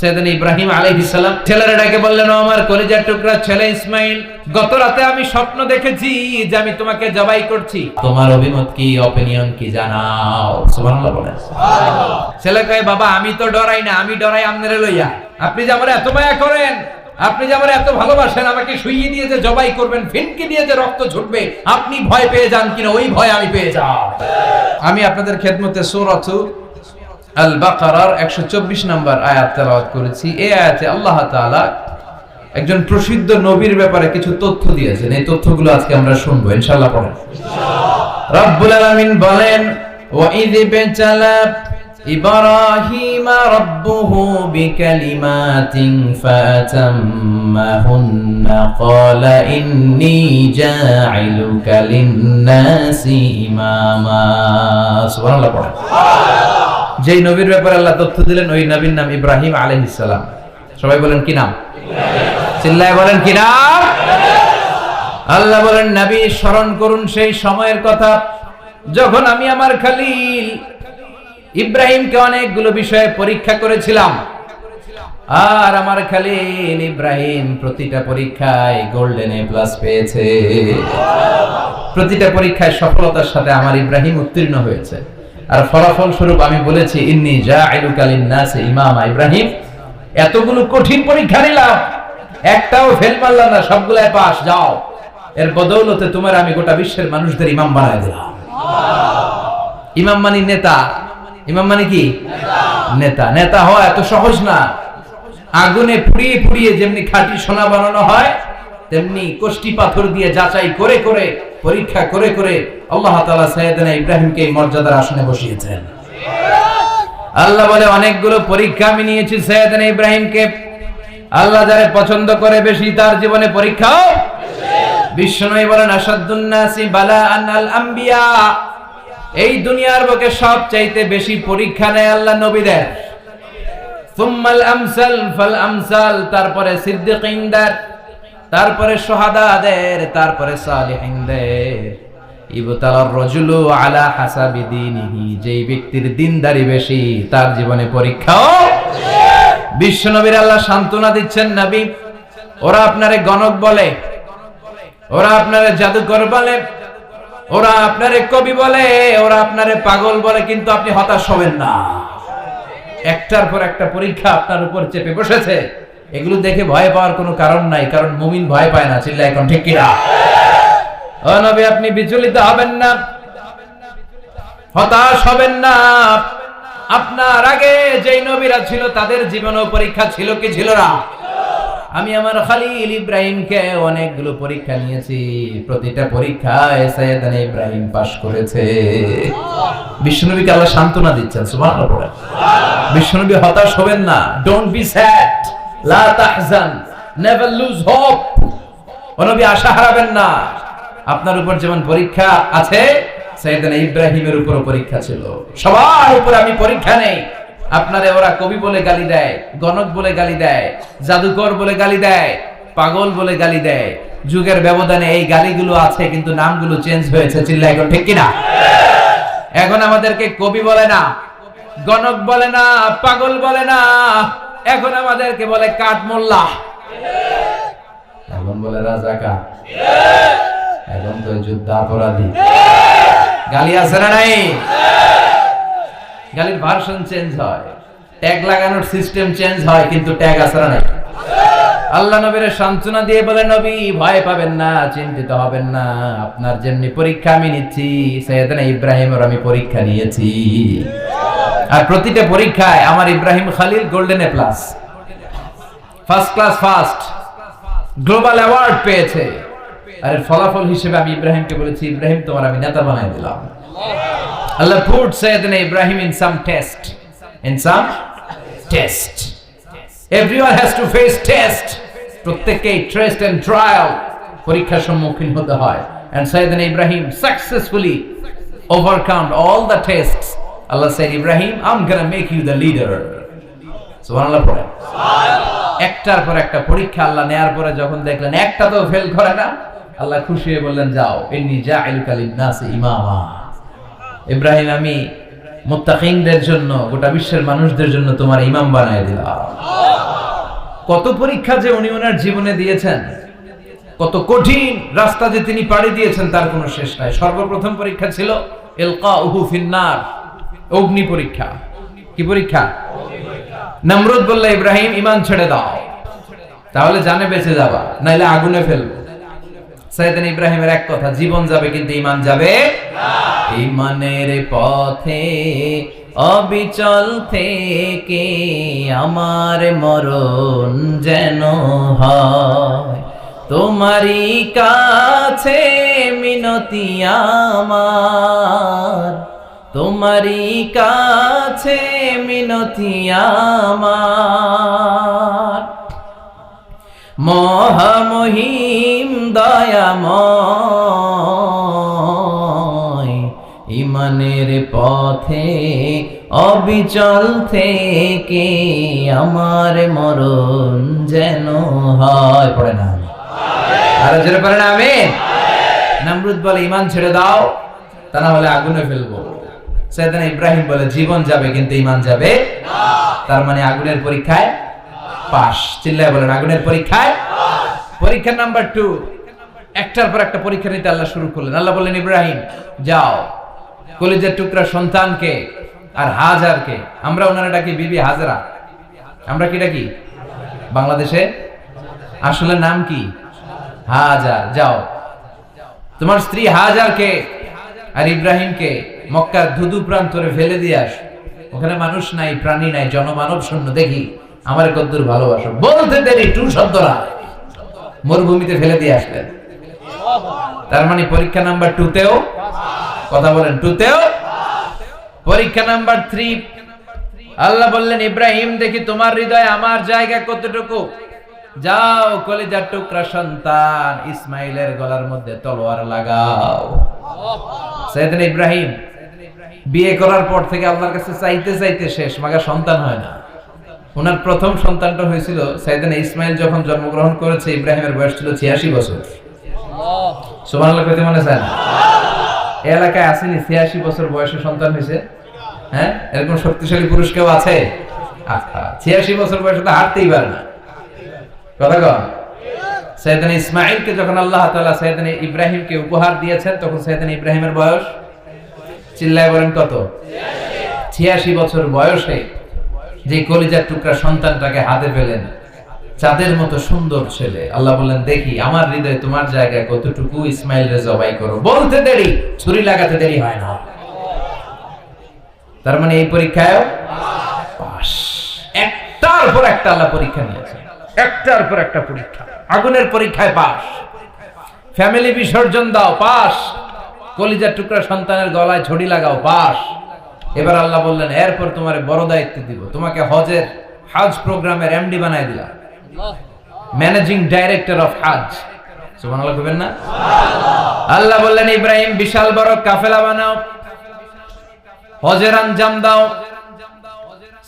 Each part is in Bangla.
সাইয়েদনা ইব্রাহিম আলাইহিস সালাম ছেলেরা ডেকে বললেন, ও আমার কলিজার টুকরা ছেলে ইসমাইল, গত রাতে আমি স্বপ্ন দেখেছি যে আমি তোমাকে জবাই করছি, তোমার অভিমত কি, অপিনিয়ন কি জানাও। সুবহানাল্লাহ বলেন। ছেলে কয়, বাবা আমি তো ডরাই না, আমি ডরাই আপনারে লইয়া। আপনি যে আমার এত মায়া করেন, আপনি যে আমার এত ভালোবাসেন, আমাকে শুইয়ে দিয়ে যে জবাই করবেন, ফিনকি দিয়ে যে রক্ত ঝরবে, আপনি ভয় পেয়ে যান কিনা ওই ভয় আমি পেয়ে যাই। আমি আপনাদের খেদমতে সূরাত আল বাকারার 124 নম্বর আয়াত তেলাওয়াত করেছি। এই আয়াতে আল্লাহ তাআলা একজন প্রসিদ্ধ নবীর ব্যাপারে কিছু তথ্য দিয়েছেন। এই তথ্যগুলো আজকে আমরা শুনবো ইনশাআল্লাহ। পড়েন। রব্বুল আলামিন বলেন, ওয়া ইয বিতালা ইব্রাহিমা রাব্বুহু বিকালিমাতিন ফাতাম্মাহুন্না ক্বালা ইন্নী জাঈলুকা লিন-নাসি ইমামা। সুবহানাল্লাহ। পড়েন। যেই নবীর ব্যাপারে আল্লাহ তথ্য দিলেন ওই নবীর নাম ইব্রাহিম আলাইহিস সালাম। সবাই বলেন কি নাম? চিল্লায় বলেন কি নাম? আল্লাহ বলেন, নবী স্মরণ করুন সেই সময়ের কথা যখন আমি আমার খলিল ইব্রাহিমকে অনেকগুলো বিষয়ে পরীক্ষা করেছিলাম, আর আমার খলিল ইব্রাহিম প্রতিটা পরীক্ষায় গোল্ডেন এ প্লাস পেয়েছে। প্রতিটা পরীক্ষায় সফলতার সাথে আমার ইব্রাহিম উত্তীর্ণ হয়েছে। আর ফলাফল স্বরূপ আমি বলেছি, ইন্নী জাঈলুকা লিন-নাসি ইমামা। ইব্রাহিম, এতগুলো কঠিন পরীক্ষা নিলাম, একটাও ফেল মারলাম না, সবগুলাই পাস। যাও, এর বদৌলতে তোমার আমি গোটা বিশ্বের মানুষদের ইমাম বানায় দিলাম। ইমাম মানে নেতা। ইমাম মানে কি? নেতা। নেতা হওয়া এত সহজ না। আগুনে পুড়িয়ে পুড়িয়ে যেমনি খাঁটি সোনা বানানো হয়, তেমনি কষ্টি পাথর দিয়ে যাচাই করে করে, পরীক্ষা করে করে আল্লাহ তাআলা সাইয়েদনা ইব্রাহিমকে এই মর্যাদার আসনে বসিয়েছেন। আল্লাহ বলে, অনেকগুলো পরীক্ষা আমি নিয়েছি সাইয়েদনা ইব্রাহিমকে। আল্লাহ যারে পছন্দ করে বেশি, তার জীবনে পরীক্ষাও বিশ্বনবী বলেন, আশাদ্দুন নাসি বালাআন আল আম্বিয়া। এই দুনিয়ার বুকে সবচাইতে বেশি পরীক্ষা নেয় আল্লাহ নবীদের। সুম্মাল আমসাল ফাল আমসাল, তারপরে সিদ্দিকিনদের, তারপরে শুহাদাদের, তারপরে সালিহিনদের। ইবতালার রাজুলু আলা হাসাবি দীনিহি, যেই ব্যক্তির দিনদারি বেশি তার জীবনে পরীক্ষাও। বিশ্বনবীর আল্লাহ সান্ত্বনা দিচ্ছেন, নবী ওরা আপনারে গণক বলে, ওরা আপনারে জাদুকর বলে, ওরা আপনারে কবি বলে, ওরা আপনারে পাগল বলে, কিন্তু আপনি হতাশ হবেন না। একটার পর একটা পরীক্ষা আপনার উপর চেপে বসেছে, এগুলো দেখে ভয় পাওয়ার কোনো কারণ নাই, কারণ মুমিন ভয় পায় না। চিল্লায় এখন ঠিক কিনা? ও নবী, আপনি বিচলিত হবেন না, হতাশ হবেন না। আপনার আগে যেই নবীরা ছিল তাদের জীবনেও পরীক্ষা ছিল কি ছিল না? আমি আমার খলিল ইব্রাহিমকে অনেকগুলো পরীক্ষা নিয়েছি, প্রতিটা পরীক্ষায় সাইয়েদনা ইব্রাহিম পাস করেছে। বিশ্বনবীকে আল্লাহ সান্ত্বনা দিচ্ছেন। সুবহানাল্লাহ। বিশ্বনবী হতাশ হবেন না। ডোন্ট বি স্যাড, লা তাহজান, নেভার লুজ হোপ। ও নবী, আশা হারাবেন না। আপনার উপর যেমন পরীক্ষা আছে, সাইয়েদনা ইব্রাহিমের উপর পরীক্ষা ছিল। সবার উপর আমি পরীক্ষা নেই। আপনারে ওরা কবি বলে গালি দেয়, গণক বলে গালি দেয়, জাদুকর বলে গালি দেয়, পাগল বলে গালি দেয়। যুগের ব্যবধানে এই গালিগুলো আছে, কিন্তু নামগুলো চেঞ্জ হয়েছে। চিল্লায় এখন ঠিক কিনা? এখন আমাদেরকে কবি বলে না, গণক বলে না, পাগল বলে না, এখন আমাদেরকে বলে কাঠমোল্লা, এখন বলে রাজাকার, এখন তো যুদ্ধাপরাধী। গালি আছে না নাই? গালির ভার্সন চেঞ্জ হয়, ট্যাগ লাগানোর সিস্টেম চেঞ্জ হয়, কিন্তু ট্যাগ আছে না নাই? আল্লাহ নবীর সান্ত্বনা দিয়ে বলে, নবী ভয় পাবেন না, চিন্তিত হবেন না। আপনার যেমনি পরীক্ষা আমি নিচ্ছি, সাইয়েদনা ইব্রাহিমের আমি পরীক্ষা নিয়েছি। আর প্রতিটা পরীক্ষায় আমার Ibrahim Khalil golden A plus, first class first, global award পেয়েছে। আর এর ফলাফল হিসেবে আমি ইব্রাহিমকে বলেছি, ইব্রাহিম তোমার আমি নেতা বানাই দিলাম। Allah put Sayyidina Ibrahim in some test. In some test. Everyone has to face test. প্রত্যেককেই টেস্ট এন্ড ট্রায়াল, পরীক্ষার সম্মুখীন হতে হয়। And Sayyidina Ibrahim successfully overcome all the tests. Allah said, Ibrahim, I'm gonna make you the leader. সুবহানাল্লাহ পড়ে। একটার পর একটা পরীক্ষা আল্লাহ নেয়ার পরে যখন দেখলেন একটা তো ফেল করে না, আল্লাহ খুশি হয়ে বললেন, যাও, ইন্নী জাঈলুকা লিন-নাসি ইমামা। ইব্রাহিম, আমি মুত্তাকিনদের জন্য, গোটা বিশ্বের মানুষদের জন্য তোমার ইমাম বানায় দিলাম। কত পরীক্ষা যে উনি ওনার জীবনে দিয়েছেন, কত কঠিন রাস্তা যে তিনি পাড়ি দিয়েছেন তার কোনো শেষ নাই। সর্বপ্রথম পরীক্ষা ছিল ইলকাউহু ফিন্নার, অগ্নি পরীক্ষা। কি পরীক্ষা? নমরুদ বলল, ইব্রাহিম ঈমান ছেড়ে দাও, তাহলে জানে বেঁচে যাবা, নাইলে আগুনে ফেলবো। সাইয়েদনা ইব্রাহিমের এক কথা, জীবন যাবে কিন্তু ঈমান যাবে না। ঈমানের পথে অবিচল থেকে আমার মরণ যেন হয়, তোমারই কাছে মিনতি আমার, তোমারই কাছে মিনতি আমার। মহামহিম দয়াময়, ঈমানের পথে অবিচল থেকে আমার মরণ যেন হয়। পড়ে না আরে জোরে পড়ে না আমিন। নমরুদ বলে, ঈমান ছেড়ে দাও, তা না হলে আগুনে ফেলবো। সাইয়েদনা ইব্রাহিম বলে, জীবন যাবে কিন্তু ঈমান যাবে না। তার মানে আগুনের পরীক্ষায় পাস। চিল্লায় বলেন, আগুনের পরীক্ষায় পাস। পরীক্ষা নাম্বার 2, একটার পর একটা পরীক্ষা নিতে আল্লাহ শুরু করলেন। আল্লাহ বললেন, ইব্রাহিম যাও, কলিজার টুকরা সন্তানকে আর হাজারকে, আমরা ওনারা ডাকি বিবি হাজরা, আমরা কি ডাকি বাংলাদেশে? আসলে নাম কি? হাজার। যাও, তোমার স্ত্রী হাজারকে আর ইব্রাহিমকে মক্কার ধুধু প্রান্তরে ফেলে দিয়ে আস। ওখানে মানুষ নাই, প্রাণী নাই, জনমানব শূন্য, দেখি আমার কদ্দুর ভালোবাসো। বলতে দেরি, টু শব্দরা মরুভূমিতে ফেলে দিয়ে আসলেন। তার মানে পরীক্ষা নাম্বার 2তেও, কথা বলেন, 2তেও। পরীক্ষা নাম্বার 3, আল্লাহ বললেন, ইব্রাহিম দেখি তোমার হৃদয়ে আমার জায়গা কতটুকু। যাও, কলিজার টুকরা সন্তান ইসমাইলের গলার মধ্যে তলোয়ার লাগাও। সাইয়েদনা ইব্রাহিম বিয়ে করার পর থেকে আল্লাহর কাছে চাইতে চাইতে শেষ, মাগা সন্তান হয় না। ওনার প্রথম সন্তানটা হয়েছিল সাইয়েদনা ইসমাইল যখন জন্মগ্রহণ করেছে, ইব্রাহিমের বয়স ছিল 86 বছর। সুবহানাল্লাহ কইতে মনে চায় না? এই এলাকায় আসেনি 86 বছর বয়সে সন্তান হয়েছে? হ্যাঁ, এরকম শক্তিশালী পুরুষ কেউ আছে? 86 বছর বয়সে তো হাঁটতেই পারে না। কথা কন। সাইয়েদনা ইসমাইলকে যখন আল্লাহ তাআলা সাইয়েদনা ইব্রাহিমকে উপহার দিয়েছেন, তখন সাইয়েদনা ইব্রাহিমের বয়স, চিল্লায় বলেন কত? 86 বছর বয়সে যে কলিজার টুকরা সন্তানটাকে হাতে পেলেন, চাঁদের মতো সুন্দর ছেলে। আল্লাহ বললেন, দেখি আমার হৃদয়ে তোমার জায়গায় কতটুকু, ইসমাইলরে জবাই করো। বলতে দেরি, ছুরি লাগাতে দেরি হয় না। তার মানে এই পরীক্ষায় পাস। একটার পর একটা আল্লাহ পরীক্ষা নিয়েছে, একটার পর একটা পরীক্ষা। আগুনের পরীক্ষায় পাস, ফ্যামিলি বিসর্জন দাও, পাস। কলিজার টুকরা সন্তানের গলায় ছড়ি লাগাও, পাস। এবার আল্লাহ বললেন, এরপর তোমার বড় দায়িত্ব দিব, তোমাকে হজের হজ প্রোগ্রামের এমডি বানাই দিলাম, ম্যানেজিং ডাইরেক্টর অফ হজ। সুবহানাল্লাহ কইবেন না? আল্লাহ বললেন, ইব্রাহিম বিশাল বড় কাফেলা বানাও, হজের আঞ্জাম দাও।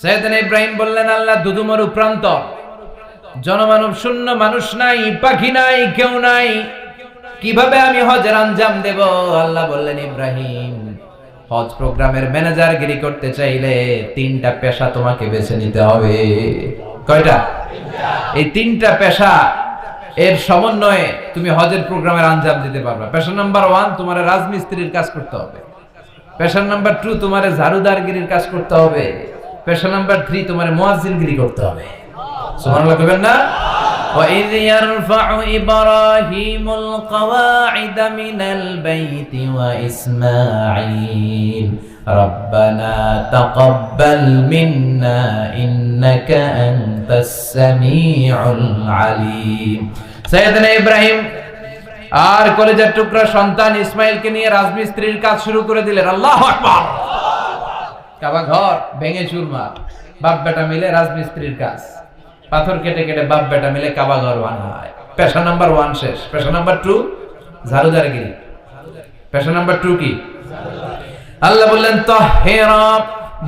সাইয়েদনা ইব্রাহিম বললেন, আল্লাহ দুদুমরু প্রান্ত, জনমানব শূন্য, মানুষ নাই, পাখি নাই, কেউ নাই, কিভাবে আমি হজের আঞ্জাম দেব? আল্লাহ বললেন, ইব্রাহিম হজ প্রোগ্রামের ম্যানেজারগিরি করতে চাইলে 3টা পেশা তোমাকে বেছে নিতে হবে। কয়টা? এই 3টা পেশা এর সমন্বয়ে তুমি হজের প্রোগ্রামের আঞ্জাম দিতে পারবে। পেশা নাম্বার 1, তোমার রাজমিস্ত্রির কাজ করতে হবে। পেশা নাম্বার 2, তোমার ঝাড়ুদারগিরির কাজ করতে হবে। পেশা নাম্বার 3, তোমার মুয়াজ্জিনগিরি করতে হবে। সুবহানাল্লাহ কইবেন না? وَإِذْ يَرْفَعُ إِبْرَاهِيمُ الْقَوَاعِدَ مِنَ الْبَيْتِ وَإِسْمَاعِيلُ رَبَّنَا تَقَبَّلْ مِنَّا إِنَّكَ أَنْتَ السَّمِيعُ الْعَلِيمُ। সাইয়েদনা ইব্রাহিম আর কলিজার টুকরা সন্তান ইসমাইলকে নিয়ে রাজমিস্ত্রির কাজ শুরু করে দিলেন। আল্লাহু আকবার। কাবা ঘর ভেঙে চুরমার, বাপ বেটা মিলে রাজমিস্ত্রির কাজ, পাথর কেটে কেটে বাপ বেটা মিলে কাবা ঘর বানায়। পেশা নাম্বার 1 শেষ। পেশা নাম্বার 2 ঝাড়ুদারগিরি। পেশা নাম্বার 2 কি? আল্লাহ বললেন, তাহহিরা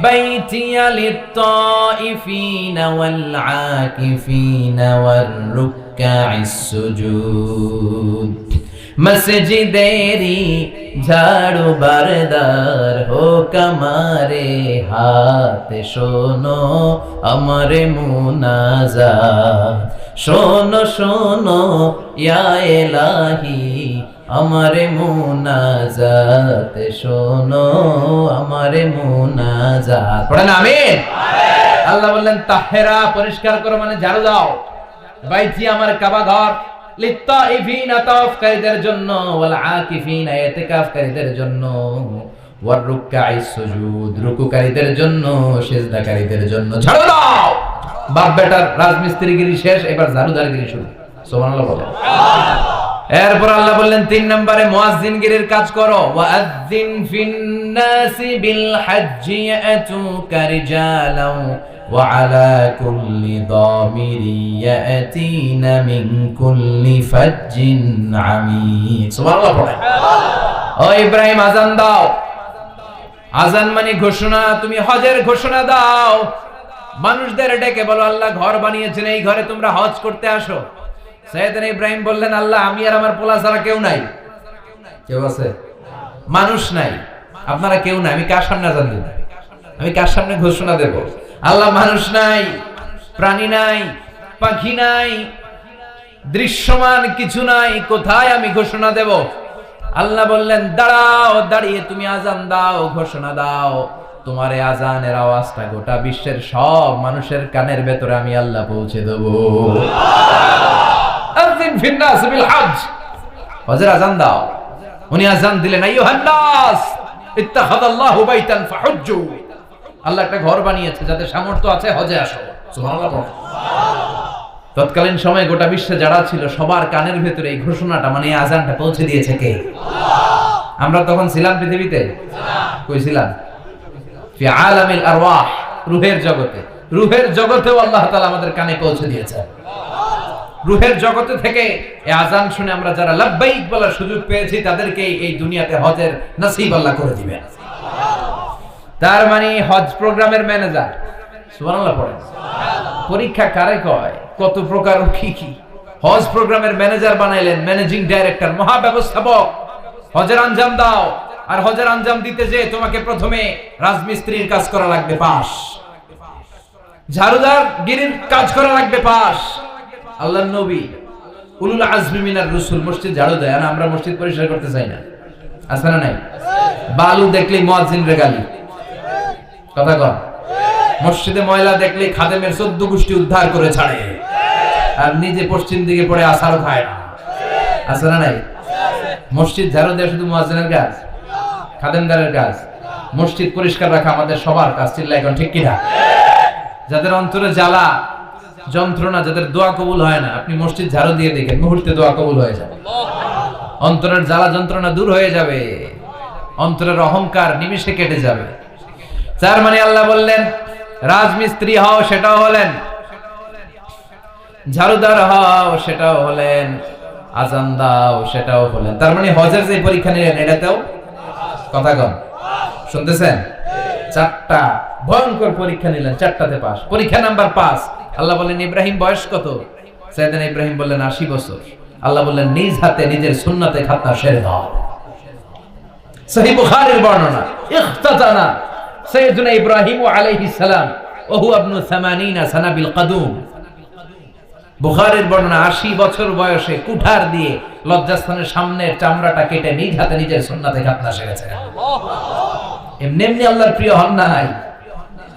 বাইতিয়া লিত-তাইফিনা ওয়াল-আকিফিনা ওয়ার-রুক্কা'িস সুজুদ। মসজিদেরি ঝাড়ু বারদার হোক আমারে হাত, শোনো আমারে মুনাজাত, শোনো শোনো ইয়া ইলাহি আমারে মুনাজাত, শোনো আমারে মুনাজাত। পড়েন আমিন। আল্লাহ বললেন তাহেরা, পরিষ্কার করো মানে ঝাড়ু দাও, বাইতি আমার কাবা ঘর, লিত্তাইফিনা তাওয়াফকারীদের জন্য, ওয়াল আকিফিনা ইতিকাফকারীদের জন্য, ওয়ার রুকআইস সুজুদ রুকুকারীদের জন্য, সিজদাকারীদের জন্য। ঝাড়ু দাও। বাপ বেটার রাজমিস্ত্রিগিরি শেষ, এবার ঝাড়ুদারগিরি শুরু। সুবহানাল্লাহ বলেন। এরপর আল্লাহ বললেন 3 নম্বরে মুয়াজ্জিনগিরির কাজ করো। ওয়াআযযিন ফিন-নাসি বিল হাজ্জি ইয়াতুকা রিজালাও ওয়া আলা কুল্লি দামিরি ইয়াতিনা মিন কুল্লি ফাজ্জিন আমিক। সুবহানাল্লাহ পড়েন। ও ইব্রাহিম আযান দাও। আযান মানে ঘোষণা, তুমি হজের ঘোষণা দাও। মানুষদের ডেকে বলো আল্লাহ ঘর বানিয়েছেন, এই ঘরে তোমরা হজ করতে আসো। সাইয়েদনা ইব্রাহিম বললেন আল্লাহ আমি আর আমার পোলা ছাড়া কেউ নাই। কেউ আছে? মানুষ নাই, আপনারা কেউ নাই, আমি কার সামনে আযান দেব? আমি কার সামনে ঘোষণা দেব? আল্লাহ মানুষ নাই, প্রাণী নাই, পাখি নাই, দৃশ্যমান কিছু নাই, কোথায় আমি ঘোষণা দেব? আল্লাহ বললেন দাঁড়াও, দাঁড়িয়ে তুমি আযান দাও, ঘোষণা দাও। তোমার এই আযানের আওয়াজটা গোটা বিশ্বের সব মানুষের কানের ভেতরে আমি আল্লাহ পৌঁছে দেব। আযিন ফিন-নাস বিল হজ, হজের আযান দাও। উনি আযান দিলেন আইয়ুহান নাস ইত্তাখাযাল্লাহু বাইতান ফাহুজ্জু, আল্লাহ একটা ঘর বানিয়েছে, যাদের সামর্থ্য আছে হজে আসো। সুবহানাল্লাহ। তৎকালীন সময়ে গোটা বিশ্বে যারা ছিল সবার কানের ভেতরে এই ঘোষণাটা মানে এই আযানটা পৌঁছে দিয়েছে কে? আমরা তখন ছিলাম পৃথিবীতে? কই ছিলাম? ফি আলামিল আরওয়াহ, রূহের জগতে। রূহের জগতেও আল্লাহ তাআলা আমাদের কানে পৌঁছে দিয়েছে। রূহের জগতে থেকে এই আযান শুনে আমরা যারা লাব্বাইক বলার সুযোগ পেয়েছি তাদেরকে এই দুনিয়াতে হজের নসিব আল্লাহ করে দিবেন। তার মানে হজ প্রোগ্রামের ম্যানেজার। সুবহানাল্লাহ পড়েন। পরীক্ষা কারে কয়? কত প্রকার কি কি। হজ প্রোগ্রামের ম্যানেজার বানাইলেন, ম্যানেজিং ডাইরেক্টর, মহাব্যবস্থাপক। হজের আঞ্জাম দাও, আর হজের আঞ্জাম দিতে যে তোমাকে প্রথমে রাজমিস্ত্রির কাজ করা লাগবে পাস, ঝাড়ুদার গিরির কাজ করা লাগবে পাস। আল্লাহর নবী উলুল আজমি মিনার রাসূল মসজিদ ঝাড়ু দেয়, আর আমরা মসজিদ পরিষ্কার করতে চাই না। আছে না নাই? বালু দেখলেই মুয়াজ্জিন রে গালি। কথা কন। মসজিদে ময়লা দেখলেই খাদেমের 14 গোষ্ঠী উদ্ধার করে ছাড়ে, আর নিজে পশ্চিম দিকে পড়ে আসারও খায় না। আছে না নাই? মসজিদ ঝাড়ু দেওয়া শুধু মুয়াজ্জিনের কাজ? খাদেমদারের কাজ? মসজিদ পরিষ্কার রাখা আমাদের সবার কাজ। চিল্লায় এখন ঠিক কিনা? যাদের অন্তরে জ্বালা যন্ত্রণা, যাদের দোয়া কবুল হয় না, আপনি মসজিদ ঝাড়ু দিয়ে দেখেন মুহূর্তে দোয়া কবুল হয়ে যাবে। অন্তরের জ্বালা যন্ত্রণা দূর হয়ে যাবে, অন্তরের অহংকার নিমিষে কেটে যাবে। তার মানে আল্লাহ বললেন রাজমিস্ত্রি হও, সেটাও হলেন, ঝাড়ুদার হও, সেটাও হলেন, আযান দাও, সেটাও হলেন। তার মানে হজের যে পরীক্ষা নিলেন এটাতেও কথা কন, শুনতেছেন? 4টা ভয়ঙ্কর পরীক্ষা নিলেন, 4টাতে পাস। পরীক্ষা নাম্বার 5। আল্লাহ বললেন ইব্রাহিম বয়স কত? সাইয়েদনা ইব্রাহিম বললেন 80 বছর। আল্লাহ বললেন নিজ হাতে নিজের সুন্নতে খাতনা সেরে দাও। সহিহ বুখারীর বর্ণনা, ইখতাতানা সাইয়েদনা ইব্রাহিম আলাইহিস সালাম ওয়া হুয়া ইবনু 80 সানা বিল কদুম। বুখারীর বর্ণনা 80 বছর বয়সে কুঠার দিয়ে লজ্জাস্থানের সামনের চামড়াটা কেটে নিজ হাতে নিজের সুন্নতে খাতনা সেরেছেন। এমনি এমনি আল্লাহর প্রিয় হন নাই,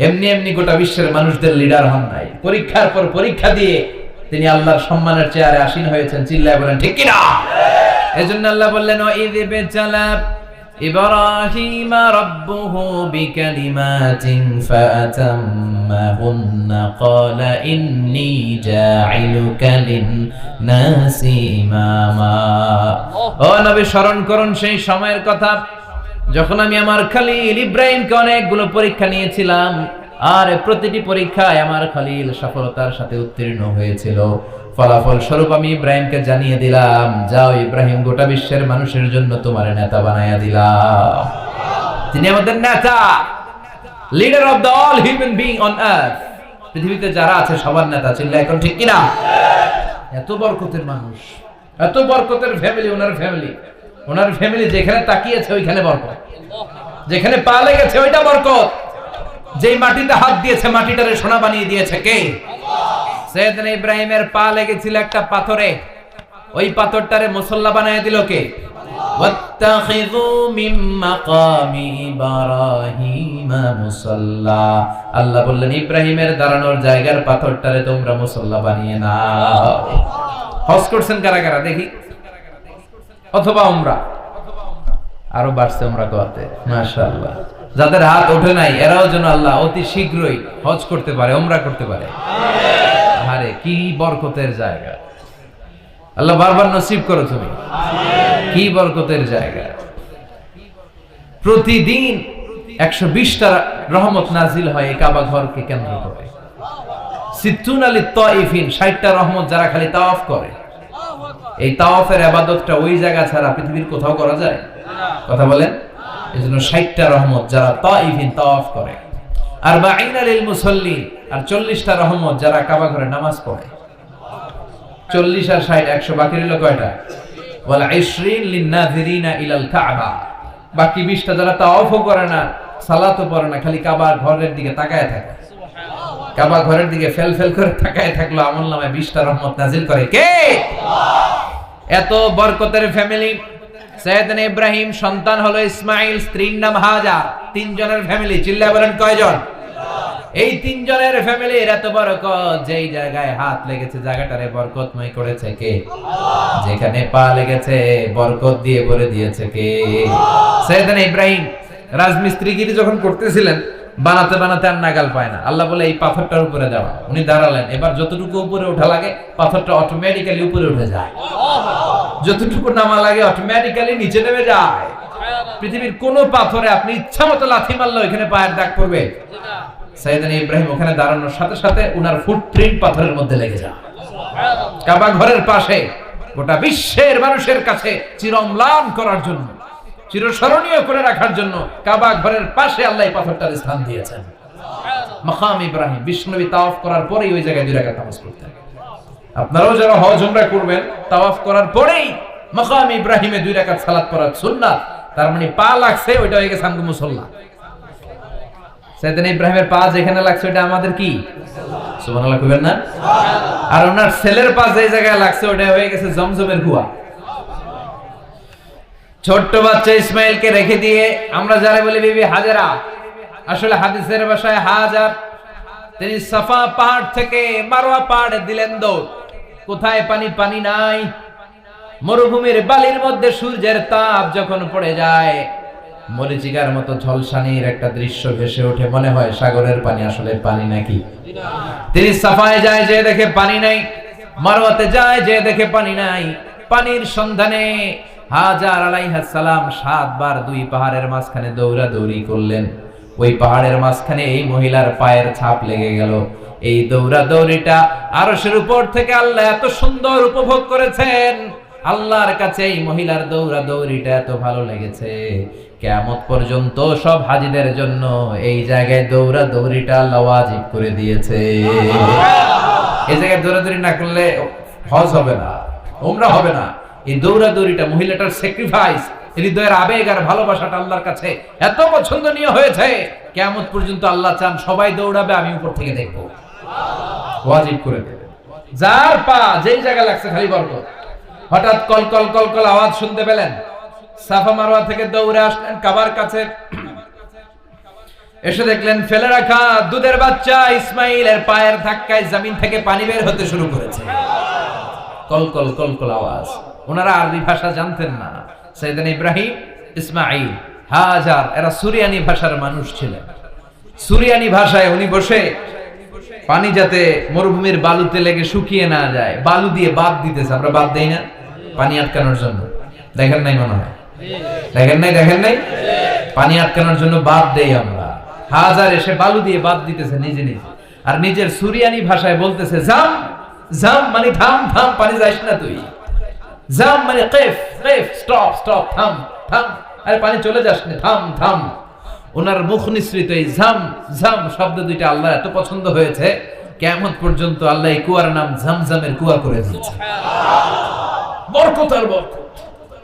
এমনি এমনি গোটা বিশ্বের মানুষদের লিডার হন নাই। পরীক্ষার পর পরীক্ষা দিয়ে তিনি আল্লাহর সম্মানের চেয়ারে আসীন হয়েছেন। চিল্লায় বলেন ঠিক কিনা? এজন্য আল্লাহ বললেন ওয়াইয বিতালা ইব্রাহিম রাব্বুহু বিকালিমাতিন ফাআতাম্মাহুন্না ক্বালা ইন্নী জাঈলুকা লিন-নাসি ইমামা। ও নবী স্মরণ করুন সেই সময়ের কথা যখন আমি আমার খলিল ইব্রাহিমকে অনেকগুলো পরীক্ষা নিয়েছিলাম, আর প্রতিটি পরীক্ষায় আমার খলিল সফলতার সাথে উত্তীর্ণ হয়েছিল। ফলাফল স্বরূপ আমি ইব্রাহিমকে জানিয়ে দিলাম, যাও ইব্রাহিম, গোটা বিশ্বের মানুষের জন্য তোমার নেতা বানায়া দিলাম। তিনি আমাদের নেতা, leader of the all human being on earth. পৃথিবীতে যারা আছে সবার নেতা। চিল্লায় এখন ঠিক কিনা? এত বরকতের মানুষ, এত বরকতের ফ্যামিলি ওনার ফ্যামিলি যেখানে তাকিয়েছে ওইখানে বরকত, যেখানে পা লেগেছে ওইটা বরকত। যেই মাটিতে হাত দিয়েছে মাটিটারে সোনা বানিয়ে দিয়েছে কে? সাইয়েদনা ইব্রাহিমের পা লেগেছিল একটা পাথরে, ওই পাথরটারে মুসল্লা বানিয়ে দিল কে? ওয়াত্তাখিযু মিন মাকামি ইব্রাহিম মুসাল্লা। আল্লাহ বললেন ইব্রাহিমের দাঁড়ানোর জায়গার পাথরটারে তোমরা মুসল্লা বানিয়ে নাও। হজ করছেন কারা কারা দেখি, অথবা উমরা, আরো বাড়ছে উমরা করতে মাশাআল্লাহ। যাদের হাত ওঠে নাই এরাও যেন আল্লাহ অতি শীঘ্রই হজ করতে পারে, উমরা করতে পারে। আরে কি বরকতের জায়গা, আল্লাহ বারবার নসিব করো তুমি। কি বরকতের জায়গা, প্রতিদিন 120টা রহমত নাজিল হয় এই কাবা ঘরকে কেন্দ্র করে। সিত্তুন আলী তাইফিন, 60টা রহমত যারা খালি তাওয়াফ করে। এই তাওয়াফের ইবাদতটা ওই জায়গা ছাড়া পৃথিবীর কোথাও করা যায়? কথা বলেন। এজন্য 60টা রহমত যারা তাইফিন তাওয়াফ করে, আর 40 লিল মুসাল্লিন, আর 40টা রহমত যারা কাবা ঘরে নামাজ পড়ে। 40 আর 60 100, বাকি রইল কয়টা? ওয়াল 20 লিন নাযিরিনা ইলাল কাবা। বাকি 20টা যারা তাওয়াফও করে না, সালাতও পড়ে না, খালি কাবা ঘরের দিকে তাকায় থাকে। কাবা ঘরের দিকে ফেল করে তাকায় থাকলো, আমলনামায় 20টা রহমত নাজিল করে কে? এত বরকতের ফ্যামিলি। সাইয়েদনা ইব্রাহিম সন্তান হলো ইসমাইল, স্ত্রীর নাম হাজার। 3 জনের ফ্যামিলি, চিল্লায় বলেন কয়জন? এই 3 জনের ফ্যামিলির এত বরকত, যেই জায়গায় হাত লেগেছে জায়গাটারে বরকতময় করেছে কে? যেখানে পা লেগেছে বরকত দিয়ে ভরে দিয়েছে কে? সাইয়েদনা ইব্রাহিম রাজমিস্ত্রিগিরি যখন করতেছিলেন, বানাতে আর নাগাল পায় না। আল্লাহ বলে এই পাথরটার উপরে দেওয়া। উনি দাঁড়ালেন, এবার যতটুকু উপরে ওঠা লাগে পাথরটা অটোমেটিক্যালি উপরে উঠে যায়, যতটুকু নামা লাগে অটোমেটিক্যালি নিচে নেমে যায়। পৃথিবীর কোন পাথরে আপনি ইচ্ছা মতো লাথি মারলে ওখানে পায়ের দাগ পড়বে? সাইয়েদনা ইব্রাহিম ওখানে দাঁড়ানোর সাথে সাথে উনার ফুটপ্রিন্ট পাথরের মধ্যে লেগে যায়। কাবা ঘরের পাশে গোটা বিশ্বের মানুষের কাছে চিরম্লান করার জন্য, চিরস্মরণীয় করে রাখার জন্য কাবা ঘরের পাশে আল্লাহ এই পাথরটার স্থান দিয়েছেন। মাকাম ইব্রাহিম, বিশ্বনবী তাওয়াফ করার পরেই ওই জায়গায় 2 রাকাত নামাজ পড়তেন। আপনারাও যারা হজ উমরা করবেন, তাওয়াফ করার পরেই মাকাম ইব্রাহিমে 2 রাকাত সালাত পড়ার সুন্নাত। তার মানে পা লাগছে, ওইটা হয়ে গেছে আমগো মুসল্লা। সাইয়েদনা ইব্রাহিমের পা যেখানে লাগছে ওটা আমাদের কি? সুবহানাল্লাহ কইবেন না? আর ওনার ছেলের পা যে জায়গায় লাগছে ওটা হয়ে গেছে জমজমের কুয়া। ছোট্ট বাচ্চা ইসমাইলকে রেখে দিয়ে আমরা যারা বলি বিবি হাজেরা, আসলে হাদিসের ভাষায় হাজার, তিনি সাফা পাহাড় থেকে মারওয়া পাহাড়ে দিলেন দৌড়। কোথায় পানি? পানি নাই। মরুভূমির বালির মধ্যে সূর্যের তাপ যখন পড়ে যায়, মরিচিকার মতো ঝলসানির একটা দৃশ্য ভেসে ওঠে, মনে হয় সাগরের পানি, আসলে পানি নাকি? তিনি সাফায় যায়, যে দেখে পানি নাই। মারওয়াতে যায়, যে দেখে পানি নাই। পানির সন্ধানে হাজার আলাইহিস সালাম 7 বার 2 পাহাড়ের মাঝখানে দৌড়াদৌড়ি করলেন। ওই পাহাড়ের মাঝখানে এই মহিলার পায়ের ছাপ লেগে গেল। এই দৌড়াদৌড়িটা আরশের উপর থেকে আল্লাহ এত সুন্দর উপভোগ করেছেন। আল্লাহর কাছে এই মহিলার দৌড়াদৌড়িটা এত ভালো লেগেছে, কিয়ামত পর্যন্ত সব হাজীদের জন্য এই জায়গায় দৌড়াদৌড়িটা আল্লাহ ওয়াজিব করে দিয়েছে। এই জায়গায় দৌড়াদৌড়ি না করলে হজ হবে না, উমরা হবে না। এই দৌড়াদৌড়িটা, মহিলাটার স্যাক্রিফাইস, হৃদয়ের আবেগ আর ভালোবাসাটা আল্লাহর কাছে এত পছন্দনীয় হয়েছে, কিয়ামত পর্যন্ত আল্লাহ চান সবাই দৌড়াবে, আমি উপর থেকে দেখবো। ওয়াজিব করে দেবে। যার পা যেই জায়গায় লাগছে খালি বরকত। হঠাৎ কল কল কল কল আওয়াজ শুনতে পেলেন, সাফা মারওয়া থেকে দৌড়ে আসলেন কাবার কাছে। এসে দেখলেন ফেলে রাখা দুধের বাচ্চা ইসমাইলের পায়ের ধাক্কায় জমিন থেকে পানি বের হতে শুরু করেছে। কল কল কল কল আওয়াজ। ওনারা আরবি ভাষা জানতেন না। সাইয়েদনা ইব্রাহিম, ইসমাইল, হাজার এরা সুরিয়ানি ভাষার মানুষ ছিলেন। সুরিয়ানি ভাষায় উনি বসে পানি যাতে মরুভূমির বালুতে লেগে শুকিয়ে না যায়, বালু দিয়ে বাদ দিতেছে। আমরা বাদ দেই না পানি আটকানোর জন্য? দেখেন নাই মনে হয়? দেখেন নাই? পানি আটকানোর জন্য বাদ দেই আমরা। হাজার এসে বালু দিয়ে বাদ দিতেছে নিজে নিজে, আর নিজের সুরিয়ানি ভাষায় বলতেছে জাম জাম, মানে থাম থাম, পানি যাইস না তুই। জাম মানে কেফ কেফ, স্টপ স্টপ, থাম থাম, আরে পানি চলে যাস না, থাম থাম। ওনার মুখ নিঃসৃত এই ঝাম ঝাম শব্দ দুইটা আল্লাহ এত পছন্দ হয়েছে, কিয়ামত পর্যন্ত আল্লাহ এই কুয়ার নাম ঝমঝমের কুয়া করে দিয়েছে। বরকত আর বরকত।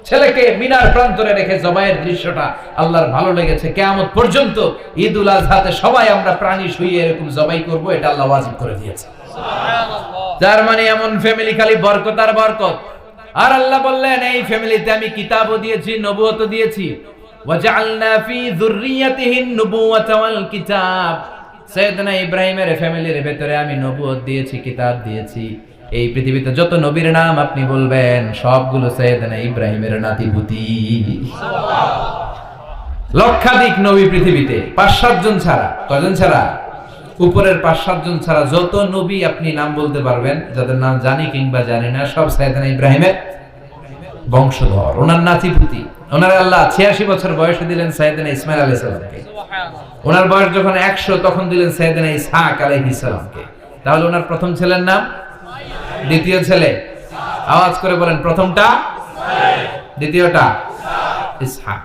ছেলেকে মিনার প্রান্তরে রেখে জবাইয়ের দৃশ্যটা আল্লাহর ভালো লেগেছে। কিয়ামত পর্যন্ত ঈদুল আজহাতে সবাই আমরা প্রাণী শুইয়ে এরকম জবাই করব, এটা আল্লাহ ওয়াজিব করে দিয়েছে। যার মানে এমন ফ্যামিলি খালি বরকত আর বরকত। আর আল্লাহ বললেন এই ফ্যামিলিতে আমি কিতাবও দিয়েছি, নবুয়তও দিয়েছি। ওয়াজআলনা ফি যুররিয়াতিহিন নুবুওয়াতা ওয়াল কিতাব। সাইয়েদনা ইব্রাহিমের ফ্যামিলির ভেতরে আমি নবুয়ত দিয়েছি, কিতাব দিয়েছি। এই পৃথিবীতে যত নবীর নাম আপনি বলবেন সবগুলো সাইয়েদনা ইব্রাহিমের নাতিপুতি। লক্ষাধিক নবী পৃথিবীতে, 5-7 জন ছাড়া। কয়জন ছাড়া? উপরের 5-7 জন ছাড়া যত নবী আপনি নাম বলতে পারবেন, যাদের নাম জানি কিংবা জানি না, সব সাইয়েদনা ইব্রাহিমের বংশধর, ওনার নাতিপুতি। ওনার আল্লাহ 86 বছর বয়সে দিলেন সাইয়েদনা ইসমাঈল আলাইহিস সালামকে। ওনার বয়স যখন 100 তখন দিলেন সাইয়েদনা ইসহাক আলাইহিস সালামকে। তাহলে ওনার প্রথম ছেলের নাম, দ্বিতীয় ছেলে আওয়াজ করে বলেন, প্রথমটা দ্বিতীয়টা ইসহাক।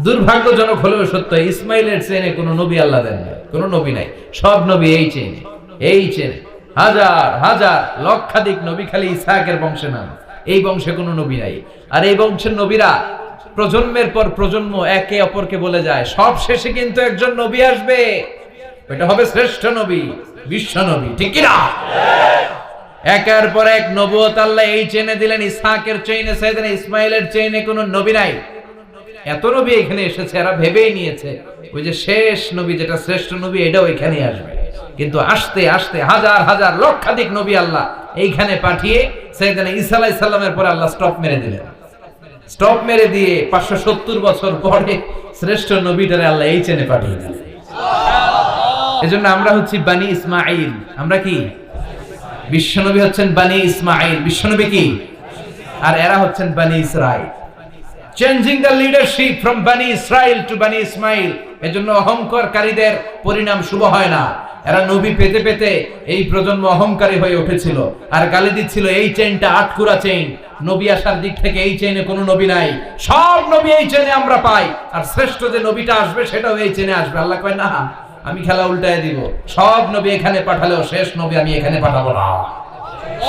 দুর্ভাগ্যজনক হলেও সত্য, ইসমাইলের চেনে কোনো নবী আল্লাহ দেন না, কোনো নবী নাই। সব নবী এই চেনে, এই চেনে। হাজার হাজার লক্ষাধিক নবী খালি ইসহাকের বংশে নাম, এই বংশে কোনো নবী নাই। আর এই বংশের নবীরা প্রজন্মের পর প্রজন্ম একে অপরকে বলে যায়, সব শেষে কিন্তু একজন নবী আসবে, এটা হবে শ্রেষ্ঠ নবী, বিশ্ব নবী, ঠিক কি না? একের পর এক নবুয়ত আল্লাহ এই চেনে দিলেন। ইসহাকের চেইনে, সাইয়েদনা ইসমাইলের চেইনে কোনো নবী নাই। এত নবী এখানে এসেছে, এরা ভেবেই নিয়েছে ওই যে শেষ নবী যেটা শ্রেষ্ঠ নবী এটাও এখানে আসবে। কিন্তু আস্তে আস্তে হাজার হাজার লক্ষাধিক নবী আল্লাহ এইখানে পাঠিয়ে সাইয়েদনা ঈসা আলাইহিস সালামের পরে আল্লাহ স্টপ মেরে দিলেন। স্টপ মেরে দিয়ে 570 বছর পরে শ্রেষ্ঠ নবীটারে আল্লাহ এই চেনে পাঠিয়ে দিলেন। এজন্য আমরা হচ্ছি বানি ইসমাঈল। আমরা কি? বিশ্বনবী হচ্ছেন বানি ইসমাঈল, বিশ্বনবী কি? আর এরা হচ্ছেন বানি Israil. Changing the leadership from বানি ইসরাইল টু বানি ইসমাঈল। এজন্য অহংকারকারীদের পরিণাম শুভ হয় না। এরা নবী পেতে পেতে এই প্রজন্ম অহংকারী হয়ে উঠেছিল আর গালি দিচ্ছিল এই চেইনটা আটকুরা চেইন, নবী আসার দিক থেকে এই চেইনে কোনো নবী নাই, সব নবী এই চেইনে আমরা পাই, আর শ্রেষ্ঠ যে নবীটা আসবে সেটাও এই চেইনে আসবে। আল্লাহ কয় না, আমি খেলা উল্টায় দিব, সব নবী এখানে পাঠালেও শেষ নবী আমি এখানে পাঠাবো না।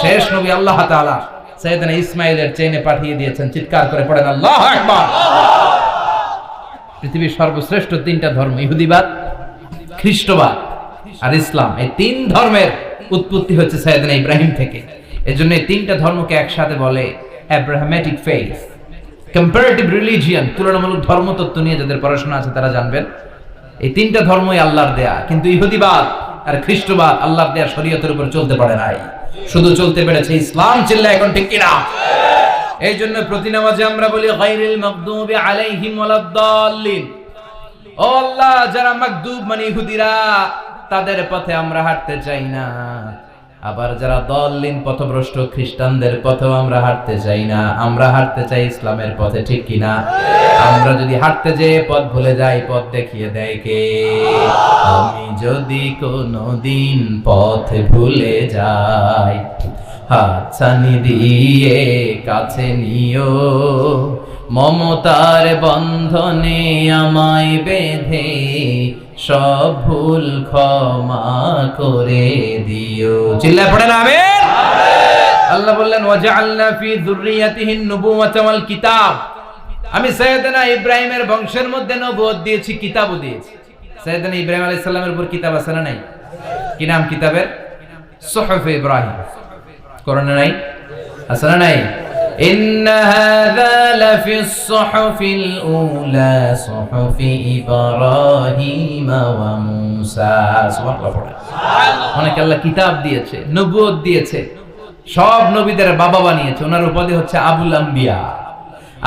শেষ নবী আল্লাহ তাআলা সাইয়েদনা ইসমাঈলের চেইনে পাঠিয়ে দিয়েছেন। চিৎকার করে পড়েন আল্লাহু আকবার। পৃথিবীর সর্বশ্রেষ্ঠ 3টা ধর্ম, ইহুদিবাদ, খ্রিস্টবাদ আর ইসলাম, এই 3 ধর্মের উৎপত্তি হচ্ছে সাইয়েদনা ইব্রাহিম থেকে। এজন্য এই 3টা ধর্মকে একসাথে বলে অ্যাব্রাহামেটিক ফেইথ, কম্পারেটিভ রিলিজিয়ন। তুলনামূলক ধর্মতত্ত্ব নিয়ে যাদের পড়াশোনা আছে তারা জানবেন এই 3টা ধর্মই আল্লাহর দেয়া। কিন্তু ইহুদিবাদ আর খ্রিস্টবাদ আল্লাহর দেয়া শরীয়তের উপর চলতে পারে নাই, শুধু চলতে পেরেছে ইসলাম। চিল্লা এখন ঠিক কিনা? এই জন্য প্রতি নামাজে আমরা বলি গায়রিল মাগদুবি আলাইহিম ওয়ালাদ-দাল্লিন। ও আল্লাহ, যারা মাগদুব মানে ইহুদিরা, তাদের পথে আমরা হাঁটতে চাই না। আবার যারা দাল্লিন পথভ্রষ্ট খ্রিস্টানদের পথেও আমরা হাঁটতে চাই না। আমরা হাঁটতে চাই ইসলামের পথে, ঠিক কিনা? আমরা যদি হাঁটতে যেয়ে পথ ভুলে যাই, পথ দেখিয়ে দেয় কে? আমি যদি কোনোদিন পথ ভুলে যাই, হাতছানি দিয়ে কাছে নিও, মমতার বন্ধনে আমায় বেঁধে সব ভুল ক্ষমা করে দিও। চিল্লায় পড়েন আমিন। আল্লাহ বললেন ওয়াজআলনা ফি যুররিয়াতিহিন নুবুওয়াতা ওয়াল কিতাব। আমি সাইয়েদনা ইব্রাহিমের বংশের মধ্যে নবুয়ত দিয়েছি, কিতাবও দিয়েছি। সাইয়েদনা ইব্রাহিম আলাইহিস সালামের উপর কিতাব আছে না নাই? কি নাম কিতাবের? সুহুফে ইব্রাহিম। কোরআনে নাই? আছে না নাই? ইন্না হাযা লাফিস সুহুফিল উলা সুহুফি ইব্রাহিম ওয়া মূসা। সুবহানাল্লাহ। অনেক আল্লাহ কিতাব দিয়েছে, নবুয়ত দিয়েছে, সব নবীদের বাবা বানিয়েছে। ওনার উপাধি হচ্ছে আবুল আম্বিয়া।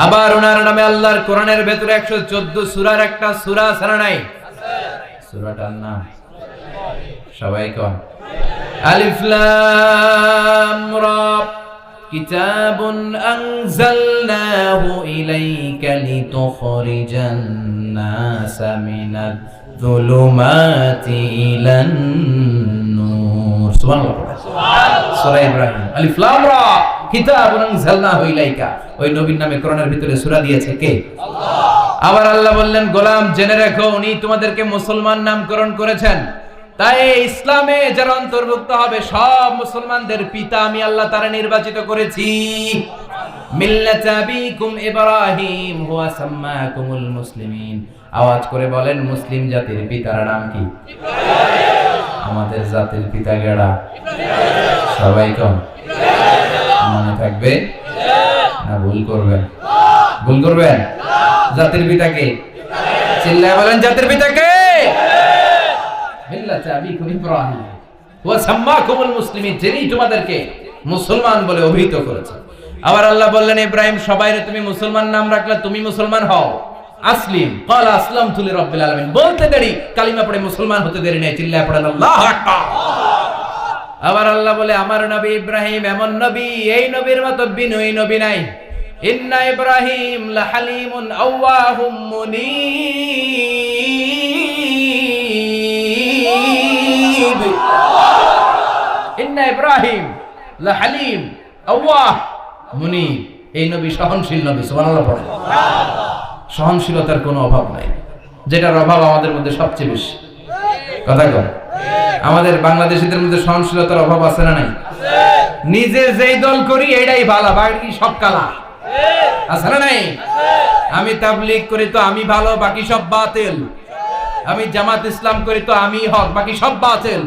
আবার ওনার নামে আল্লাহর কোরআনের ভেতরে 114 সূরার একটা সূরা আছে না নাই? সূরাটার নাম সবাই কোন? আলিফ লাম রা। কিতাবুন আনজালনাহু ইলাইকা লিতুখরিজান নাসা মিনাল যুলুমাতি ইলান নূর। সুবহানাল্লাহ। সূরা ইব্রাহিম, আলিফ লাম রা, কিতাবুন আনজালনাহু ইলাইকা। ওই নবীর নামে কোরআনের ভিতরে সূরা দিয়েছে কে? আল্লাহ। আবার আল্লাহ বললেন, গোলাম জেনে রাখো, উনি তোমাদেরকে মুসলমান নামকরণ করেছেন। তাই ইসলামে যারা অন্তর্ভুক্ত হবে সব মুসলমানদের পিতা আমি আল্লাহ তারা নির্বাচিত করেছি। মিল্লাতা আবিকুম ইব্রাহিম হুয়া সাম্মাকুমুল মুসলিমিন। আওয়াজ করে বলেন, মুসলিম জাতির পিতার নাম কি? আমাদের জাতির পিতা গেড়া? সবাই কোন? মনে থাকবে না ভুল করবেন? ভুল করবেন? জাতির পিতা কে? চিল্লায় বলেন, জাতির পিতা কে? মিল্লাতা আবিকুম ইব্রাহিম ওয়া সাম্মাকুমুল মুসলিমিন, যিনি তোমাদেরকে মুসলমান বলে অভিহিত করেছেন। আবার আল্লাহ বললেন, ইব্রাহিম সবাইরে তুমি মুসলমান নাম রাখলে, তুমি মুসলমান হও। আসলিম ক্বালা আসলামতু লিরাব্বিল আলামিন, বলতে দেরি, কালিমা পড়ে মুসলমান হতে দেরি নেই। চিল্লায় পড়েন আল্লাহু আকবার। আবার আল্লাহ বলে, আমার নবী ইব্রাহিম এমন নবী, এই নবীর মতো বিনয়ী নবী নাই। ইন্না ইব্রাহিম লাহালিমুন আওয়াহুম মুনীব। ইন্না ইব্রাহিম লাহালিম আওয়াহ মুনীব, এই নবী সহনশীল নবী। সুবহানাল্লাহ পড়েন। সহনশীলতার কোনো অভাব নাই, যেটার অভাব আমাদের মধ্যে সবচেয়ে বেশি। কথা কর, আমাদের বাংলাদেশীদের মধ্যে সহনশীলতার অভাব আছে না নাই? নিজে যেই দল করি এটাই ভালো, বাকি সব কালা। আছে না নাই? আমি তাবলীগ করি তো আমি ভালো, বাকি সব বাতিল। আমি জামাত ইসলাম করি তো আমি হক, বাকি সব বাতিল।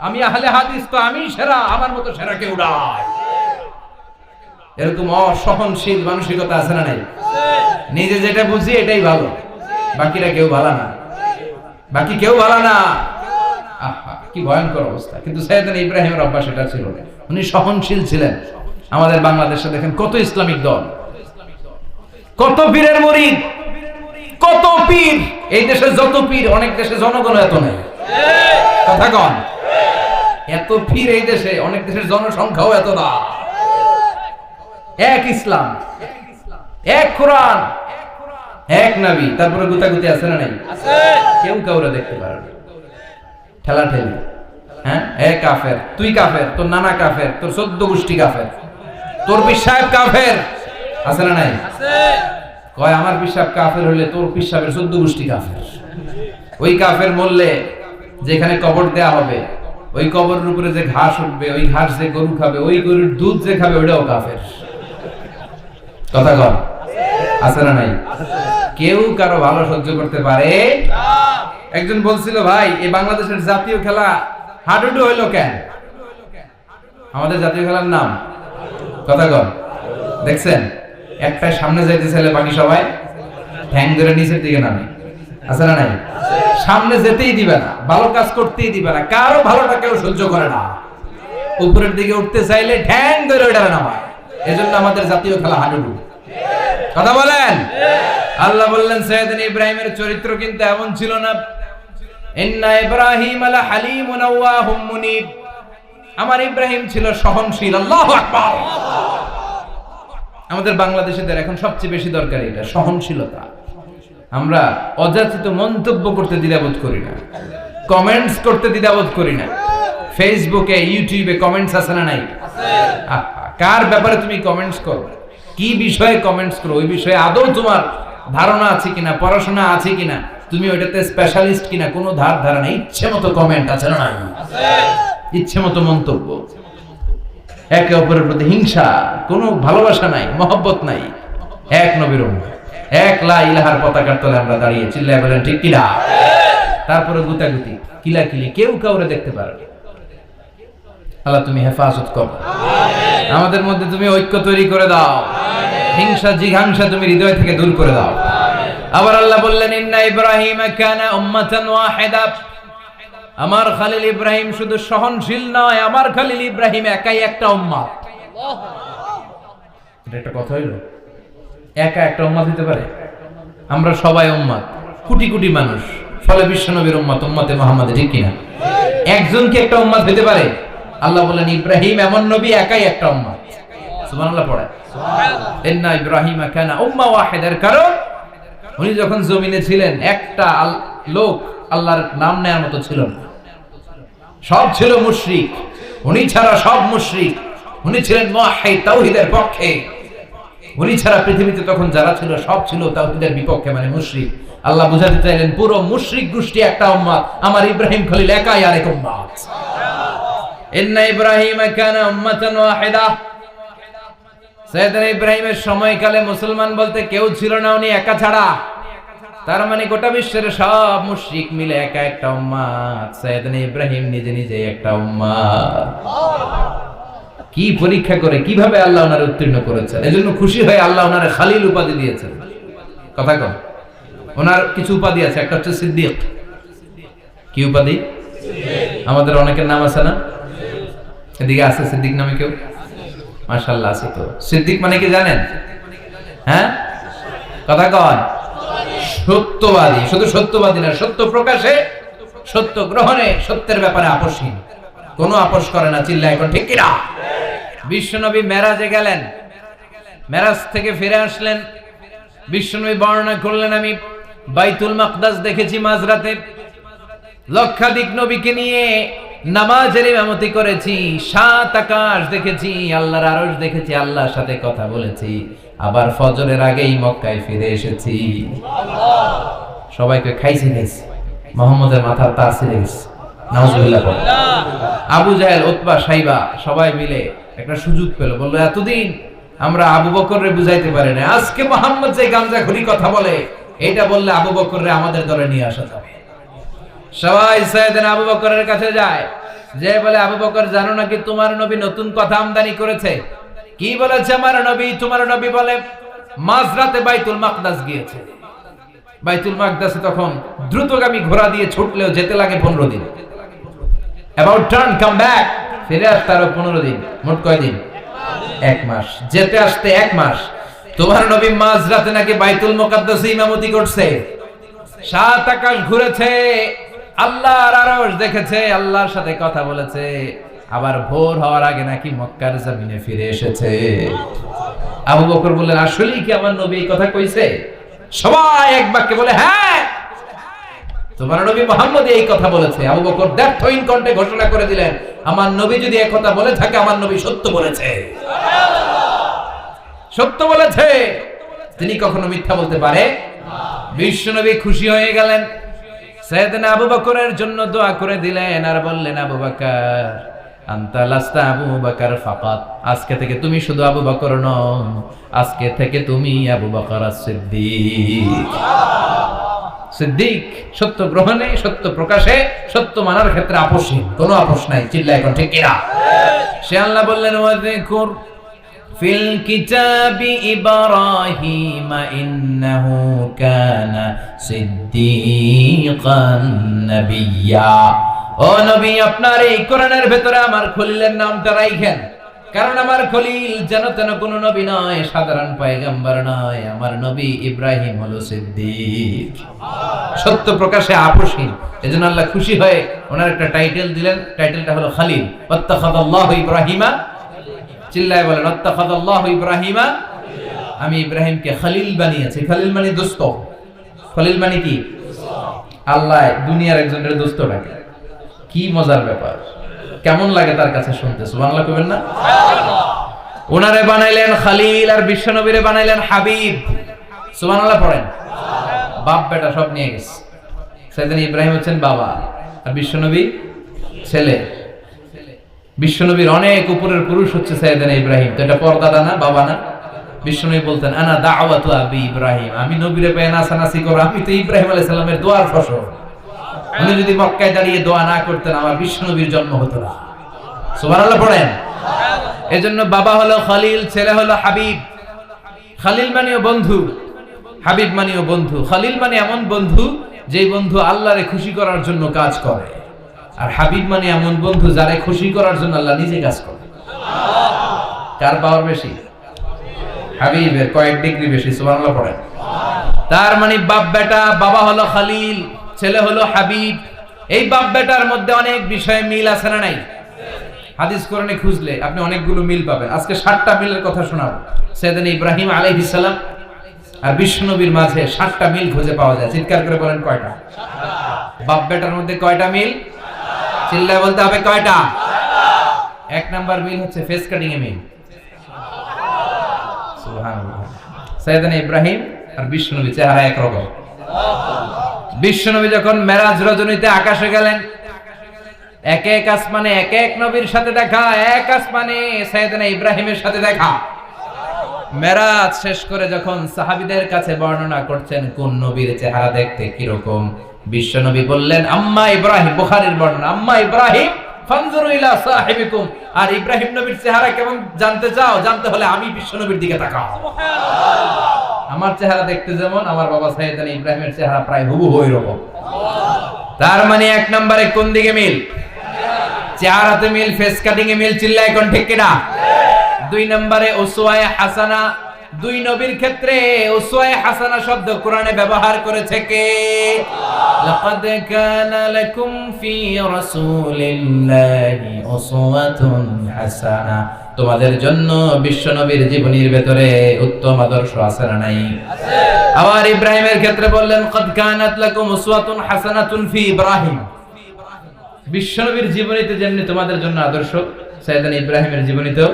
আমি আহলে হাদিস তো আমি সেরা, আমার মতো সেরা কেউ নাই। এরকম অসহনশীল মানসিকতা আছে না নাই? নিজে যেটা বুঝি এটাই ভালো, বাকিরা কেউ ভালো না, বাকি কেউ ভালো না। আহা, কি ভয়ঙ্কর অবস্থা। কিন্তু সাইয়েদনা ইব্রাহিমের অভ্যাস এটা ছিল না, উনি সহনশীল ছিলেন। আমাদের বাংলাদেশে দেখেন কত ইসলামিক দল, কত পীরের মুরিদ, কত পীর। এই দেশে যত পীর, অনেক দেশে জনগণ এত নাই। কথা কন, এত পীর এই দেশে, অনেক দেশের জনসংখ্যাও এত না। এক ইসলাম, এক কোরআন, এক নবী, তারপরে গুতাগুতি আছে না নাই? কেউ কাউরে দেখতে পারে না, ঠেলা ঠেলি। হ্যাঁ, এ কাফের, তুই কাফের, তোর নানা কাফের, তোর 14 গোষ্ঠী কাফের, তোর পীর সাহেব কাফের, আছে না নাই? কয় আমার পীর সাহেব কাফের হলে তোর পীর সাহেবের 14 গোষ্ঠী কাফের। ওই কাফের মরলে যেখানে কবর দেয়া হবে, ওই কবরের উপরে যে ঘাস উঠবে, ওই ঘাস যে গরু খাবে, ওই গরুর দুধ যে খাবে, ওইটাও কাফের। কথা কর, আছে না নাই? কেউ কারো ভালো সহ্য করতে পারে না। একজন বলছিল, ভাই এই বাংলাদেশের জাতীয় খেলা হাডুডু হইলো কেন? আমাদের জাতীয় খেলার নাম, কথা কর, দেখছেন একটা সামনে যাইতেছিলে, বাকি সবাই ঠ্যাং ধরে নিচের দিকে নামে। আছে না নাই? সামনে যেতেই দিবে না, ভালো কাজ করতেই দিবে না, কারো ভালোটা কেউ সহ্য করে না। উপরের দিকে উঠতে চাইলে ঠ্যাং ধরে ওইটা নামায়। এজন্য আমাদের জাতীয় খেলা হাডুডু। কথা বলেন। আল্লাহ বললেন, সাইয়েদনা ইব্রাহিমের চরিত্র কিন্তু এমন ছিল না। ইন্না ইব্রাহিম লাহালিমুন আওয়াহুম মুনীব, আমার ইব্রাহিম ছিল সহনশীল। আল্লাহু আকবার। আমাদের বাংলাদেশীদের এখন সবচেয়ে বেশি দরকার এটা, সহনশীলতা। আমরা অযাচিত মন্তব্য করতে দ্বিধাবোধ করি না, কমেন্টস করতে দ্বিধাবোধ করি না। ফেসবুকে, ইউটিউবে কমেন্টস আছে না নাই? কার ব্যাপারে তুমি কমেন্টস করো, কি বিষয়ে কমেন্টস করো, ওই বিষয়ে আদৌ তোমার ধারণা আছে কিনা, পড়াশোনা আছে কিনা, তুমি ওইটাতে স্পেশালিস্ট কিনা, কোনো ধারণা। ইচ্ছে মতো কমেন্ট আছে না নাই? ইচ্ছে মতো মন্তব্য, একে অপরের প্রতি হিংসা, কোনো ভালোবাসা নাই, মহব্বত নাই। এক নবীর উম্মত, এক লা ইলাহার পতাকার তলে আমরা দাঁড়িয়ে, চিল্লায় বলেন ঠিক কিনা? তারপরে গুতাগুতি, কিলাকিলি, কেউ কাউরে দেখতে পারে না। আল্লাহ তুমি হেফাজত করো, আমাদের মধ্যে তুমি ঐক্য তৈরি করে দাও, হিংসা জিঘাংসা তুমি হৃদয় থেকে দূর করে দাও। আবার আল্লাহ বললেন, ইন্না ইব্রাহিম কানা উম্মাতান ওয়াহিদা, আমার খলিল ইব্রাহিম শুধু সহনশীল নয়, আমার খলিল ইব্রাহিম একাই একটা উম্মত। এটা একটা কথা হইল, একা একটা উম্মত হতে পারে? আমরা সবাই উম্মত, কোটি কোটি মানুষ, ফলে বিশ্ব নবীর উম্মত, উম্মতে মুহাম্মদ, ঠিক কিনা? একজন কি একটা উম্মত হতে পারে? আল্লাহ বলেন, ইব্রাহিম এমন নবী, একাই একটা উম্মত। সুবহানাল্লাহ পড়ে। ইন্না ইব্রাহিম কানা উম্মাহ ওয়াহিদার, কারণ উনি যখন জমিনে ছিলেন একটা লোক আল্লাহর নাম নেয়ার মতো ছিল না, সব ছিল মুশরিক। উনি ছাড়া সব মুশরিক। উনি ছিলেন মুওয়াহহিদ, তাওহীদের পক্ষে। উনি ছাড়া পৃথিবীতে তখন যারা ছিল সব ছিল তাওহীদের বিপক্ষে, মানে মুশরিক। আল্লাহ বুঝাতে চাইলেন পুরো মুশরিক গোষ্ঠী একটা উম্মত, আমার ইব্রাহিম খলিল একাই আরেক উম্মত। ইন্না ইব্রাহিম কানা উম্মাতান ওয়াহিদা সাইয়েদনা ইব্রাহিমের সময়কালে মুসলমান বলতে কেউ ছিল না, উনি একা ছাড়া। তার মানে গোটা বিশ্বের সব মুশরিক মিলে একা একটা উম্মাত, সাইয়েদনা ইব্রাহিম নিজে নিজে একটা উম্মাত। কি পরীক্ষা করে কিভাবে আল্লাহ ওনারে উত্তীর্ণ করেছেন, এজন্য খুশি হয়ে আল্লাহ ওনারে খালিল উপাধি দিয়েছেন। কথা কম, ওনার কিছু উপাধি আছে, একটা হচ্ছে সিদ্দিক। কি উপাধি? আমাদের অনেকের নাম আছে না? এদিকে আছে সিদ্দিক নামে কেউ? মাশাআল্লাহ আছে। তো সিদ্দিক মানে কি জানেন? হ্যাঁ, কথা কন। সত্যবাদী। শুধু সত্যবাদী না, সত্য প্রকাশে, সত্য গ্রহণে, সত্যের ব্যাপারে আপোষহীন, কোনো আপোষ করে না। চিল্লায় এখন ঠিক কিনা? বিশ্বনবী মেরাজে গেলেন, মেরাজ থেকে ফিরে আসলেন। বিশ্বনবী বর্ণনা করলেন, আমি বাইতুল মাকদাস দেখেছি মাঝরাতে, লক্ষাধিক নবীকে নিয়ে নামাজের ইমামতি করেছি, 7 আকাশ দেখেছি, আল্লাহর আরশ দেখেছি, আল্লাহর সাথে কথা বলেছি, আবার ফজরের আগেই মক্কায় ফিরে এসেছি। সবাইকে খাইছি খাইছি, মুহাম্মদের মাথার তার ছিঁড়ে গেছে। নাউজুবিল্লাহ। আবু জাহেল, উতবা, সাইবা সবাই মিলে একটা সুযোগ পেল, বললো এতদিন আমরা আবু বকররে বুঝাইতে পারি না, আজকে মুহাম্মদ যে গাঁজাখুরি কথা বলে, এটা বললে আবু বকররে আমাদের দলে নিয়ে আসা যাবে। সবাই সাইয়েদনা আবু বকরের কাছে যায়, যে বলে আবু বকর জানো নাকি তোমার নবী নতুন কথা আমদানি করেছে? কি বলেছে আমার নবী? তোমার নবী বলে মাঝরাতে বাইতুল মাকদাস গিয়েছে। বাইতুল মাকদাসে তখন দ্রুতগামী ঘোড়া দিয়ে ছুটলেও যেতে লাগে 15 দিন। অ্যাবাউট টার্ন কাম ব্যাক, ফিরে আসতে আরো 15 দিন, মোট কয় দিন? 1 মাস। যেতে আসতে 1 মাস। তোমার নবী মাঝরাতে নাকি বাইতুল মুকাদ্দাসে ইমামতি করছে, 7 আকাশ ঘুরেছে, আল্লাহর আরশ দেখেছে, আল্লাহর সাথে কথা বলেছে, আবার ভোর হওয়ার আগে নাকি মক্কার জমিনে ফিরে এসেছে। আবু বকর বললেন আসলেই কি আমার নবী এই কথা কইছে? সবাই এক বাক্যে বলে হ্যাঁ, তোমার নবী মুহাম্মদ এই কথা বলেছে। আবু বকর দ্ব্যর্থহীন কণ্ঠে ঘোষণা করে দিলেন, আমার নবী যদি এই কথা বলে থাকে, আমার নবী সত্য বলেছে, সত্য বলেছে, তিনি কখনো মিথ্যা বলতে পারে না। বিশ্বনবী খুশি হয়ে গেলেন, সাইয়েদনা আবু বকরের জন্য দোয়া করে দিলেন, আর বললেন আবু বকর আনতা লাস্তা আবু বকর ফাকাত, আজকে থেকে তুমি শুধু আবু বকর নও, আজকে থেকে তুমি আবু বকর as-সিদ্দিক। সিদ্দিক সত্য গ্রহণে, সত্য প্রকাশে, সত্য মানার ক্ষেত্রে আপোষহীন, কোনো আপোষ নাই। চিল্লায় এখন ঠিক কিনা? সে আল্লাহ বললেন ওয়াযকুর ফিল কিতাবি ইব্রাহিম ইন্নাহু কানা সিদ্দীকান নাবিয়্যা। ও নবী, আপনার এই কোরআনের ভেতরে আমার খলিলের নামটা রাখেন, কারণ আমার খলিল যেন তেন কোন নবী নয়, সাধারণ পয়গম্বর নয়, আমার নবী ইব্রাহিম হলো সিদ্দিক, সত্য প্রকাশে আপোষহীন। এজন্য আল্লাহ খুশি হয়ে ওনার একটা টাইটেল দিলেন, টাইটেলটা হলো খলিল। ওয়াত্তাখাযাল্লাহু ইব্রাহিমা, চিল্লায় বলেন ওয়াত্তাখাযাল্লাহু ইব্রাহিমা, আমি ইব্রাহিমকে খলিল বানিয়েছি। খলিল মানে দোস্ত। খলিল মানে কি? আল্লাহ দুনিয়ার একজনের দোস্ত ডাকে। কি মজার ব্যাপার, কেমন লাগে তার কাছে শুনতে? সুবহানাল্লাহ কইবেন না? ওনারে বানাইলেন খলিল, আর বিশ্বনবীরে বানাইলেন হাবিব। সুবহানাল্লাহ পড়েন। বাপ বেটা সব নিয়ে গেছে। সাইয়েদনা ইব্রাহিম হচ্ছেন বাবা, আর বিশ্বনবী ছেলে। বিশ্বনবীর অনেক উপরের পুরুষ হচ্ছে সাইয়েদনা ইব্রাহিম। তো এটা পরদাদা না, বাবা না? বিশ্বনবী বলতেন আনা দাওয়াতু আবি ইব্রাহিম, আমি নবীরে পেয়ে নাচানাচি করো, আমি তো ইব্রাহিম আলাইহিস সালামের দোয়ার ফসল। উনি যদি মক্কায় দাঁড়িয়ে দোয়া না করতেন, আমার বিশ্বনবীর জন্ম হতো না। সুবহানাল্লাহ পড়েন। এজন্য বাবা হলো খলিল, ছেলে হলো হাবিব। খলিল মানেও বন্ধু, হাবিব মানেও বন্ধু। খলিল মানে এমন বন্ধু যেই বন্ধু আল্লাহরে খুশি করার জন্য কাজ করে, আর হাবিব মানে এমন বন্ধু যারে খুশি করার জন্য আল্লাহ নিজে কাজ করে। কার পাওয়ার বেশি? হাবিবের কয়েক ডিগ্রি বেশি। সুবহানাল্লাহ পড়েন। তার মানে বাপ বেটা, বাবা হলো খলিল, ছেলে হলো হাবিব। এই বাপ বেটার মধ্যে অনেক বিষয়ে মিল আছে না নাই? হাদিস কোরআনে খুঁজলে আপনি অনেকগুলো মিল পাবেন। আজকে 7টা মিলের কথা শোনাবো। সাইয়েদনা ইব্রাহিম আলাইহিস সালাম আর বিশ্বনবীর মাঝে 7টা মিল খুঁজে পাওয়া যায়। চিৎকার করে বলেন কয়টা? বাপ বেটার মধ্যে কয়টা মিল? চিল্লায় বলতে হবে কয়টা? 1 নাম্বার মিল হচ্ছে ফেস কাটিং এ মিল। সুবহানাল্লাহ। সাইয়েদনা ইব্রাহিম আর বিশ্বনবী চেহারা একরকম। বিশ্বনবী যখন মেরাজ রজনীতে আকাশে গেলেন, এক এক আসমানে এক এক নবীর সাথে দেখা, এক আসমানে সাইয়েদনা ইব্রাহিমের সাথে দেখা। মেরাজ শেষ করে যখন সাহাবীদের কাছে বর্ণনা করছেন কোন নবীর চেহারা দেখতে কিরকম, বিশ্ব নবী বললেন আম্মা ইব্রাহিম, বুখারীর বর্ণনা, আম্মা ইব্রাহিম ফানজুরু ইলা সাহিবিকুম, আর ইব্রাহিম নবীর চেহারা কেমন জানতে চাও, জানতে হলে আমি বিশ্ব নবীর দিকে তাকাও। সুবহানাল্লাহ। আমার চেহারা দেখতে যেমন, আমার বাবা সাইয়েদনা ইব্রাহিমের চেহারা প্রায় হুবহু ওইরকম। তার মানে এক নম্বরে কোন দিকে মিল? চেহারাতে মিল, ফেস কাটিং এ মিল, চিল্লায় কোন ঠিক কিনা? দুই নম্বরে উসওয়ায়ে হাসানা, দুই নবীর ক্ষেত্রে উসওয়ায়ে হাসানা শব্দ কোরআনে ব্যবহার করেছে কে? লাকাদ কানা লাকুম ফি রাসূলিল্লাহি উসওয়াতুন হাসানা, তোমাদের জন্য বিশ্ব নবীর জীবনীর ভেতরে উত্তম আদর্শ আছে না নাই? আছে। আবার ইব্রাহিমের ক্ষেত্রে বললেন কাদ কানাত লাকুম উসওয়াতুন হাসানাতুন ফি ইব্রাহিম, বিশ্ব নবীর জীবনীতে যেমনি তোমাদের জন্য আদর্শ, সাইয়েদনা ইব্রাহিমের জীবনীতেও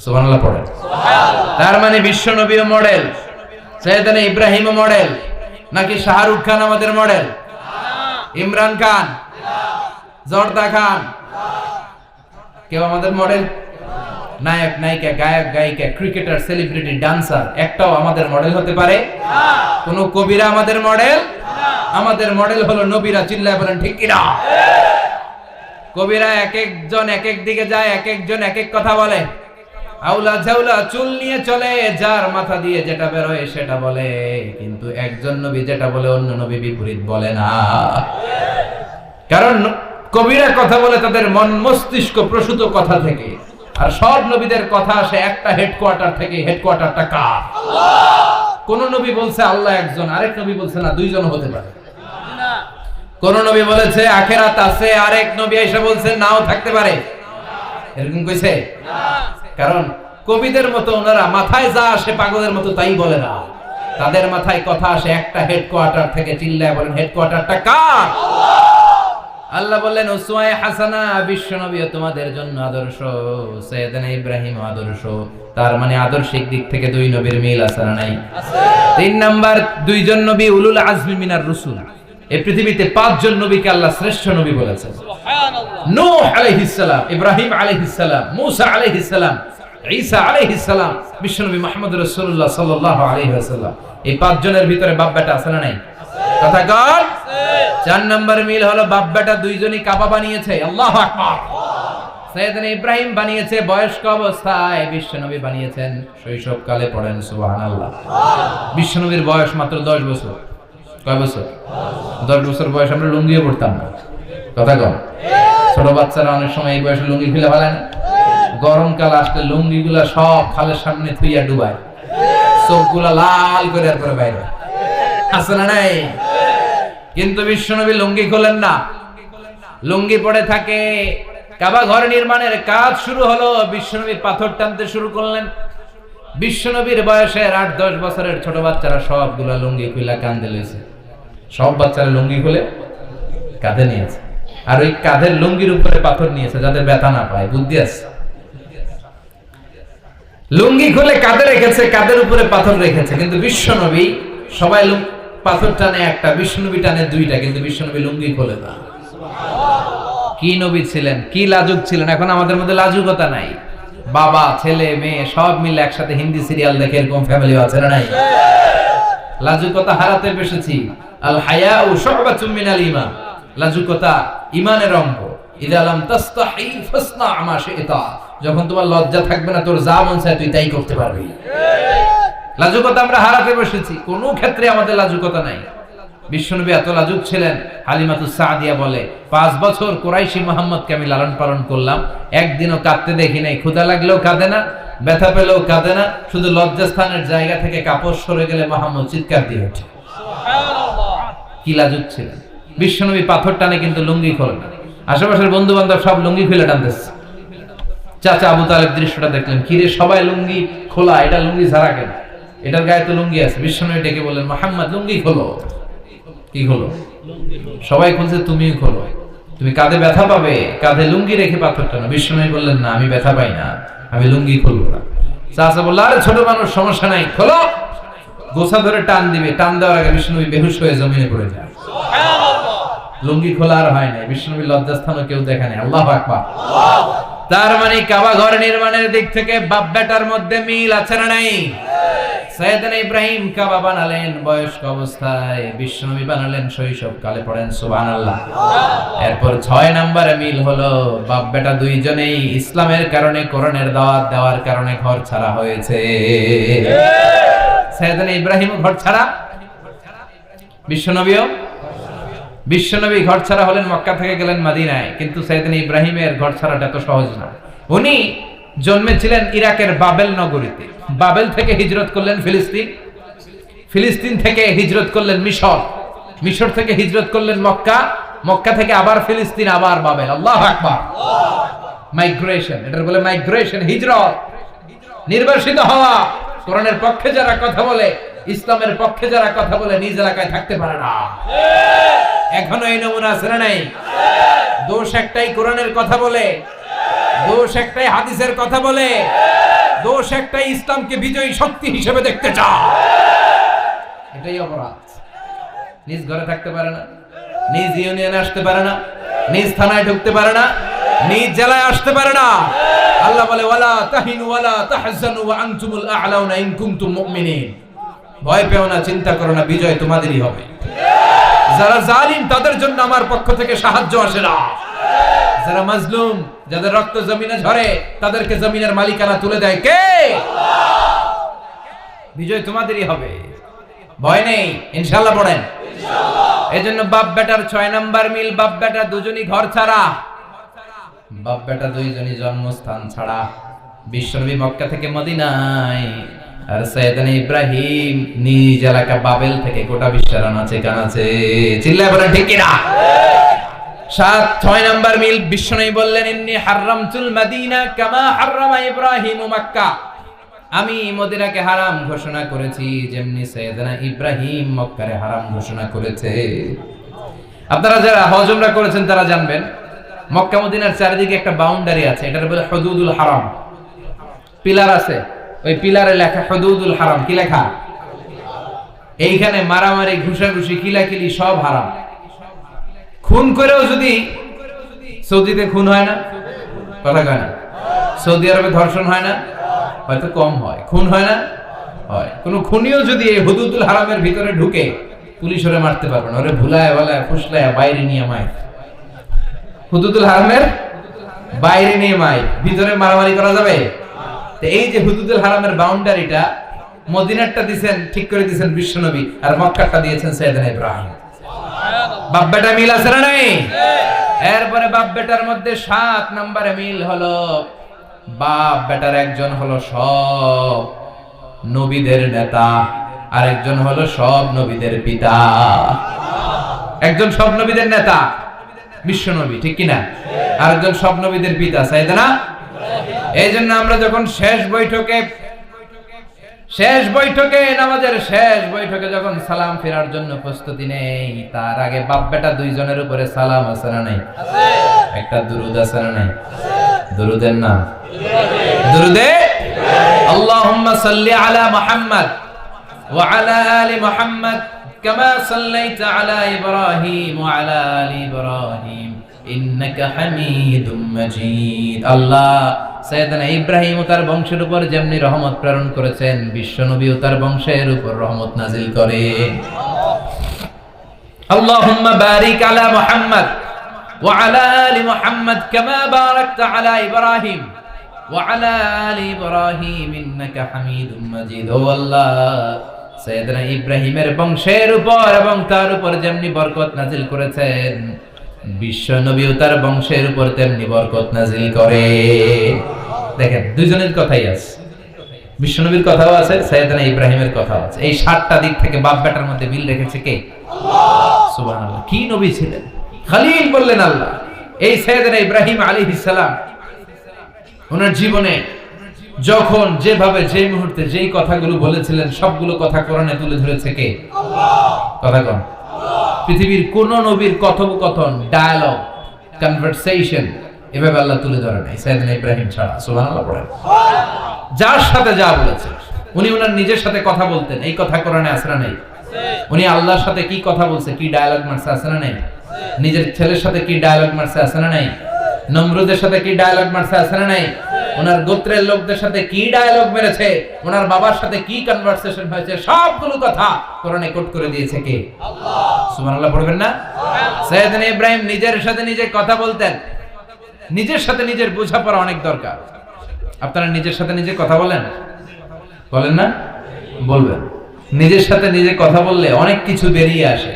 সুবহানাল্লাহ পড়েন। সুবহানাল্লাহ। তার মানে বিশ্ব নবীও মডেল, সাইয়েদনা ইব্রাহিমও মডেল, নাকি শাহরুখ খান আমাদের মডেল? না। ইমরান খান? না। জর্দা খান? না। কেউ আমাদের মডেল? নায়ক নায়িকা, গায়ক গায়িকা, ক্রিকেটার, সেলিব্রিটি, ডান্সার একটাও আমাদের মডেল হতে পারে না। কোন কবিরা আমাদের মডেল না। আমাদের মডেল হলো নবীরা, চিল্লায় বলেন ঠিক কিনা? কবিরা এক একজন এক এক দিকে যায়, এক একজন এক এক কথা বলে, আউলা ঝাউলা চুল নিয়ে চলে, যার মাথা দিয়ে যেটা বের হয় সেটা বলে, কিন্তু একজন নবী যেটা বলে অন্য নবী বিপরীত বলে না। কারণ কবিরা কথা বলে তাদের মন মস্তিষ্ক প্রসূত কথা থেকে, আর সব নবীদের কথা আসে একটা হেডকোয়ার্টার থেকে। হেডকোয়ার্টারটা কার? আল্লাহ। কোন নবী বলছে আল্লাহ একজন, আরেক নবী বলছে না দুইজন হতে পারে। কোন নবী বলেছে আখিরাত আছে, আরেক নবী এসে বলছে নাও থাকতে পারে। এরকম কইছে না। কারণ কবিদের মতো ওনারা মাথায় যা আসে পাগলের মতো তাই বলে না, তাদের মাথায় কথা আসে একটা হেডকোয়ার্টার থেকে। চিল্লায় বলেন হেডকোয়ার্টারটা কার? আল্লাহ। আল্লাহ বললেন উসওয়ায়ে হাসানা, বিশ্ব নবী তোমাদের জন্য আদর্শ, সাইয়েদনা ইব্রাহিম আদর্শ। তার মানে আদর্শিক দিক থেকে দুই নবীর মিল আছে না নাই? আছে। তিন নাম্বার, দুইজন নবী উলুল আজমি মিনার রাসূল। এই পৃথিবীতে পাঁচজন নবীকে আল্লাহ শ্রেষ্ঠ নবী বলেছেন। সুবহানাল্লাহ। নূহ আলাইহিস সালাম, ইব্রাহিম আলাইহিস সালাম, মুসা আলাইহিস সালাম, ঈসা আলাইহিস সালাম, বিশ্বনবী মুহাম্মদ রাসূলুল্লাহ সাল্লাল্লাহু আলাইহি ওয়াসাল্লাম। এই পাঁচজনের ভিতরে বাপ বেটা আছে না নাই? কথা কর। চার নম্বর মিল হলো বাপ বেটা দুইজনই কাবা বানিয়েছে। আল্লাহু আকবার। সাইয়েদনা ইব্রাহিম বানিয়েছে বয়স্ক অবস্থায়, বিশ্বনবী বানিয়েছেন শৈশবকালে। পড়েন সুবহানাল্লাহ। বিশ্বনবীর বয়স মাত্র 10 বছর। কয় বছর? 10 বছর বয়স আমরা লুঙ্গিও পড়তাম না। কথা কম। ছোট বাচ্চারা অনেক সময় এই বয়সে লুঙ্গি খুলে ফেলে না। গরমকাল আসলে লুঙ্গিগুলা সব খালের সামনে থুইয়া ডুবায়, চোখগুলা লাল করে আর করে বাইরে আছে না নাই? কিন্তু বিশ্বনবী লুঙ্গি খোলেন না, লুঙ্গি পড়ে থাকে। কাবা ঘর নির্মাণের কাজ শুরু হলো, বিশ্বনবী পাথর টানতে শুরু করলেন। বিশ্বনবীর বয়সের 8-10 বছরের ছোট বাচ্চারা সবগুলা লুঙ্গি খুলে কাঁধে লইছে। সব বাচ্চারা লুঙ্গি খুলে কাঁধে নিয়েছে, আর ওই কাঁধের লুঙ্গির উপরে পাথর নিয়েছে যাতে ব্যথা না পায়। বুদ্ধি আছে। লুঙ্গি খুলে কাঁধে রেখেছে, কাঁধের উপরে পাথর রেখেছে। কিন্তু বিশ্বনবী, সবাই পাথর টানে একটা, বিশ্বনবী টানে দুইটা, কিন্তু বিশ্বনবী লুঙ্গি খোলে না। কি নবী ছিলেন, কি লাজুক ছিলেন। এখন আমাদের মধ্যে লাজুকতা নাই। বাবা ছেলে মেয়ে সব মিলে একসাথে হিন্দি সিরিয়াল দেখে, এরকম ফ্যামিলি আছে না নাই? লাজুকতা হারাতে বসেছি। আল হায়াউ শুবাতুম মিনাল ঈমান, লাজুকতা ঈমানের অঙ্গ। ইযা লাম তাস্তাহি ফাসনা মা শি'তা, যখন তোমার লজ্জা থাকবে না, তোর যা মন চায় তুই তাই করতে পারবি। লাজুকতা আমরা হারাতে বসেছি, কোন ক্ষেত্রে আমাদের লাজুকতা নাই। বিশ্বনবী এত লাজুক ছিলেন, হালিমাতুস সাদিয়া বলে 5 বছর কুরাইশি মুহাম্মদকে আমি লালন পালন করলাম, একদিনও কাঁদতে দেখি নাই। ক্ষুধা লাগলেও কাঁদে না, ব্যথা পেলেও কাঁদে না, শুধু লজ্জাস্থানের জায়গা থেকে কাপড় সরে গেলে মুহাম্মদ চিৎকার দিয়ে ওঠে। সুবহানাল্লাহ। কি লাজুক ছিলেন বিশ্বনবী। পাথর টানে কিন্তু লুঙ্গি খোলে না। আশেপাশের বন্ধু বান্ধব সব লুঙ্গি খুলে টানতেছে। চাচা আবু তালেব দৃশ্যটা দেখলেন, কিরে সবাই লুঙ্গি খোলা, এটা লুঙ্গি ছাড়া কেন? এটার গায়ে তো লুঙ্গি আছে। বিশ্বনবী ডেকে বললেন, মুহাম্মদ লুঙ্গি খোলো। কি খোলো? সবাই খুলছে, তুমিও খোলো। তুমি কাঁধে ব্যথা পাবে, কাঁধে লুঙ্গি রেখে পাথর টানো। বিশ্বনবী বললেন, না আমি ব্যথা পাই না, আমি লুঙ্গি খুলবো না। চাচা বলল, আরে ছোট মানুষ, সমস্যা নাই, খোলো। গোছা ধরে টান দিবে, টান দেওয়ার আগে বিশ্বনবী বেহুশ হয়ে জমিনে পড়ে যায়। সুবহানাল্লাহ। লুঙ্গি খোলা আর হয় না। বিশ্বনবী লজ্জাস্থানও কেউ দেখে নাই। আল্লাহু আকবার। তার মানে কাবা ঘর নির্মাণের দিক থেকে বাপ বেটার মধ্যে মিল আছে না নাই? সাইয়েদনা ইব্রাহিম কাবা বানালেন বয়স্ক অবস্থায়, বিশ্বনবী বানালেন শৈশবকালে, পড়েন সুবহানাল্লাহ। এরপর 6 নম্বরে মিল হলো বাপ বেটা দুইজনেই ইসলামের কারণে, কোরআনের দাওয়াত দেওয়ার কারণে ঘর ছাড়া হয়েছে। সাইয়েদনা ইব্রাহিম ঘর ছাড়া, বিশ্বনবী ঘর ছাড়া হলেন, মক্কা থেকে গেলেন মদিনায়। কিন্তু সাইয়েদনা ইব্রাহিমের ঘর ছাড়াটা তো সহজ না। উনি জন্মেছিলেন ইরাকের বাবেল নগরীতে, বাবেল থেকে হিজরত করলেন ফিলিস্তিন, ফিলিস্তিন থেকে হিজরত করলেন মিশর, মিশর থেকে হিজরত করলেন মক্কা, মক্কা থেকে আবার ফিলিস্তিন, আবার বাবেল। আল্লাহু আকবার। মাইগ্রেশন, এটার বলে মাইগ্রেশন, হিজরত, নির্বাসিত হওয়া। কোরআনের পক্ষে যারা কথা বলে, ইসলামের পক্ষে যারা কথা বলে, নিজ এলাকায় থাকতে পারে না। এখনো এই নমুনা আছে না নাই? দোষ একটাই, কোরআনের কথা বলে, দোষ একটাই, হাদিসের কথা বলে, দোষ একটাই, ইসলামকে বিজয়ী শক্তি হিসেবে দেখতে চায়। এটাই অপরাধ। নিজ ঘরে থাকতে পারে না, নিজ ইউনিয়নে আসতে পারে না, নিজ থানায় ঢুকতে পারে না, নিজ জেলায় আসতে পারে না। আল্লাহ বলে ওয়ালা তাহিনু ওয়ালা তাহজানু ওয়া আনতুমুল আ'লাউনা ইন কুনতুম মুমিনিন। ভয় পেও না, চিন্তা করো না, বিজয় তোমাদেরই হবে। যারা জালিম তাদের জন্য আমার পক্ষ থেকে সাহায্য আসে না। যারা মাজলুম, যাদের রক্ত জমিনে ঝরে, তাদেরকে জমিনের মালিকানা তুলে দেয় কে? বিজয় তোমাদেরই হবে, ভয় নেই, ইনশাআল্লাহ। পড়েন ইনশাআল্লাহ। এজন্য বাপ বেটার 6 নাম্বার মিল, বাপ বেটা দুজনই ঘর ছাড়া, বাপ বেটা দুইজনই জন্মস্থান ছাড়া। বিশ্বনবী মক্কা থেকে মদিনায়, আর সাইয়েদনা ইব্রাহিম নিজ এলাকা বাবেল থেকে গোটা বিশ্বের আনাচে কানাচে। চিল্লায় বলেন ঠিক কিনা? 6 নাম্বার মিল, বিশ্বনবী বললেন ইন্নী হারামতুল মদিনা কামা হারামা ইব্রাহিম মক্কা। আমি মদিনাকে হারাম ঘোষণা করেছি যেমনি সাইয়েদনা ইব্রাহিম মক্কারে হারাম ঘোষণা করেছে। আপনারা যারা হজ উমরা করেছেন তারা জানবেন, মক্কা মদিনার চারিদিকে একটা বাউন্ডারি আছে, এটার বলে হুদুদুল হারাম। পিলার আছে, ওই পিলারে লেখা হুদুদুল হারাম। কি লেখা? এইখানে মারামারি, ঘুষাঘুষি, কিলাকিলি সব হারাম। খুন করেও যদি, সৌদিতে খুন হয় না, কথা কয় না? সৌদি আরবে ধর্ষণ হয় না, হয়তো কম হয়, খুন হয় না, হয়। কোন খুনিও যদি এই হুদুদুল হারামের ভিতরে ঢুকে, পুলিশ ওরে মারতে পারবে না, ওরে ভুলায় বলায় ফুসলায় বাইরে নিয়ে মায়। হুদুদুল হারামের বাইরে নিয়ে মায়, ভিতরে মারামারি করা যাবে? এই যে হুদুদুল হারামের বাউন্ডারিটা, মদিনারটা দিয়েছেন, ঠিক করে দিয়েছেন বিশ্বনবী, আর মক্কারটা দিয়েছেন সাইয়েদনা ইব্রাহিম। বাপ বেটা মিল আছে না নাই? এরপরে বাপ বেটার মধ্যে 7 নম্বরে মিল হলো, বাপ বেটার একজন হলো সব নবীদের নেতা, আর একজন হলো সব নবীদের পিতা। একজন সব নবীদের নেতা বিশ্বনবী, ঠিক কিনা? আর একজন সব নবীদের পিতা সাইয়েদনা। এই জন্য আমরা যখন শেষ বৈঠকে নামাজের শেষ বৈঠকে যখন সালাম ফেরার জন্য প্রস্তুতি নেই, তার আগে বাপ বেটা দুইজনের উপরে সালাম আছে না নাই? একটা দুরুদ আছে না নাই? দুরুদের নাম দুরুদে আল্লাহুম্মা সাল্লি আলা মুহাম্মদ ওয়া আলা আলি মুহাম্মদ কামা সাল্লাইতা আলা ইব্রাহিম ওয়া আলা আলি ইব্রাহিম ইন্নাকা হামিদুম মাজিদ। আল্লাহ সাইয়েদনা ইব্রাহিম ও তার বংশের উপর যেমনি রহমত প্রেরণ করেছেন, বিশ্বনবী ও তার বংশের উপর রহমত নাজিল করেন। আল্লাহুম্মা বারিক আলা মুহাম্মদ ওয়া আলা আলি মুহাম্মদ কামা বারাকতা আলা ইব্রাহিম ওয়া আলা আলি ইব্রাহিম ইন্নাকা হামিদুম মাজিদ। ও আল্লাহ, সাইয়েদনা ইব্রাহিমের বংশের উপর এবং তার উপর যেমনি বরকত নাজিল করেছেন, বিশ্বনবী ও তার বংশের উপর তেমনি বরকত নাজিল করে। দেখেন, দুইজনের কথাই আছে, বিশ্বনবীর কথাও আছে, সাইয়েদনা ইব্রাহিমের কথাও আছে। এই 7টা দিক থেকে বাপ বেটার মধ্যে মিল রেখেছে কে? আল্লাহ। সুবহানাল্লাহ। কি নবী ছিলেন? খলিল বললেন আল্লাহ। এই সাইয়েদনা ইব্রাহিম আলাইহিস সালাম ওনার জীবনে যখন যেভাবে, যে মুহূর্তে যেই কথাগুলো বলেছিলেন, সবগুলো কথা কোরআনে তুলে ধরেছে কে? আল্লাহ। কথা কোন? পৃথিবীর কোন নবীর কথোপকথন, ডায়ালগ, কনভারসেশন এভাবে আল্লাহ তুলে ধরে নাই সাইয়েদনা ইব্রাহিম ছাড়া। সুবহানাল্লাহ পড়েন। যার সাথে যা বলেছেন, উনি ওনার নিজের সাথে কথা বলতেন, এই কথা কোরআনে আছে না নাই? উনি আল্লাহর সাথে কি কথা বলছে, কি ডায়ালগ মারছে আছে না নাই? নিজের ছেলের সাথে কি ডায়ালগ মারছে আছে না নাই? নমরুদের সাথে কি ডায়ালগ মারছে, আছে না নাই? ওনার গোত্রের লোকদের সাথে কি ডায়ালগ মেরেছে, ওনার বাবার সাথে কি কনভারসেশন হয়েছে, সবগুলো কথা কোরআনে কোট করে দিয়েছে কে? আল্লাহ। সুবহানাল্লাহ পড়বেন না? সাইয়েদনা ইব্রাহিম নিজের সাথে নিজে কথা বলতেন। নিজের সাথে নিজের বোঝাপড়া অনেক দরকার। আপনারা নিজের সাথে নিজে কথা বলেন? বলেন না? বলবেন। নিজের সাথে নিজে কথা বললে অনেক কিছু বেরিয়ে আসে।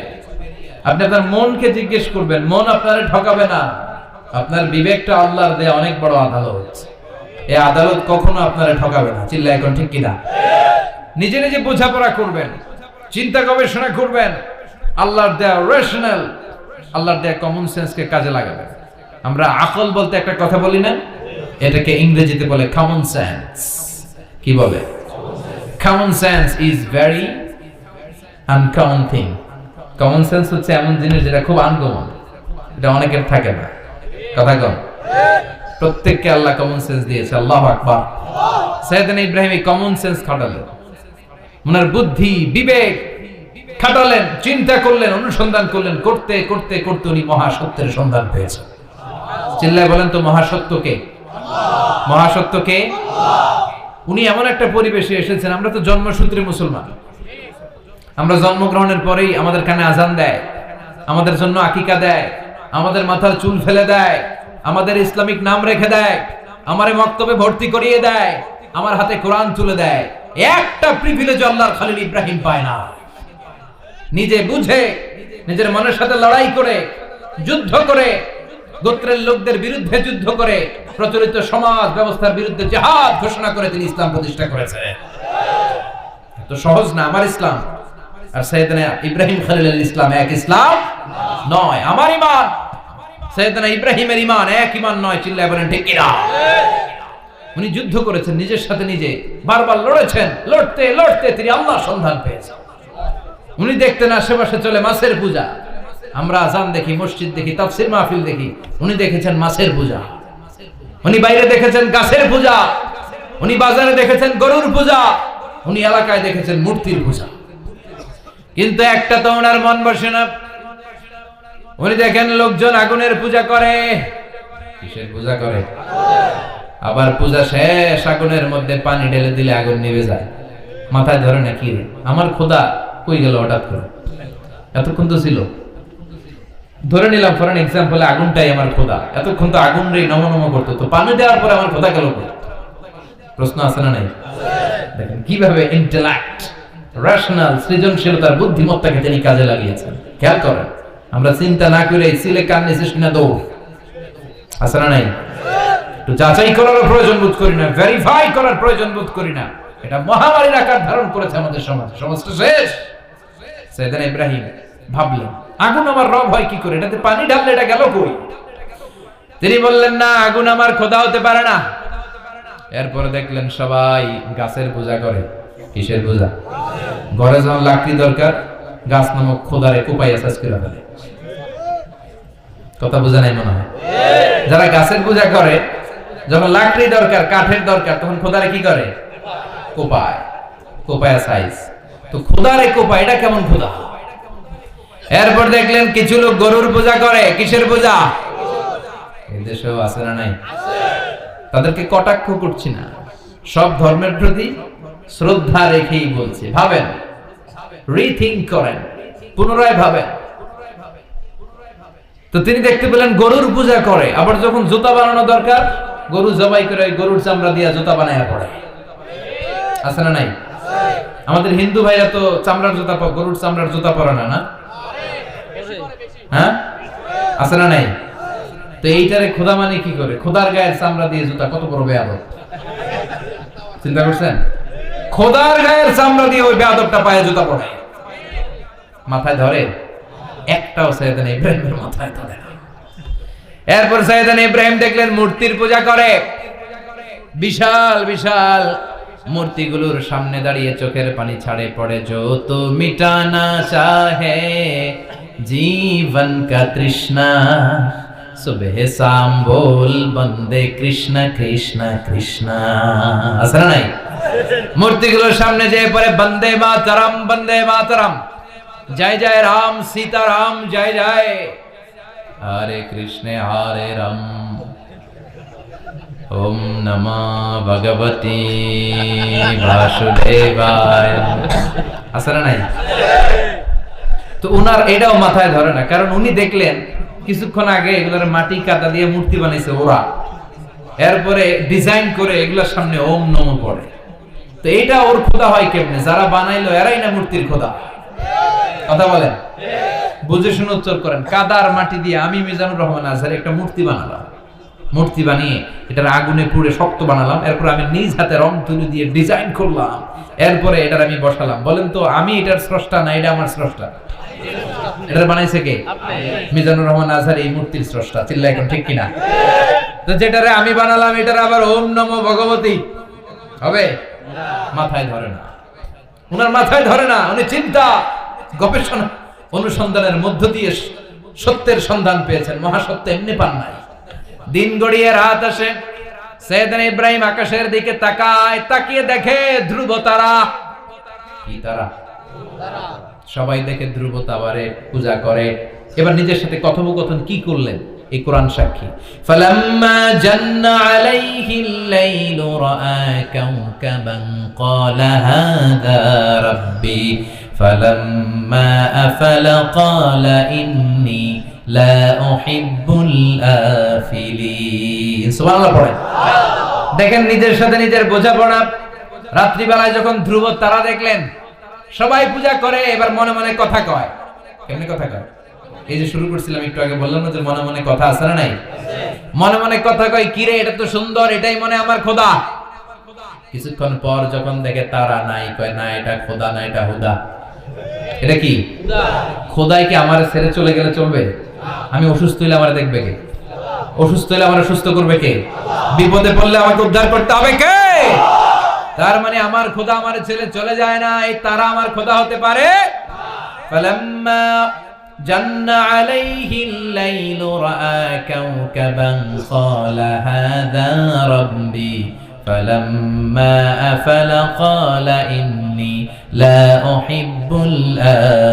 আপনি আপনার মনকে জিজ্ঞেস করবেন, মন আপনারে ঠকাবে না। আপনার বিবেকটা আল্লাহর দেয়া অনেক বড় আদালত। এই আদালত কখনো আপনারে ঠকাবে না। চিল্লায় এখন ঠিক কিনা? নিজে নিজে বোঝাপড়া করবেন, চিন্তা গবেষণা করবেন, আল্লাহর দেয়া রেশনাল, আল্লাহর দেয়া কমন সেন্সকে কাজে লাগাবেন। আমরা আকল বলতে একটা কথা বলি না, এটাকে ইংরেজিতে বলে কমন সেন্স। কি বলে? Common sense is very uncommon thing. Common sense হচ্ছে এমন জিনিস যেটা খুব আনকমন, এটা অনেকের থাকে না। কথা কম। প্রত্যেককে আল্লাহ কমন সেন্স দিয়েছে। আল্লাহু আকবার। সাইয়েদনা ইব্রাহিম এই কমন সেন্স খাটালেন, ওনার বুদ্ধি বিবেক খাটালেন, চিন্তা করলেন, অনুসন্ধান করলেন, করতে করতে করতে উনি মহাসত্যের সন্ধান পেয়েছেন। চিল্লায় বলেন তো মহাসত্যকে? মহাসত্যকে? উনি এমন একটা পরিবেশে এসেছেন, আমরা তো জন্মসূত্রে মুসলমান। আমরা জন্মগ্রহণের পরেই আমাদের কানে আজান দেয়, আমাদের জন্য আকিকা দেয়, আমাদের মাথার চুল ফেলে দেয়, আমাদের ইসলামিক নাম রেখে দেয়, আমারে মক্তবে ভর্তি করিয়ে দেয়, আমার হাতে কোরআন তুলে দেয়। একটা প্রিভিলেজ আল্লাহর খলিল ইব্রাহিম পায় না। নিজে বুঝে, নিজের মনের সাথে লড়াই করে, যুদ্ধ করে, গোত্রের লোকদের বিরুদ্ধে যুদ্ধ করে, প্রচলিত সমাজ ব্যবস্থার বিরুদ্ধে জিহাদ ঘোষণা করে তিনি ইসলাম প্রতিষ্ঠা করেছে। তো সহজ না আমার ইসলাম আর সাইয়েদনা ইব্রাহিম খলিলুল ইসলাম এক ইসলাম নয়। আমার ঈমান সাইয়েদনা ইব্রাহিমের ঈমান এক ঈমান নয়। চিল্লায় বলেন ঠিক কিনা? উনি যুদ্ধ করেছেন, নিজের সাথে নিজে বারবার লড়েছেন। লড়তে লড়তে তিনি আল্লাহর সন্ধান পেয়েছেন। উনি দেখতেন আশেপাশে চলে মাছের পূজা। আমরা আজান দেখি, মসজিদ দেখি, তাফসীর মাহফিল দেখি। উনি দেখেছেন মাছের পূজা। উনি বাইরে দেখেছেন গাছের পূজা। উনি বাজারে দেখেছেন গরুর পূজা। উনি এলাকায় দেখেছেন মূর্তির পূজা। কিন্তু একটা তো ওনার মন বসে না। উনি দেখেন লোকজন আগুনের পূজা করে। কিসের পূজা করে? আবার পূজা শেষ, আগুনের মধ্যে পানি ঢেলে দিলে আগুন নিভে যায়। মাথায় ধরে না কি রে, আমার খোদা কই গেল হঠাৎ করে? এতক্ষণ তো ছিল। ধরে নিলাম ফর এন এক্সাম্পল, আগুনটাই আমার খোদা। এতক্ষণ তো আগুন রে নম নম করতো, তো পানি দেওয়ার পরে আমার খোদা গেল। প্রশ্ন আছে না নাই? দেখেন কিভাবে ইন্টেলেক্ট, রেশনাল, সৃজনশীলতার বুদ্ধিমত্তাকে তিনি কাজে লাগিয়েছেন। খেয়াল করেন, আমরা চিন্তা না করে সিলে কান নিচে শুনে দৌড়। আছে না নাই? একটু যাচাই করার প্রয়োজন বোধ করি না, ভেরিফাই করার প্রয়োজন বোধ করি না। এটা মহামারীর আকার ধারণ করেছে আমাদের সমাজে। সমাজটা শেষ। সাইয়েদনা ইব্রাহিম ভাবলেন, আগুন আমার রব হয় কি করে? এটাতে পানি ঢাললে এটা গেল কই? তিনি বললেন, না, আগুন আমার খোদা হতে পারে না। এরপরে দেখলেন সবাই গাছের পূজা করে। কিসের পূজা? ঘরে যখন লাকড়ি দরকার, গাছ নামক খোদারে কোপাইয়া শেষ করে ফেলে। কথা বোঝা নাই মনে হয়? যারা গাছের পূজা করে, যখন লাকড়ি দরকার, কাঠের দরকার, তখন খোদারে কি করে? কোপায়। কোপায়া সাইজ। তো খোদারে কোপায়, এটা কেমন খোদা? এরপর দেখলেন কিছু লোক গরুর পূজা করে। কিসের পূজা? এদেশেও আছে না নাই? তাদেরকে কটাক্ষ করছি না, সব ধর্মের প্রতি শ্রদ্ধা রেখেই বলছি। ভাবেন, রিথিঙ্ক করেন, পুনরায় ভাবেন। তো তিনি দেখতে পেলেন গরুর পূজা করে। আবার যখন জুতা বানানো দরকার, গরু জবাই করে গরুর চামড়া দিয়ে জুতা বানায় পড়ে। আছে না নাই? আমাদের হিন্দু ভাইরা তো চামড়ার জুতা, গরুর চামড়ার জুতা পরে না, না? হ্যাঁ, আছে না নাই? তো এইটারে খোদা মানে কি করে? খোদার গায়ের চামড়া দিয়ে জুতা, কত বড় বেয়াদব! চিন্তা করছেন? খোদার গায়ের চামড়া দিয়ে ওই বেয়াদবটা পায়ে জুতা পড়ে। মাথায় ধরে? একটাও সাইয়েদনা ইব্রাহিমের মাথায় ধরে না। এরপর সাইয়েদনা ইব্রাহিম দেখলেন মূর্তির পূজা করে। বিশাল বিশাল মূর্তিগুলোর সামনে দাঁড়িয়ে চোখের পানি ছাড়ে পড়ে। जो तो मिटाना चाहे जीवन का तृष्णा, सुबह शाम बोल बंदे कृष्ण कृष्ण कृष्ण। আছে না নাই? মূর্তিগুলোর সামনে যেয়ে পড়ে বন্দে মাতরম, বন্দে মাতরম, জয় জয় রাম সীতারাম, জয় জয় হরে কৃষ্ণ হরে রাম। ওম নমঃ ভগবতে বাসুদেবায়। আসলে নাই তো উনার এটাও মাথায় ধরে না, কারণ উনি দেখলেন কিছুক্ষণ আগে এগুলোর মাটি কাদা দিয়ে মূর্তি বানাইছে ওরা, এরপরে ডিজাইন করে এগুলোর সামনে ওম নমঃ পড়ে। তো এটা ওর খোদা হয় কেমনে? যারা বানাইলো এরাই না মূর্তির খোদা। কথা বলেন, বুঝে শুনে উত্তর করেন। কাদার মাটি দিয়ে আমি মিজানুর রহমান আজহারি একটা মূর্তি বানালাম, মূর্তি বানিয়ে এটার আগুনে পুড়ে শক্ত বানালাম, এরপর আমি নিজ হাতে রং তুলি দিয়ে ডিজাইন করলাম, এরপরে এটার আমি বসালাম। বলেন তো আমি এটার স্রষ্টা না এটা আমার স্রষ্টা? এটা বানাইছে কে? মিজানুর রহমান আজহারি এই মূর্তির স্রষ্টা। চিল্লা এখন ঠিক কিনা? তো যেটারে আমি বানালাম এটার আবার ওম নমঃ ভগবতী হবে? মাথায় ধরে না, উনার মাথায় ধরে না। উনি চিন্তা গবেষণা অনুসন্ধানের মধ্য দিয়ে সত্যের সন্ধান পেয়েছেন। মহাসত্য এমনি পান নাই। দিন গড়িয়ে রাত আসে, সাইয়েদনা ইব্রাহিম আকাশের দিকে তাকায়, তাকিয়ে দেখে ধ্রুব তারা। কি তারা? সবাই দেখে ধ্রুব তারারে পূজা করে। এবার নিজের সাথে কথোপকথন কি করলেন এই কোরআন সাক্ষী। ফালাম্মা জান্না আলাইহিল লাইলু রাআ কাওকাবান ক্বালা হাযা রাব্বি ফালাম্মা আফালা ক্বালা ইন্নী লা উহিব্বুল আফিলিন। সুবহানাল্লাহ পড়েন। দেখেন নিজের সাথে নিজের বোঝাপড়া। রাত্রিবেলায় যখন ধ্রুব তারা দেখলেন সবাই পূজা করে, এবার মনে মনে কথা কয়। কেমনে কথা কয়? এই যে শুরু করছিলাম একটু আগে, বললাম না যে মনে মনে কথা আছে না নাই? মনে মনে কথা কয়, কিরে এটা তো সুন্দর, এটাই মনে আমার খোদা। কিছুক্ষণ পর যখন দেখে তারা নাই, কয় না এটা খোদা না, এটা হুদা। এটা কি? খোদাই কি আমার ছেড়ে চলে গেলে চলবে? আমি অসুস্থ হইলে আমার দেখবে কে? অসুস্থ হইলে আমার সুস্থ করবে কে? বিপদে পড়লে আমাকে উদ্ধার করতে হবে কে? তার মানে আমার খোদা আমার ছেড়ে চলে যায় না, এই তারা আমার খোদা হতে পারে? ফালাম্মা জান্না আলাইহিল লাইলু রাআ কাওকাবান ক্বালা হাযা রাব্বি ফালাম্মা আফালা ক্বালা ইন্নী লা উহিব্বুল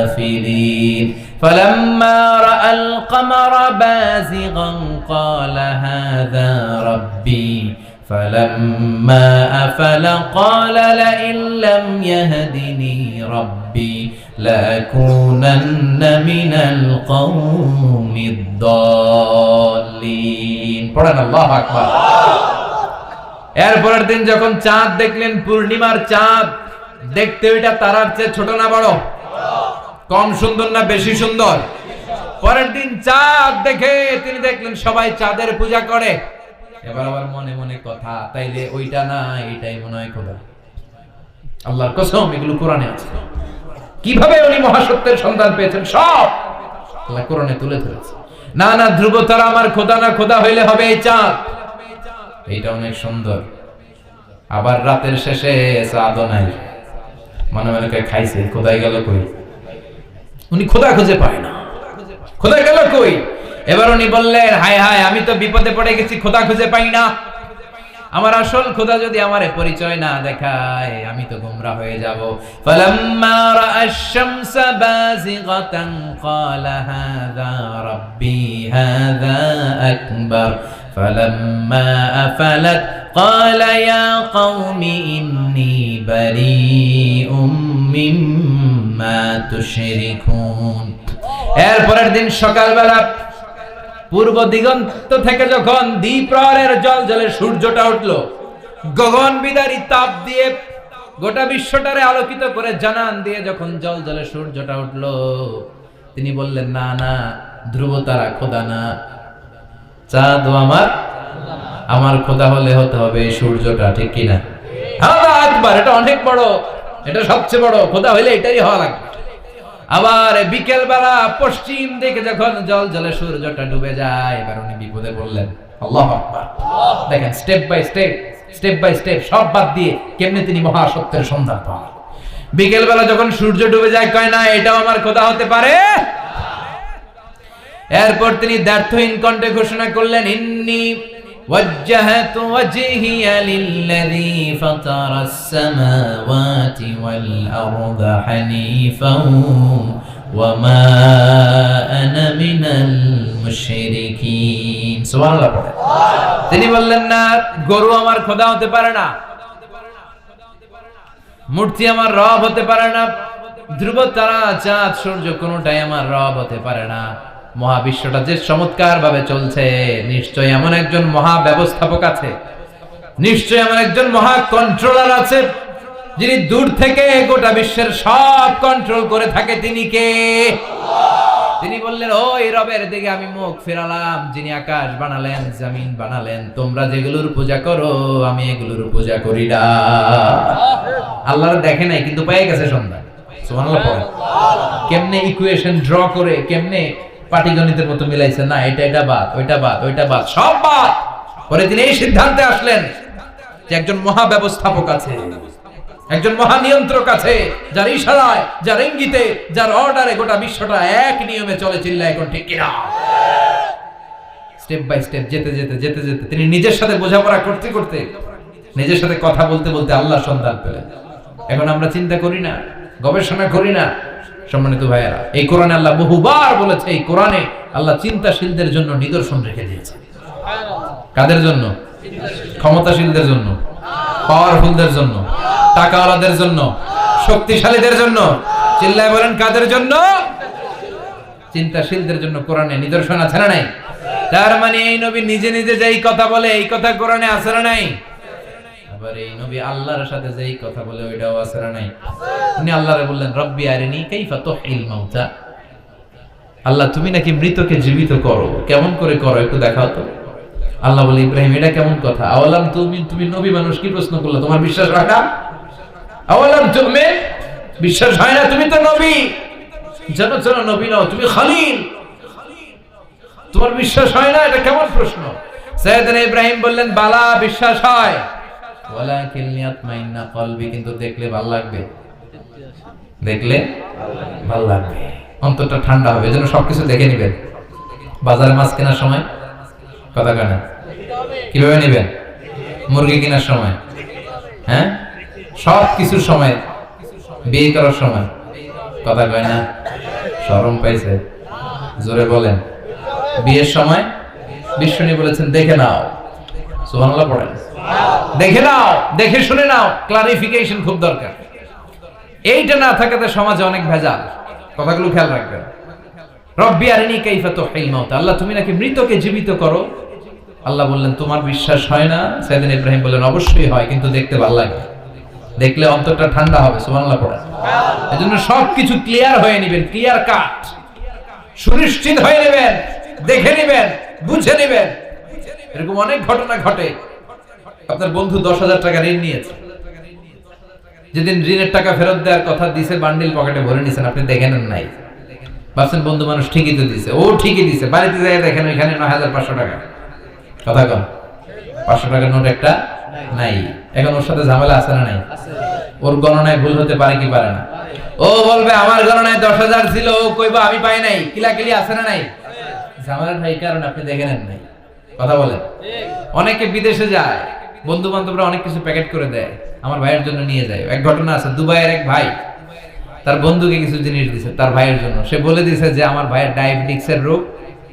আফিলিন ফালাম্মা রাআল কমারা বাযিগান ক্বালা হাযা রাব্বি فلما أفل قال لئن لم يهدني ربي لأكونن من القوم الضالين। পড়েন আল্লাহু আকবার। এরপরের দিন যখন চাঁদ দেখলেন, পূর্ণিমার চাঁদ, দেখতে ওইটা তারার চেয়ে ছোট না বড়? কম সুন্দর না বেশি সুন্দর? পরের দিন চাঁদ দেখে তিনি দেখলেন সবাই চাঁদের পূজা করে। এবার আবার মনে মনে কথা, তাইলে ওইটা না এইটাই মনে হয় খোদা। আল্লাহর কসম এগুলো কোরআনে আছে। কিভাবে উনি মহাসত্যের সন্ধান পেয়েছেন সব আল্লাহ কোরআনে তুলে ধরেছে। না না, ধ্রুব তারা আমার খোদা না, খোদা হইলে হবে এই চাঁদ। এইটা অনেক সুন্দর। আবার রাতের শেষে চাঁদও নাই, মনে মনে খাইছে খোদাই গেল কই? উনি খোদা খুঁজে পায় না, খোদা গেল কই? এবার উনি বললেন, হায় হায়, আমি তো বিপদে পড়ে গেছি, খোদা খুঁজে পাই না। আমার আসল খোদা যদি আমারে পরিচয় না দেখায় আমি তো গোমরা হয়ে যাব। ফালাম্মা রাআশ শামসা বাযিগাতান ক্বালা হাযা রাব্বি হাযা আকবার ফালাম্মা আফালাত ক্বালা ইয়া কওমি ইন্নী বারীউম মিম্মা তুশরিকুন। এরপরের দিন সকালবেলা পূর্ব দিগন্ত থেকে যখন দ্বিপ্রহরের জলজলে সূর্যটা উঠলো, গগন বিদারী তাপ দিয়ে গোটা বিশ্বটারে আলোকিত করে জানান দিয়ে যখন জলজলে সূর্যটা উঠলো, তিনি বললেন, না না, ধ্রুব তারা খোদা না, চাঁদও আমার খোদা হলে হতে হবে এই সূর্যটা। ঠিক কিনা? আল্লাহু আকবার। এটা অনেক বড়, এটা সবচেয়ে বড় খোদা হইলে এটাই হওয়া লাগবে। আবার বিকেল বেলা পশ্চিম দিকে যখন জল জলে সূর্যটা ডুবে যায়, এবার উনি বিপদে বললেন। আল্লাহু আকবার। দেখেন স্টেপ বাই স্টেপ সব বাদ দিয়ে কেমনে তিনি মহাসত্যের সন্ধান পান। বিকেল বেলা যখন সূর্য ডুবে যায়, কয় না এটাও আমার খোদা হতে পারে? এরপর তিনি দ্ব্যর্থহীন কণ্ঠে ঘোষণা করলেন, ইন্নী وجهت وجهي للذي فطر السماوات والأرض حنيفا ওয়া মা আনা মিনাল মুশরিকিন। সুবহানাল্লাহ পড়ে। তিনি বললেন না, গরু আমার খোদা হতে পারে না, মূর্তি আমার রব হতে পারে না, ধ্রুব তারা, চাঁদ, সূর্য কোনটাই আমার রব হতে পারে না। মহাবিশ্বটা যে চমৎকার ভাবে চলছে, নিশ্চয়ই এমন একজন মহা ব্যবস্থাপক আছে, নিশ্চয়ই এমন একজন মহা কন্ট্রোলার আছে, যিনি দূর থেকে গোটা বিশ্বের সব কন্ট্রোল করে থাকে। তিনি কে? তিনি বললেন, ওই রবের দিকে আমি মুখ ফেরালাম, যিনি আকাশ বানালেন, জমিন বানালেন। তোমরা যেগুলোর পূজা করো, আমি এগুলোর পূজা করি না। আল্লাহর দেখে নাই, কিন্তু পেয়ে গেছে সন্ধান। সুবহানাল্লাহ পড়ে। কেমনে ইকুয়েশন ড্র করে, কেমনে পাটিগণিতের মতো মিলাইছে, না এটা এটা বাদ, ওইটা বাদ, ওইটা বাদ, সব বাদ। পরে তিনি এই সিদ্ধান্তে আসলেন যে একজন মহা ব্যবস্থাপক আছে, একজন মহা নিয়ন্ত্রক আছে, যার ইশারায়, যার ইঙ্গিতে, যার অর্ডারে গোটা বিশ্বটা এক নিয়মে চলে। চিল্লায় এখন ঠিক কিনা? স্টেপ বাই স্টেপ যেতে যেতে যেতে যেতে তিনি নিজের সাথে বোঝাপড়া করতে করতে, নিজের সাথে কথা বলতে বলতে আল্লাহর সন্ধান পেলেন। এখন আমরা চিন্তা করি না, গবেষণা করি না। সম্মানিত ভাইয়েরা, এই কোরআনে আল্লাহ বহুবার বলেছে, এই কোরআনে আল্লাহ চিন্তাশীলদের জন্য নিদর্শন রেখে দিয়েছে। কাদের জন্য? ক্ষমতাশীলদের জন্য, পাওয়ারফুলদের জন্য, টাকাওয়ালাদের জন্য, শক্তিশালীদের জন্য। চিল্লায় বলেন, কাদের জন্য? চিন্তাশীলদের জন্য কোরআনে নিদর্শন আছে না নাই? তার মানে এই নবী নিজে নিজে যেই কথা বলে, এই কথা কোরআনে আছে না নাই? আবার এই নবী আল্লাহর সাথে যেই কথা বলে, ওইটাও আছে না নাই? উনি আল্লাহরে বললেন, রব্বি আরিনি কাইফা তুহিল মাউতা। আল্লাহ, তুমি নাকি মৃতকে জীবিত করো, কেমন করে করো একটু দেখাও তো। আল্লাহ বলে, ইব্রাহিম এটা কেমন কথা? আওয়ালাম তুমি নবী মানুষ, কি প্রশ্ন করলে? তোমার বিশ্বাস হয় না? আওয়ালাম তুমি বিশ্বাস হয় না? তুমি তো নবী, জানো জানো নবী নও, তুমি খলিল, তোমার বিশ্বাস হয় না? এটা কেমন প্রশ্ন? সাইয়েদনা ইব্রাহিম বললেন, বালা, বিশ্বাস হয়, ওয়ালাকিন লিয়াতমাইন্না কলবি, কিন্তু দেখলে ভালো লাগবে, দেখলে ভালো লাগবে, অন্তরটা ঠান্ডা হবে। এজন্য সবকিছু দেখে নিবেন। বাজারে মাছ কেনার সময় কথা কানা কিভাবে নিবেন? মুরগি কেনার সময়, হ্যাঁ, সব কিছুর সময়, বিয়ে করার সময় কথা কয় না? শরম পাইছে? জোরে বলেন। বিয়ের সময় বিষ্ণু বলেছেন, দেখে নাও। সুবহানাল্লাহ পড়েন। দেখে নাও, দেখে শুনে নাও। ক্লারিফিকেশন খুব দরকার। এইটা না থাকাতে সমাজে অনেক ভেজাল। কথাগুলো খেয়াল রাখবেন। রব্বি আরিনি কাইফা তুহিল মাউতা। আল্লাহ, তুমি নাকি মৃতকে জীবিত করো। আল্লাহ বললেন, তোমার বিশ্বাস হয় না? সাইয়েদনা ইব্রাহিম বললেন, অবশ্যই হয়, কিন্তু দেখতে ভালো লাগে, দেখলে অন্তরটা ঠান্ডা হবে। সুবহানাল্লাহ পড়েন। এজন্য সবকিছু ক্লিয়ার হয়ে নেবেন, ক্লিয়ার কাট, সুনিশ্চিত হয়ে নেবেন, দেখে নেবেন, বুঝে নেবেন। এরকম অনেক ঘটনা ঘটে। আপনার বন্ধু 10,000 টাকা ঋণ নিয়েছে, যেদিন ঋণের টাকা ফেরত দেওয়ার কথা দিছে, বান্ডিল পকেটে ভরে নিছেন, আপনি দেখেন নাই। ভাবছেন বন্ধু মানুষ ঠিকই তো দিছে, ও ঠিকই দিছে। বাড়িতে যাই দেখেন এখানে 9,500 টাকা। কথা কন, 500 টাকার নোট একটা নাই। এখন ওর সাথে ঝামেলা আছে না নাই? ওর গণনায় ভুল হতে পারে কি পারে না? ও বলবে আমার গণনায় 10,000 ছিল, ও কইবা আমি পাই নাই। কিলাকিলি আছে না নাই? ঝামেলাটা এই কারণে আপনি দেখে নেন নাই। কথা বলেন। অনেকে বিদেশে যায়, বন্ধু বান্ধবরা অনেক কিছু প্যাকেট করে দেয়, আমার ভাইয়ের জন্য নিয়ে যায়। এক ঘটনা আছে, দুবাইয়ের এক ভাই তার বন্ধুকে কিছু জিনিস দিছে তার ভাইয়ের জন্য। সে বলে দিছে যে আমার ভাইয়ের ডায়াবেটিক্সের রোগ,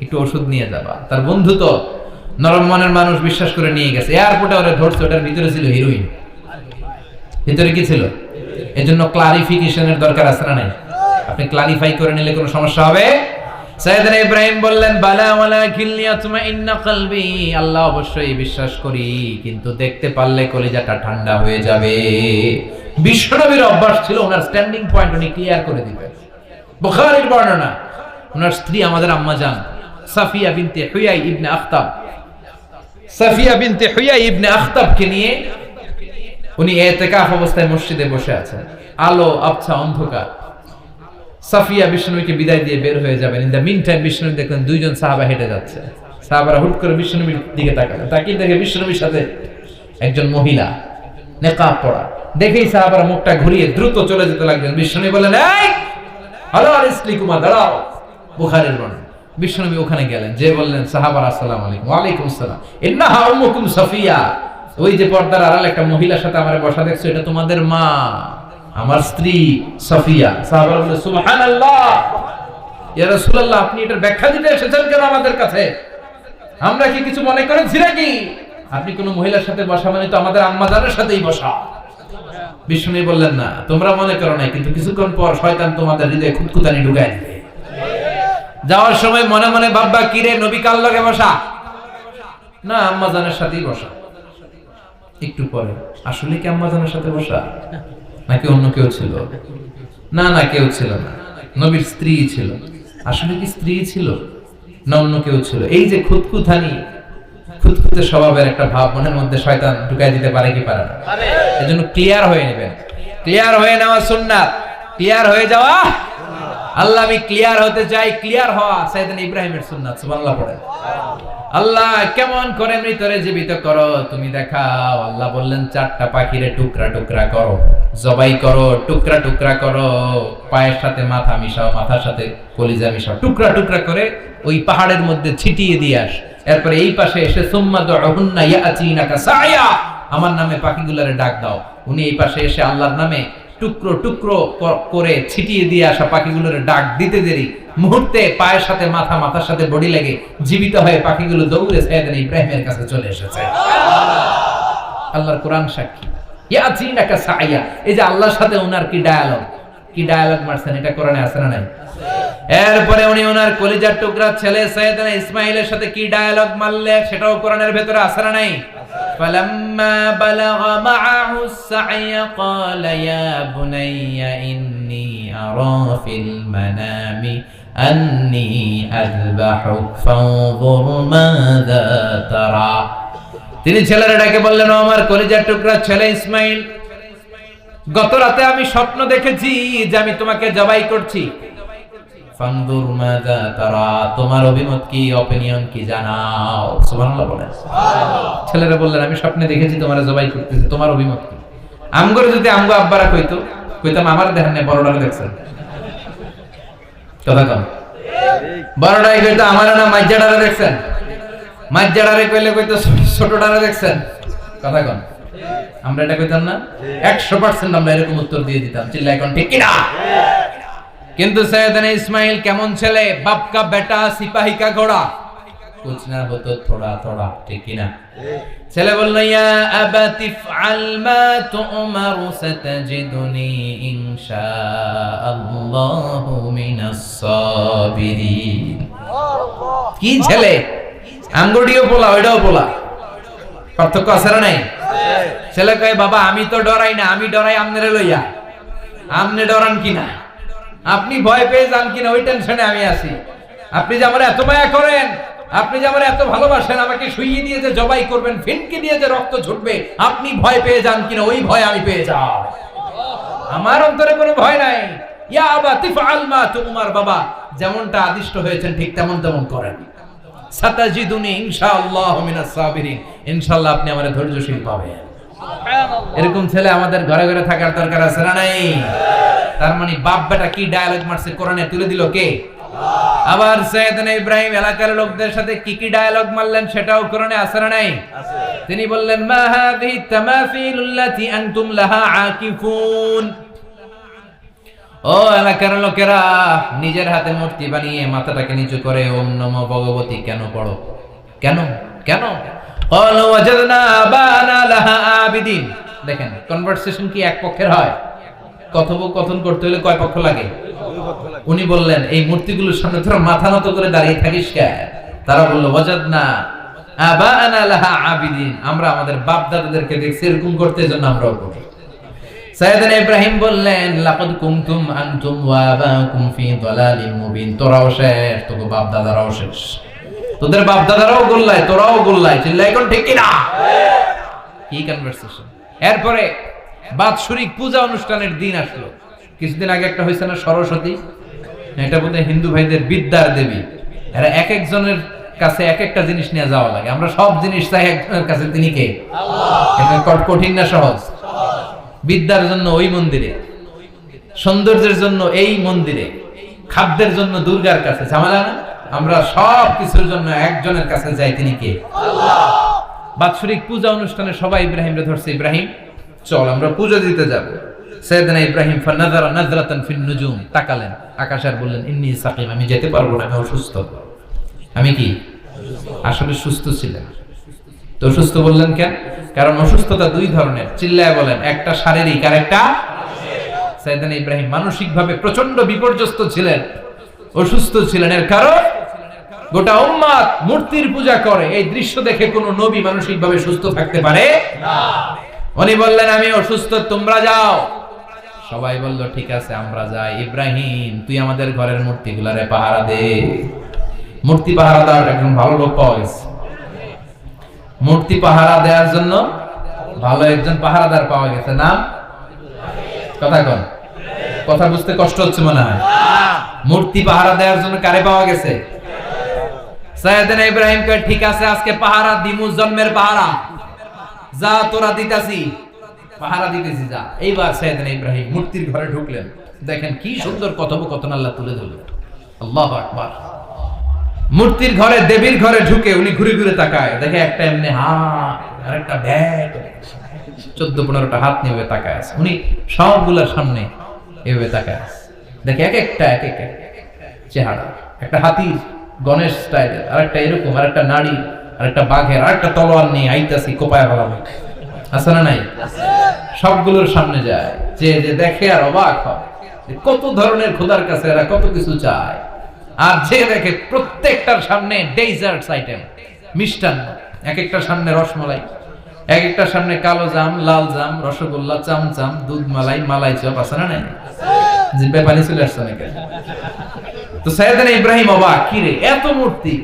একটু ওষুধ নিয়ে যাবা। তার বন্ধু তো নরম মনের মানুষ, বিশ্বাস করে নিয়ে গেছে। এয়ারপোর্টে ওরা ধরছে, ওটার ভিতরে ছিল হিরোইন। ভিতরে কি ছিল? এজন্য ক্লারিফিকেশনের দরকার আছে না নাই? আপনি ক্লারিফাই করে নিলে কোনো সমস্যা হবে? সাইয়েদনা ইব্রাহিম বললেন, বালা ওয়ালাকিন লিয়াতমাইন্না কলবি। আল্লাহ, অবশ্যই বিশ্বাস করি, কিন্তু দেখতে পারলে কলিজাটা ঠান্ডা হয়ে যাবে। বিশ্বনবীর অভ্যাস ছিল, ওনার স্ট্যান্ডিং পয়েন্ট উনি ক্লিয়ার করে দিবেন। বুখারীর বর্ণনা, ওনার স্ত্রী আমাদের আম্মা জান সাফিয়া বিনতে হুয়াই ইবনে আখতাব, সাফিয়া বিনতে হুয়াই ইবনে আখতাবকে নিয়ে উনি ইতিকাফ অবস্থায় মসজিদে বসে আছেন। আলো আবছা, অন্ধকার। সাফিয়া বিষ্ণুকে বিদায় দিয়ে বের হয়ে যাবেন। In the meantime Vishnu দেখলেন দুইজন সাহাবা হেঁটে যাচ্ছে। সাহাবারা হুট করে বিষ্ণুর দিকে তাকালেন। তাকিয়ে দেখে বিষ্ণুর সাথে একজন মহিলা, নেকাব পরা। দেখেই সাহাবারা মুখটা ঘুরিয়ে দ্রুত চলে যেতে লাগলেন। বিষ্ণু বলেন, এই হ্যালো আলাইকুম, দাঁড়াও। বুখারীর বর্ণনা। বিষ্ণু ওখানে গেলেন, যে বললেন, সাহাবারা আসসালামু আলাইকুম। ওয়া আলাইকুম আসসালাম। ইন্নাহা উম্মুকুম সাফিয়া। ওই যে পর্দার আড়াল একটা মহিলার সাথে আমার বসা দেখছো, এটা তোমাদের মা। আমার স্ত্রী সাফিয়া। সাহাবারা বলে সুবহানাল্লাহ, ইয়া রাসূলুল্লাহ, আপনি এটার ব্যাখ্যা দিতে এসেছেন কেন আমাদের কাছে? আমরা কি কিছু মনে করেছি নাকি? আপনি কোন মহিলার সাথে বসা মানে তো আমাদের আম্মা জানের সাথেই বসা। বিষ্ণু বললেন না, তোমরা মনে করো না, কিন্তু কিছুক্ষণ পর শয়তান তোমাদের হৃদয়ে খুঁতখুঁতানি ঢুকায় দিবে। যাওয়ার সময় মনে মনে ভাববা, কিরে নবী কার লগে বসা? না, আম্মা জানের সাথেই বসা। একটু পরে আসলে কি আম্মা জানের সাথে বসা নাকি অন্য কেউ ছিল? না না, কেউ ছিল না, নবীর স্ত্রী ছিল। আসলে কি স্ত্রী ছিল না অন্য কেউ ছিল? এই যে খুঁতখুঁতানি, খুঁতখুঁতে স্বভাবের একটা ভাব মনের মধ্যে শয়তান ঢুকাই দিতে পারে কি পারে না? এজন্য ক্লিয়ার হয়ে নেবেন। ক্লিয়ার হয়ে নেওয়া সুন্নাত, ক্লিয়ার হয়ে যাওয়া। আল্লাহ, আমি ক্লিয়ার হতে চাই। ক্লিয়ার হওয়া সাইয়েদনা ইব্রাহিমের সুন্নাত। সুবহানাল্লাহ পড়েন। আল্লাহ কেমন করে মৃতরে জীবিত করো তুমি দেখাও। আল্লাহ বললেন, 4টা পাখিরে টুকরা টুকরা করো, জবাই করো, টুকরা টুকরা করো, পায়ের সাথে মাথা মিশাও, মাথার সাথে কলিজা মিশাও, টুকরা টুকরা করে ওই পাহাড়ের মধ্যে ছিটিয়ে দিয়ে আস। এরপরে এই পাশে এসে সুম্মা দুহুন্না ইয়াতিনাকা সায়া, আমার নামে পাখিগুলোরে ডাক দাও। উনি এই পাশে এসে আল্লাহর নামে টুকরো টুকরো করে ছিটিয়ে দিয়ে আসা পাখিগুলোর ডাক দিতে দেরি মুহূর্তে পায়ের সাথে মাথা, মাথার সাথে বডি লেগে জীবিত হয়ে পাখিগুলো দৌড়ে সাইয়েদনা ইব্রাহিমের কাছে চলে এসেছে। আল্লাহর কোরআন সাক্ষী। ইয়াতিনাকা সায়া, এই যে আল্লাহর সাথে ওনার কি ডায়ালগ মারছেন, এটা কোরআনে আছে না নাই? এরপরে উনি ওনার কলিজার টুকরা ছেলে সাইয়েদনা ইসমাঈলের সাথে কি ডায়ালগ মারলে, সেটাও কোরআনের ভেতরে আছে না নাই? فلما بلغ معه السعي قال يا بني إني أرى في المنام أني أذبحك فانظر ماذا ترى। তিনি ছেলের ডাকে বললেন, ও আমার কলিজার টুকরা ছেলে ইসমাঈল, গত রাতে আমি স্বপ্ন দেখেছি যে আমি তোমাকে জবাই করছি। ফানদুর মাযা তারা, তোমার অভিমত কি, অপিনিয়ন কি জানাও। সুবহানাল্লাহ বলেন। ছেলেরা বললেন, আমি স্বপ্নে দেখেছি তোমারে জবাই করতেছি, তোমার অভিমত কি? আমগরে যদি আমগো আব্বারা কইতাম আমার দেখেন না, বড়ডারে দেখছেন, কথা কম, বড়ডারে কইতো আমার না মাইজাডারে দেখছেন, মাইজাডারে কইতো ছোটডারে দেখছেন, কথা কম। আমরা এটা কইতাম না? 100% আমরা এরকম উত্তর দিয়ে দিতাম। চিল্লা এখন ঠিক কি না? কিন্তু সৈয়দনা ইসমাইল কেমন ছেলে, বাপ কা বেটা সিপাহী কা ঘোড়া, কুছ না হতো থোড়া থোড়া, ঠিক কি না? ছেলে বলল, ইয়া আবাতি ফআল মা তুমারু সাতাজিদুনি ইনশাআল্লাহু মিনাস সাবিরিন। কি ছেলে, আঙ্গুটিও পোলা ওইটাও পোলা, পার্থক্য আছে না নাই? ছেলে কয়, বাবা আমি তো ডরাই না, আমি ডরাই আমনেরে লইয়া, আমনে ডরান কিনা, আপনি ভয় পেয়ে যান কিনা ওই টেনশনে আমি আছি। আপনি যে আমার এত মায়া করেন, আপনি যে আমার এত ভালোবাসেন, আমাকে শুইয়ে দিয়ে যে জবাই করবেন, ফিনকি দিয়ে যে রক্ত ঝরবে, আপনি ভয় পেয়ে যান কিনা ওই ভয় আমি পেয়ে যাই। আমার অন্তরে কোনো ভয় নাই। ইয়া আবাতি ফাআল মা তুমার, বাবা যেমনটা আদিষ্ট হয়েছেন ঠিক তেমন করেন। সাতাজিদুনি ইনশাআল্লাহু মিনাস সাবিরিন, ইনশাআল্লাহ আপনি আমারে ধৈর্যশীল পাবেন। এরকম ছেলে আমাদের ঘরে ঘরে থাকার দরকার আছে না নাই? তার মানে বাপ বেটা কি ডায়ালগ মারছে কোরআনে তুলে দিল কে? আবার সাইয়েদনা ইব্রাহিম এলাকার লোকদের সাথে কি ডায়ালগ মারলেন সেটাও কোরআনে আছে না নাই? তিনি বললেন, মা হাযিহি তামাসিলুল্লাতী আনতুম লাহা আকিফুন। ও এলাকার লোকেরা, নিজের হাতে মূর্তি বানিয়ে মাথাটাকে নিচু করে ওম নমো ভগবতী কেন পড়ো? কেন কেন? ক্বালু ওয়াজাদনা আবানা লাহা আবিদিন। দেখেন কনভারসেশন কি এক পক্ষের হয়? কথোপকথন করতে হলে কয় পক্ষ লাগে? উনি বললেন, এই মূর্তিগুলোর সামনে তোরা মাথা নত করে দাঁড়িয়ে থাকিস কেন? তারা বলল, ওয়াজাদনা আবানা লাহা আবিদিন, আমরা আমাদের বাপ দাদাদেরকে দেখছি এরকম করতে, জন্য আমরাও করি। সাইয়েদনা ইব্রাহিম বললেন, লাকাদ কুনতুম আনতুম ওয়া আবাকুম ফি দালালিন মুবিন। তোরাও শেষ, তোর বাপ দাদারাও শেষ, তোদের বাপ দাদারাও গোল্লায়, তোরাও গোল্লায়। চিল্লা এখন ঠিক কি না? কি কনভারসেশন। এরপরে বাৎসরিক পূজা অনুষ্ঠানের দিন আসলো। কিছুদিন আগে একটা হয়েছে না সরস্বতী, এটা বোধহয় হিন্দু ভাইদের বিদ্যার দেবী। এরা এক একজনের কাছে এক একটা জিনিস নিয়ে যাওয়া লাগে। আমরা সব জিনিস চাই একজনের কাছে, তিনি কে? আল্লাহ। কঠিন না সহজ? বিদ্যার জন্য ওই মন্দিরে, সৌন্দর্যের জন্য এই মন্দিরে, খাদ্যের জন্য দুর্গার কাছে, ঝামেলা না? আমরা সব কিছুর জন্য একজনের কাছে যাই, তিনি কে? আল্লাহ। বাৎসরিক পূজা অনুষ্ঠানে সবাই ইব্রাহিমরে ধরছে, ইব্রাহিম চল আমরা পূজা দিতে যাব। সাইয়েদনা ইব্রাহিম ফানাযারা নাযরাতান ফিন নুজুম, তাকালেন আকাশে আর বললেন ইন্নী সাকিম, আমি যেতে পারবো না, আমি অসুস্থ। আমি কি আসলে সুস্থ ছিলেন? তো অসুস্থ বললেন কেন? কারণ অসুস্থতা দুই ধরনের, চিল্লায় বলেন। একটা শারীরিক আর একটা সাইয়েদনা ইব্রাহিম মানসিকভাবে প্রচন্ড বিপর্যস্ত ছিলেন, অসুস্থ ছিলেন। এর কারণ গোটা উম্মাত মূর্তির পূজা করে, এই দৃশ্য দেখে কোন নবী মানসিকভাবে সুস্থ থাকতে পারে না। উনি বললেন আমি অসুস্থ, তোমরা যাও। সবাই বলল ঠিক আছে আমরা যাই। ইব্রাহিম তুই আমাদের ঘরের মূর্তিগুলারে পাহারা দে। মূর্তি পাহারা দেওয়ার একজন ভালো লোক পাওয়া গেছে। মূর্তি পাহারা দেওয়ার জন্য ভালো একজন পাহারাদার পাওয়া গেছে। নাম কথা কন, কথা বুঝতে কষ্ট হচ্ছে মনে হয়। মূর্তি পাহারা দেওয়ার জন্য কারে পাওয়া গেছে? সাইয়েদনা ইব্রাহিম কয় ঠিক আছে আজকে পাহারা দিমু, জন্মের পাহারা, যা তোরা দিতাছি, পাহারা দিতেছি যা। এইবার সাইয়েদনা ইব্রাহিম মূর্তির ঘরে ঢুকলেন। দেখেন কি সুন্দর কথোপকথন আল্লাহ তুলে ধরলেন। আল্লাহু আকবার। মূর্তির ঘরে, দেবীর ঘরে ঢুকে উনি ঘুরে ঘুরে তাকায়, দেখে একটা এমনি হাত আর একটা ব্যাগ, 14-15টা হাত নিয়ে তাকায় আছে। উনি সবগুলোর সামনে এভাবে তাকায় আছে, দেখে এক একটা চেহারা, একটা হাতির গণেশ স্টাইলের, আরেকটা এরকম, আরেকটা নারী, আরেকটা বাঘের, আরেকটা তলোয়ার নিয়ে আইতাছি কোপায় ফেলা আছে না নাই? সবগুলোর সামনে যায়, যে যে দেখে আর অবাক হয় কত ধরনের খোদার কাছে এরা কত কিছু চায়। আর যে দেখে প্রত্যেকটার সামনে ডেজার্টস আইটেম, মিষ্টান্ন, এক একটার সামনে রসমালাই, এক একটার সামনে কালো জাম, লাল জাম, রসগোল্লা, চামচাম, দুধ মালাই, মালাই চপ, আছে না নাই? জিব্বে পানি চলে আসছে নাকি? তো সাইয়েদনা ইব্রাহিম অবাক, কি রে এত মূর্তি,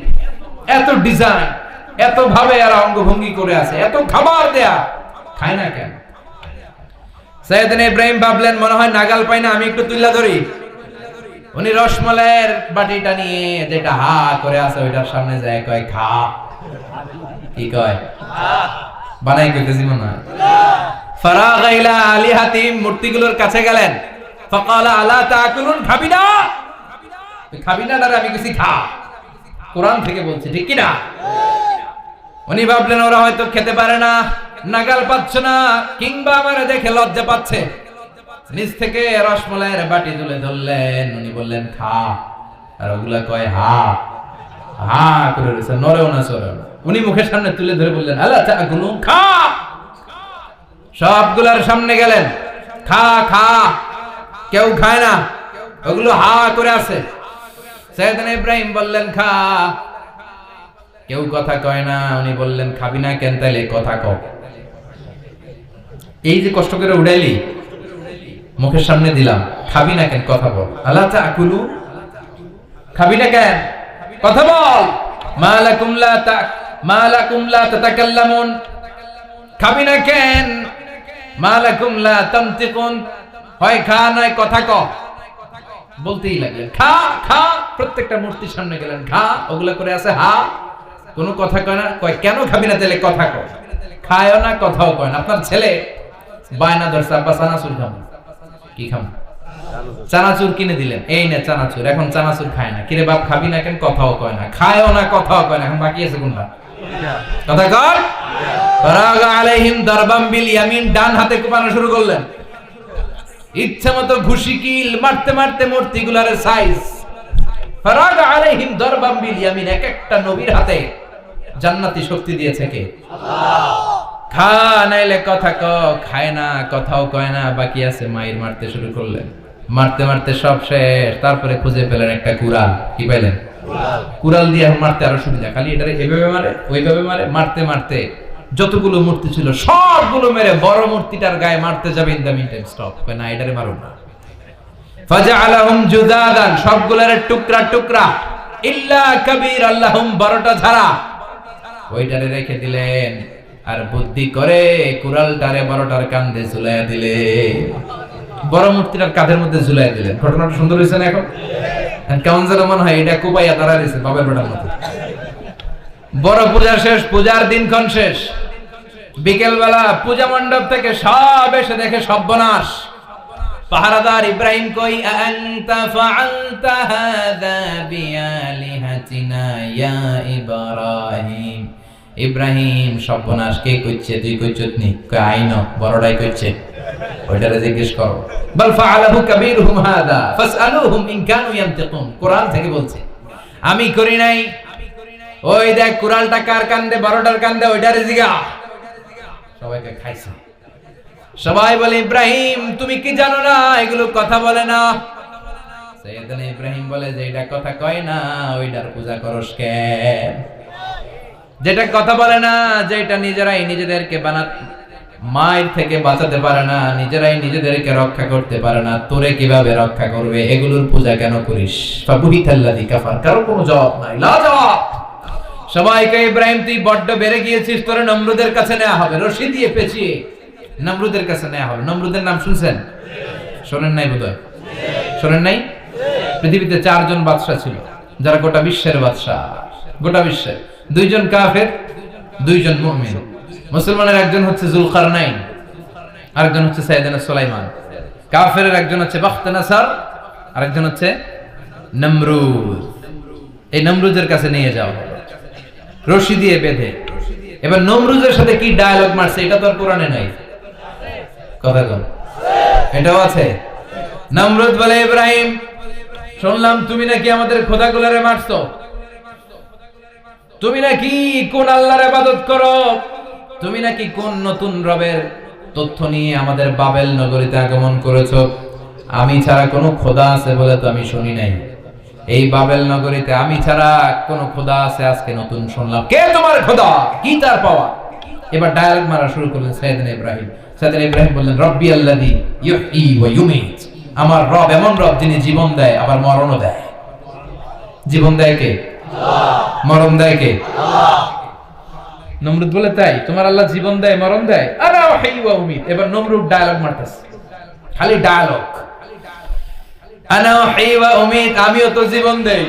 এত ডিজাইন, এত ভাবে আর অঙ্গভঙ্গি করে আছে, এত খাবার দেয়া, খায় না কেন? সাইয়েদনা ইব্রাহিম ভাবলেন মনে হয় নাগাল পাই না, আমি একটু তুইলা ধরি। উনি রসমালাইয়ের বাটিটা নিয়ে যেটা হা করে আছে ওইটার সামনে যায়, কয় খা। কি কয়? বানাই কইতেছি মনে হয়। ফারাগা ইলা আলিহাতিম, মূর্তিগুলোর কাছে গেলেন। ফাকালা আলা তাকুলুন, খাবি না? খাবি না? আমি কিছু খা, কোরআন থেকে বলছি, ঠিক কি না? উনি ভাবলেন ওরা হয়তো খেতে পারে না, নাগাল পাচ্ছে না, কিংবা আমার দেখে লজ্জা পাচ্ছে। নিচ থেকে রসমালাইয়ের বাটি তুলে ধরলেন। উনি বললেন খা, আর ওগুলা কয় হা হা করে রয়েছে, নরেও না সরেও না। উনি মুখের সামনে তুলে ধরে বললেন আলা তাকুলুন, খা। সবগুলার সামনে গেলেন, খা খা। কেউ খায় না, ওগুলো হা করে আছে। সাইয়েদনা ইব্রাহিম বললেন খা, কেউ কথা কয় না। উনি বললেন খাবি না কেন? তাইলে কথা কও। এই যে কষ্ট করে উড়াইলি, মুখের সামনে দিলাম, খাবি না কেন? কথা বল। আলা তাকুলু, খাবি না কেন? কথা বল। মালাকুম লা তাতাকাল্লামুন, খাবি না কেন? মালাকুম লা তানতিকুন, হয় খা নয় কথা ক। বলতেই লাগলেন খা খা। প্রত্যেকটা মূর্তির সামনে গেলেন, খা। ওগুলা করে আছে হা, কোনো কথা কয় না। কয় কেন খাবি না? তাহলে কথা কয়। খায়ও না, কথাও কয় না। আপনার ছেলে বায়না ধরছে আব্বা চানাচুর খাবো। কি খাবো? চানাচুর কিনে দিলেন, এই না চানাচুর। এখন চানাচুর খায় না। কিরে বাপ খাবি না কেন? কথাও কয় না, খায়ও না, কথাও কয় না। এখন বাকি আছে কোনটা? কথা কর। ফারাগা আলাইহিম দারবাম বিল ইয়ামিন, ডান হাতে কোপানো শুরু করলেন। ইচ্ছা মতো ঘুষি কিল মারতে মারতে মূর্তিগুলার সাইজ। ফারাগা আলাইহিম দারবাম বিল ইয়ামিন, এক একটা নবীর হাতে জান্নাতি শক্তি দিয়েছে কে? আল্লাহ। খা নাইলে কথা ক, খায় না, কথাও কয় না, বাকি আছে। মাইর মারতে শুরু করলেন, মারতে মারতে সব শেষ। তারপরে খুঁজে পেলেন একটা কুড়াল। কি পাইলেন? কুড়াল দিয়ে মারতে আরো সুবিধা, খালি এটারে এভাবে মারে, ওইভাবে মারে। মারতে মারতে যতগুলো মূর্তি ছিল সবগুলো মেরে বড় মূর্তিটার গায়ে মারতে যাবে, in the meantime stop, না এটারে মারুন না। ফাজআলাহুম জুদাদান, সবগুলোর টুকরা টুকরা। ইল্লা কাবীর আল্লাহুম, বড়টা ছাড়া ওইটারে রেখে দিলেন। আর বুদ্ধি করে কুড়ালটারে বড়টার কাঁধে ঝুলাইয়া দিলে, বড় মূর্তিটার কাঁধের মধ্যে ঝুলাইয়া দিলেন। ঘটনাটা সুন্দর হয়েছে না? এখন কেমন যেন মনে হয় এটা কুপাইয়া তারা দিয়েছে বাবার বেটার মতো। বড় পূজা শেষ, পূজার দিনক্ষণ শেষ। বিকেল বেলা পূজা মণ্ডপ থেকে সব এসে দেখে সর্বনাশ। পাহারাদার ইব্রাহিম কই, আনতা ফাআলতা হাযা বিআলিহাতিনা ইয়া ইব্রাহিম। ইব্রাহিম সর্বনাশ কে কইছে? তুই কইছত নি? কই আইনো, বড়টাই কইছে। ওইটারে জিজ্ঞেস করো। বাল ফাআলাহু কাবীরুহুম হাদা ফাসআলুহুম ইন কানু ইয়ানতিকুন। কোরআন থেকে বলছে, আমি করি নাই। ওই দেখ কুড়ালটা কার কান্দে, বড়টার কান্দে, ওইটারে জিগা। সবাইকে খাইছে। সবাই বলে, ইব্রাহিম তুমি কি জানো না এগুলো কথা বলে না? সাইয়েদনা ইব্রাহিম বলে, যে এটা কথা কয় না ওইটার পূজা করস কেন? যেটা কথা বলে না, যেটা নিজেরাই নিজেদেরকে মায়ের থেকে বাঁচাতে পারে না, নিজেরাই নিজেদেরকে রক্ষা করতে পারে না, তোরে কিভাবে রক্ষা করবে? এগুলোর পূজা কেন করিস? ফাবুহিতাল্লাযী কাফার। কারো কোনো জবাব নাই, লা জবাব। সবাইকে, ইব্রাহিম তুই বড্ড বেড়ে গিয়েছিস, তোরে নমরুদের কাছে নেওয়া হবে, রশি দিয়ে পেঁচিয়ে নমরুদের কাছে নেওয়া হবে। নমরুদের নাম শুনছেন? শোনেন নাই বোধহয়? শোনেন নাই? পৃথিবীতে 4 জন বাদশা ছিল, যারা গোটা বিশ্বের বাদশা। গোটা বিশ্বের 2 জন কাফের, 2 জন মুমিন। মুসলমানের একজন হচ্ছে যুলকারনাইন, আরেকজন হচ্ছে সাইয়েদনা সুলাইমান। কাফেরের একজন হচ্ছে বাখতানাসার, আরেকজন হচ্ছে নমরুদ। এই নমরুদের কাছে নিয়ে যাও রশি দিয়ে বেঁধে। এবার নমরুদের সাথে কি ডায়ালগ মারছে এটা তো আর কোরআনে নাই। কথা কম, এটাও আছে। নমরুদ বলে, ইব্রাহিম শুনলাম তুমি নাকি আমাদের খোদাগুলোরে মারছো, তুমি নাকি কোন আল্লাহর ইবাদত করো, তুমি নাকি কোন নতুন রবের তথ্য নিয়ে আমাদের বাবেল নগরীতে আগমন করেছো। আমি ছাড়া কোনো খোদা আছে বলে তো আমি শুনি নাই। এই বাবেল নগরীতে আমি ছাড়া কোন খোদা আছে আজকে নতুন শুনলাম। কে তোমার খোদা? কি তার পাওয়া? এবার ডায়ালগ মারা শুরু করলেন সাইয়েদনা ইব্রাহিম। সাইয়েদনা ইব্রাহিম বললেন, রব্বি আল্লাযী ইউহয়ী ওয়া ইউমীত। আমার রব এমন রব যিনি জীবন দেয় আবার মরণও দেয়। জীবন দেয় কে? আল্লাহ। মরণ দেয় কে? আল্লাহ। নমরুদ বলে, তাই তোমার আল্লাহ জীবন দেয় মরণ দেয়? আনা উহয়ী ওয়া উমীত। এবার নমরুদ ডায়ালগ মারতেছে, খালি ডায়ালগ। আনা উহয়ী ওয়া উমীত, আমিও তো জীবন দেই,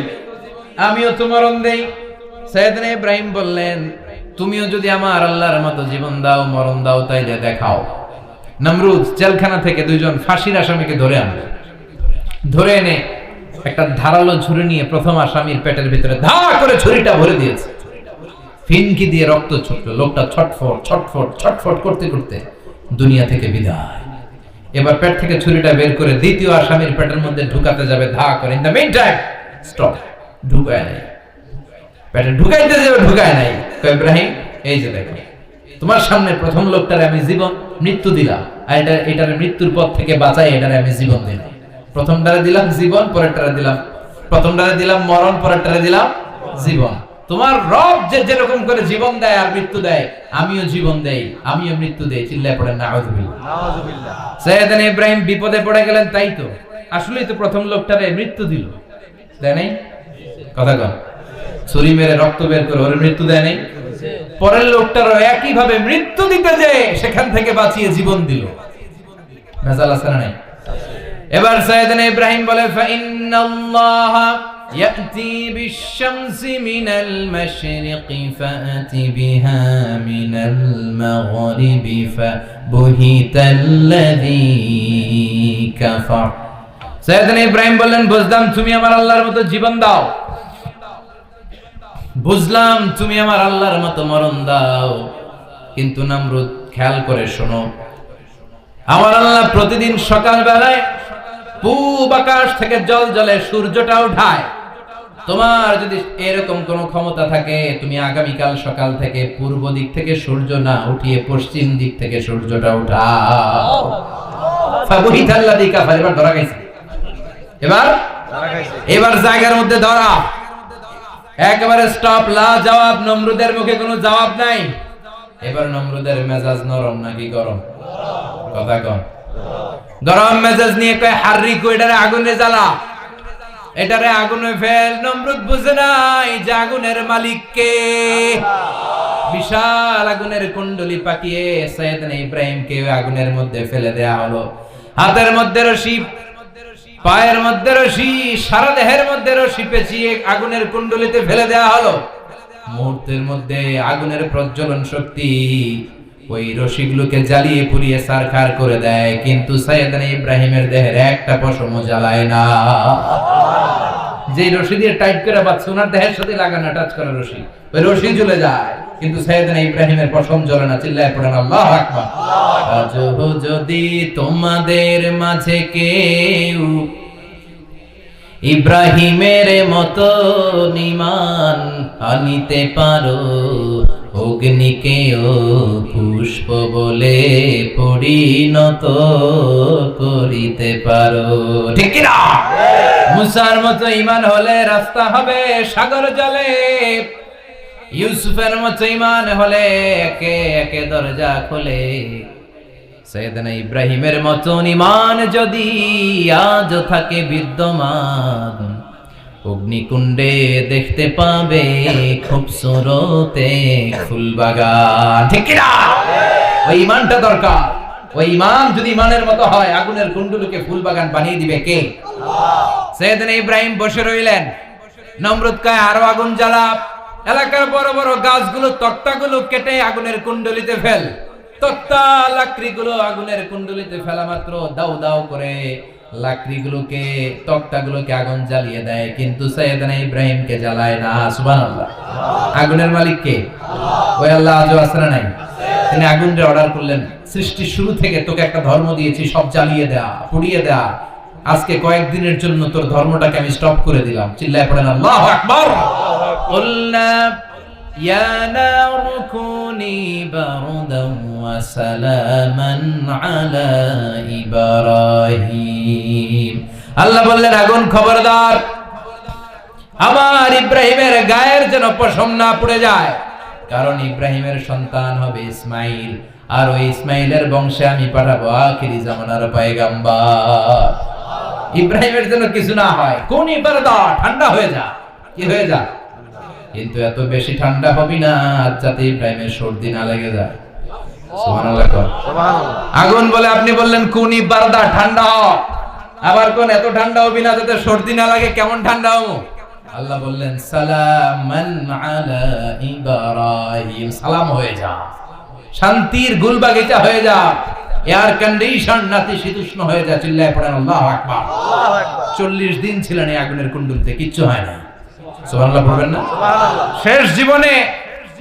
আমিও তো মরণ দেই। সাইয়েদনা ইব্রাহিম বললেন, তুমিও যদি আমার আল্লাহর মতো জীবন দাও মরণ দাও তাইলে দেখাও। নমরুদ জেলখানা থেকে 2 জন ফাঁসির আসামিকে ধরে আনলো। ধরে এনে একটা ধারালো ছুরি নিয়ে প্রথম আসামির পেটের ভিতরে ধা করে ছুরিটা ভরে দিয়েছে। ফিনকি দিয়ে রক্ত ছুটলো। লোকটা ছটফট ছটফট ছটফট করতে করতে দুনিয়া থেকে বিদায়। এবার পেট থেকে ছুরিটা বের করে দ্বিতীয় আসামির পেটের মধ্যে ঢুকাতে যাবে ধা করে। In the meantime stop, ঢুকায় নাই। পেটে ঢুকাইতে যাবে, ঢুকায় নাই। তো ইব্রাহিম, এই যে দেখো তোমার সামনে প্রথম লোকটারে আমি জীবন মৃত্যু দিলাম, আর এটার মৃত্যুর পথ থেকে বাঁচাই এটারে আমি জীবন দিলাম। প্রথমটারে দিলাম জীবন, পরেরটারে দিলাম, প্রথমটারে দিলাম মরণ, পরেরটারে দিলাম জীবন। তোমার রব যে যেরকম করে জীবন দেয় আর মৃত্যু দেয়, আমিও জীবন দেই, আমিও মৃত্যু দেই। চিল্লায় পড়েন নাউযুবিল্লাহ, নাউযুবিল্লাহ। সাইয়েদনা ইব্রাহিম বিপদে পড়ে গেলেন। তাই তো, আসলেই তো প্রথম লোকটারে মৃত্যু দিল, দেয় নাই? কথা কন, ছুরি মেরে রক্ত বের করে ওর মৃত্যু দেয় নাই? পরের লোকটারও একই ভাবে মৃত্যু দিতে যে সেখান থেকে বাঁচিয়ে জীবন দিল। ভেজাল আছে না নাই? এবার সাইয়েদনা ইব্রাহিম বলে, ফাইন্নাল্লাহা ইয়াতি বিশ-শামসি মিনাল মাশরিকি ফাআতি বিহা মিনাল মাগরিবি ফাবুহিতাল্লাযী কাফার। সাইয়েদনা ইব্রাহিম বললেন, বুঝলাম তুমি আমার আল্লাহর মতো জীবন দাও, বুঝলাম তুমি আমার আল্লাহর মতো মরণ দাও, কিন্তু নমরুদ খেয়াল করে শোনো, আমার আল্লাহ প্রতিদিন সকাল বেলায় পূব আকাশ থেকে জল জলে সূর্যটা উঠায়। তোমার যদি এরকম কোন ক্ষমতা থাকে, তুমি আগামীকাল সকাল থেকে পূর্ব দিক থেকে সূর্য না উঠিয়ে পশ্চিম দিক থেকে সূর্যটা উঠাও। ফাবুহিতাল্লাযী কাফার। এবার ধরা গেছে, এবার জায়গার মধ্যে ধরা, একেবারে স্টপ, লা জবাব। নমরুদের মুখে কোনো জবাব নাই। এবার নমরুদের মেজাজ নরম নাকি গরম? কথা কম। গরম মেজাজ নিয়ে কয়, হাররিকু, এটারে আগুনে জ্বালা, এটারে আগুনে ফেল। নমরুদ বুঝে নাই যে আগুনের মালিক কে। বিশাল আগুনের কুণ্ডলি পাকিয়ে সাইয়েদনা ইব্রাহিমকে আগুনের মধ্যে ফেলে দেয়া হলো। হাতের মধ্যে রশি, পায়ের মধ্যে রশি, সারা দেহের মধ্যে রশি পেঁচিয়ে আগুনের কুণ্ডলিতে ফেলে দেওয়া হলো। মুহূর্তের মধ্যে আগুনের প্রজ্বলন শক্তি ওই রশিগুলোকে জ্বালিয়ে পুড়িয়ে ছারখার করে দেয়, কিন্তু সাইয়েদনা ইব্রাহিমের দেহের একটা পশমও জ্বালায় না। যে রশি দিয়ে টাইট করে বাঁধছে, ওনার দেহের সাথে লাগানো টাচ করা রশি, ওই রশি জ্বলে যায়। কিন্তু সাইয়েদনা ইব্রাহিমের পশম জ্বলে না। চিল্লায় পড়েন আল্লাহু আকবার। আজও যদি তোমাদের মাঝে কেউ ইব্রাহিমের মতো ঈমান আনিতে পারো, অগ্নিকেও পুষ্প বলে পরিণত করিতে পারো। ঠিক কি না? মুসার মতো ঈমান হলে রাস্তা হবে সাগর জলে, ইউসুফের মতো ঈমান হলে একে একে দরজা খোলে। সাইয়েদনা ইব্রাহিমের মতো ঈমান যদি আজ থাকে বিদ্যমান, অগ্নিকুণ্ডে দেখতে পাবে খুবসুরতে ফুলবাগান। ঠিক কি না? ওই ঈমানটা দরকার। ওই ঈমান যদি ঈমানের মতো হয়, আগুনের কুণ্ডুলকে ফুলবাগান বানিয়ে দিবে কে? সাইয়েদনা ইব্রাহিম বসে রইলেন। নমরুদ কয় আরো আগুন জ্বালা, এলাকার বড় বড় গাছগুলো তক্তাগুলো কেটে আগুনের কুণ্ডলিতে ফেল। তক্তা লাকড়িগুলো আগুনের কুণ্ডলিতে ফেলা মাত্র দাউ দাউ করে লাকড়িগুলোকে তক্তাগুলোকে আগুন জ্বালিয়ে দেয়, কিন্তু সাইয়েদনা ইব্রাহিমকে জ্বালায় না। সুবহানাল্লাহ। আগুনের মালিক কে? ওই আল্লাহ আজও আছে না নাই? তিনি আগুনকে অর্ডার করলেন, সৃষ্টির শুরু থেকে তোকে একটা ধর্ম দিয়েছি, সব জ্বালিয়ে দেয়া, পুড়িয়ে দেয়া। আজকে কয়েকদিনের জন্য তোর ধর্মটাকে আমি স্টপ করে দিলাম। চিল্লায় পড়েন আল্লাহু আকবার। কুলনা ইয়া নারু কুনি বারদান ওয়া সালামান আলা ইব্রাহিম। আল্লাহ বললেন আগুন খবরদার, আমার ইব্রাহিমের গায়ের যেন পশম না পুড়ে যায়, কারণ ইব্রাহিমের সন্তান হবে ইসমাইল, আর ওই ইসমাইলের বংশে আমি পাঠাবো আখিরি জামানার পয়গম্বর। ইব্রাহিমের জন্য কিছু না হয়, কোন ইবারদা ঠান্ডা হয়ে যা, কি হয়ে যা, কিন্তু এত বেশি ঠান্ডা হবি না যাতে ইব্রাহিমের সর্দি না লেগে যায়। সুবহানাল্লাহ। আগুন বলে আপনি বললেন কোন ইবারদা ঠান্ডা হ, আবার কোন এত ঠান্ডা হবি না যাতে সর্দি না লাগে। কেমন ঠান্ডা হবো? আল্লাহ বললেন সালামান আলা ইব্রাহিম, সালাম হয়ে যা, শান্তির গুলবাগিচা হয়ে যা, এয়ার কন্ডিশন নাতিশীতোষ্ণ হয়ে যা। চিল্লায় পড়েন আল্লাহু আকবার। 40 দিন ছিলেন এই আগুনের কুণ্ডুলিতে, কিচ্ছু হয় না। সুবহানাল্লাহ পড়বেন না? শেষ জীবনে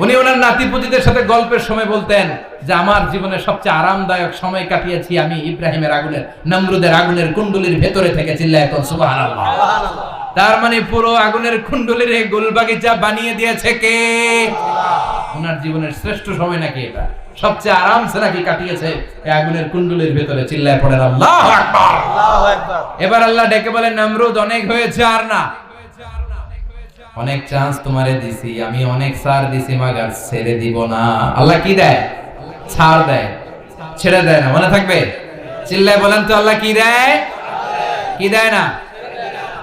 উনি ওনার নাতিপুতিদের সাথে গল্পের সময় বলতেন যে আমার জীবনের সবচেয়ে আরামদায়ক সময় কাটিয়েছি আমি ইব্রাহিমের আগুনের, নমরুদের আগুনের কুণ্ডুলির ভেতরে থেকে। চিল্লায় পড়েন সুবহানাল্লাহ। তার মানে পুরো আগুনের কুণ্ডুলির এই গোলবাগিচা বানিয়ে দিয়েছে কে? ওনার জীবনের শ্রেষ্ঠ সময় নাকি এটা, সবচেয়ে আরামসে নাকি কাটিয়েছে এই আগুনের কুণ্ডুলির ভেতরে। চিল্লায় পড়েন আল্লাহু আকবার। এবার আল্লাহ ডেকে বলেন নমরুদ অনেক হয়েছে, আর না, অনেক চান্স তোমারে দিছি আমি, অনেক ছাড় দিছি, মাগার ছেড়ে দিব না। আল্লাহ কি দেয়? ছাড় দেয়, ছেড়ে দেয় না। মনে থাকবে? চিল্লায় বলেন তো আল্লাহ কি দেয়? কি দেয় না?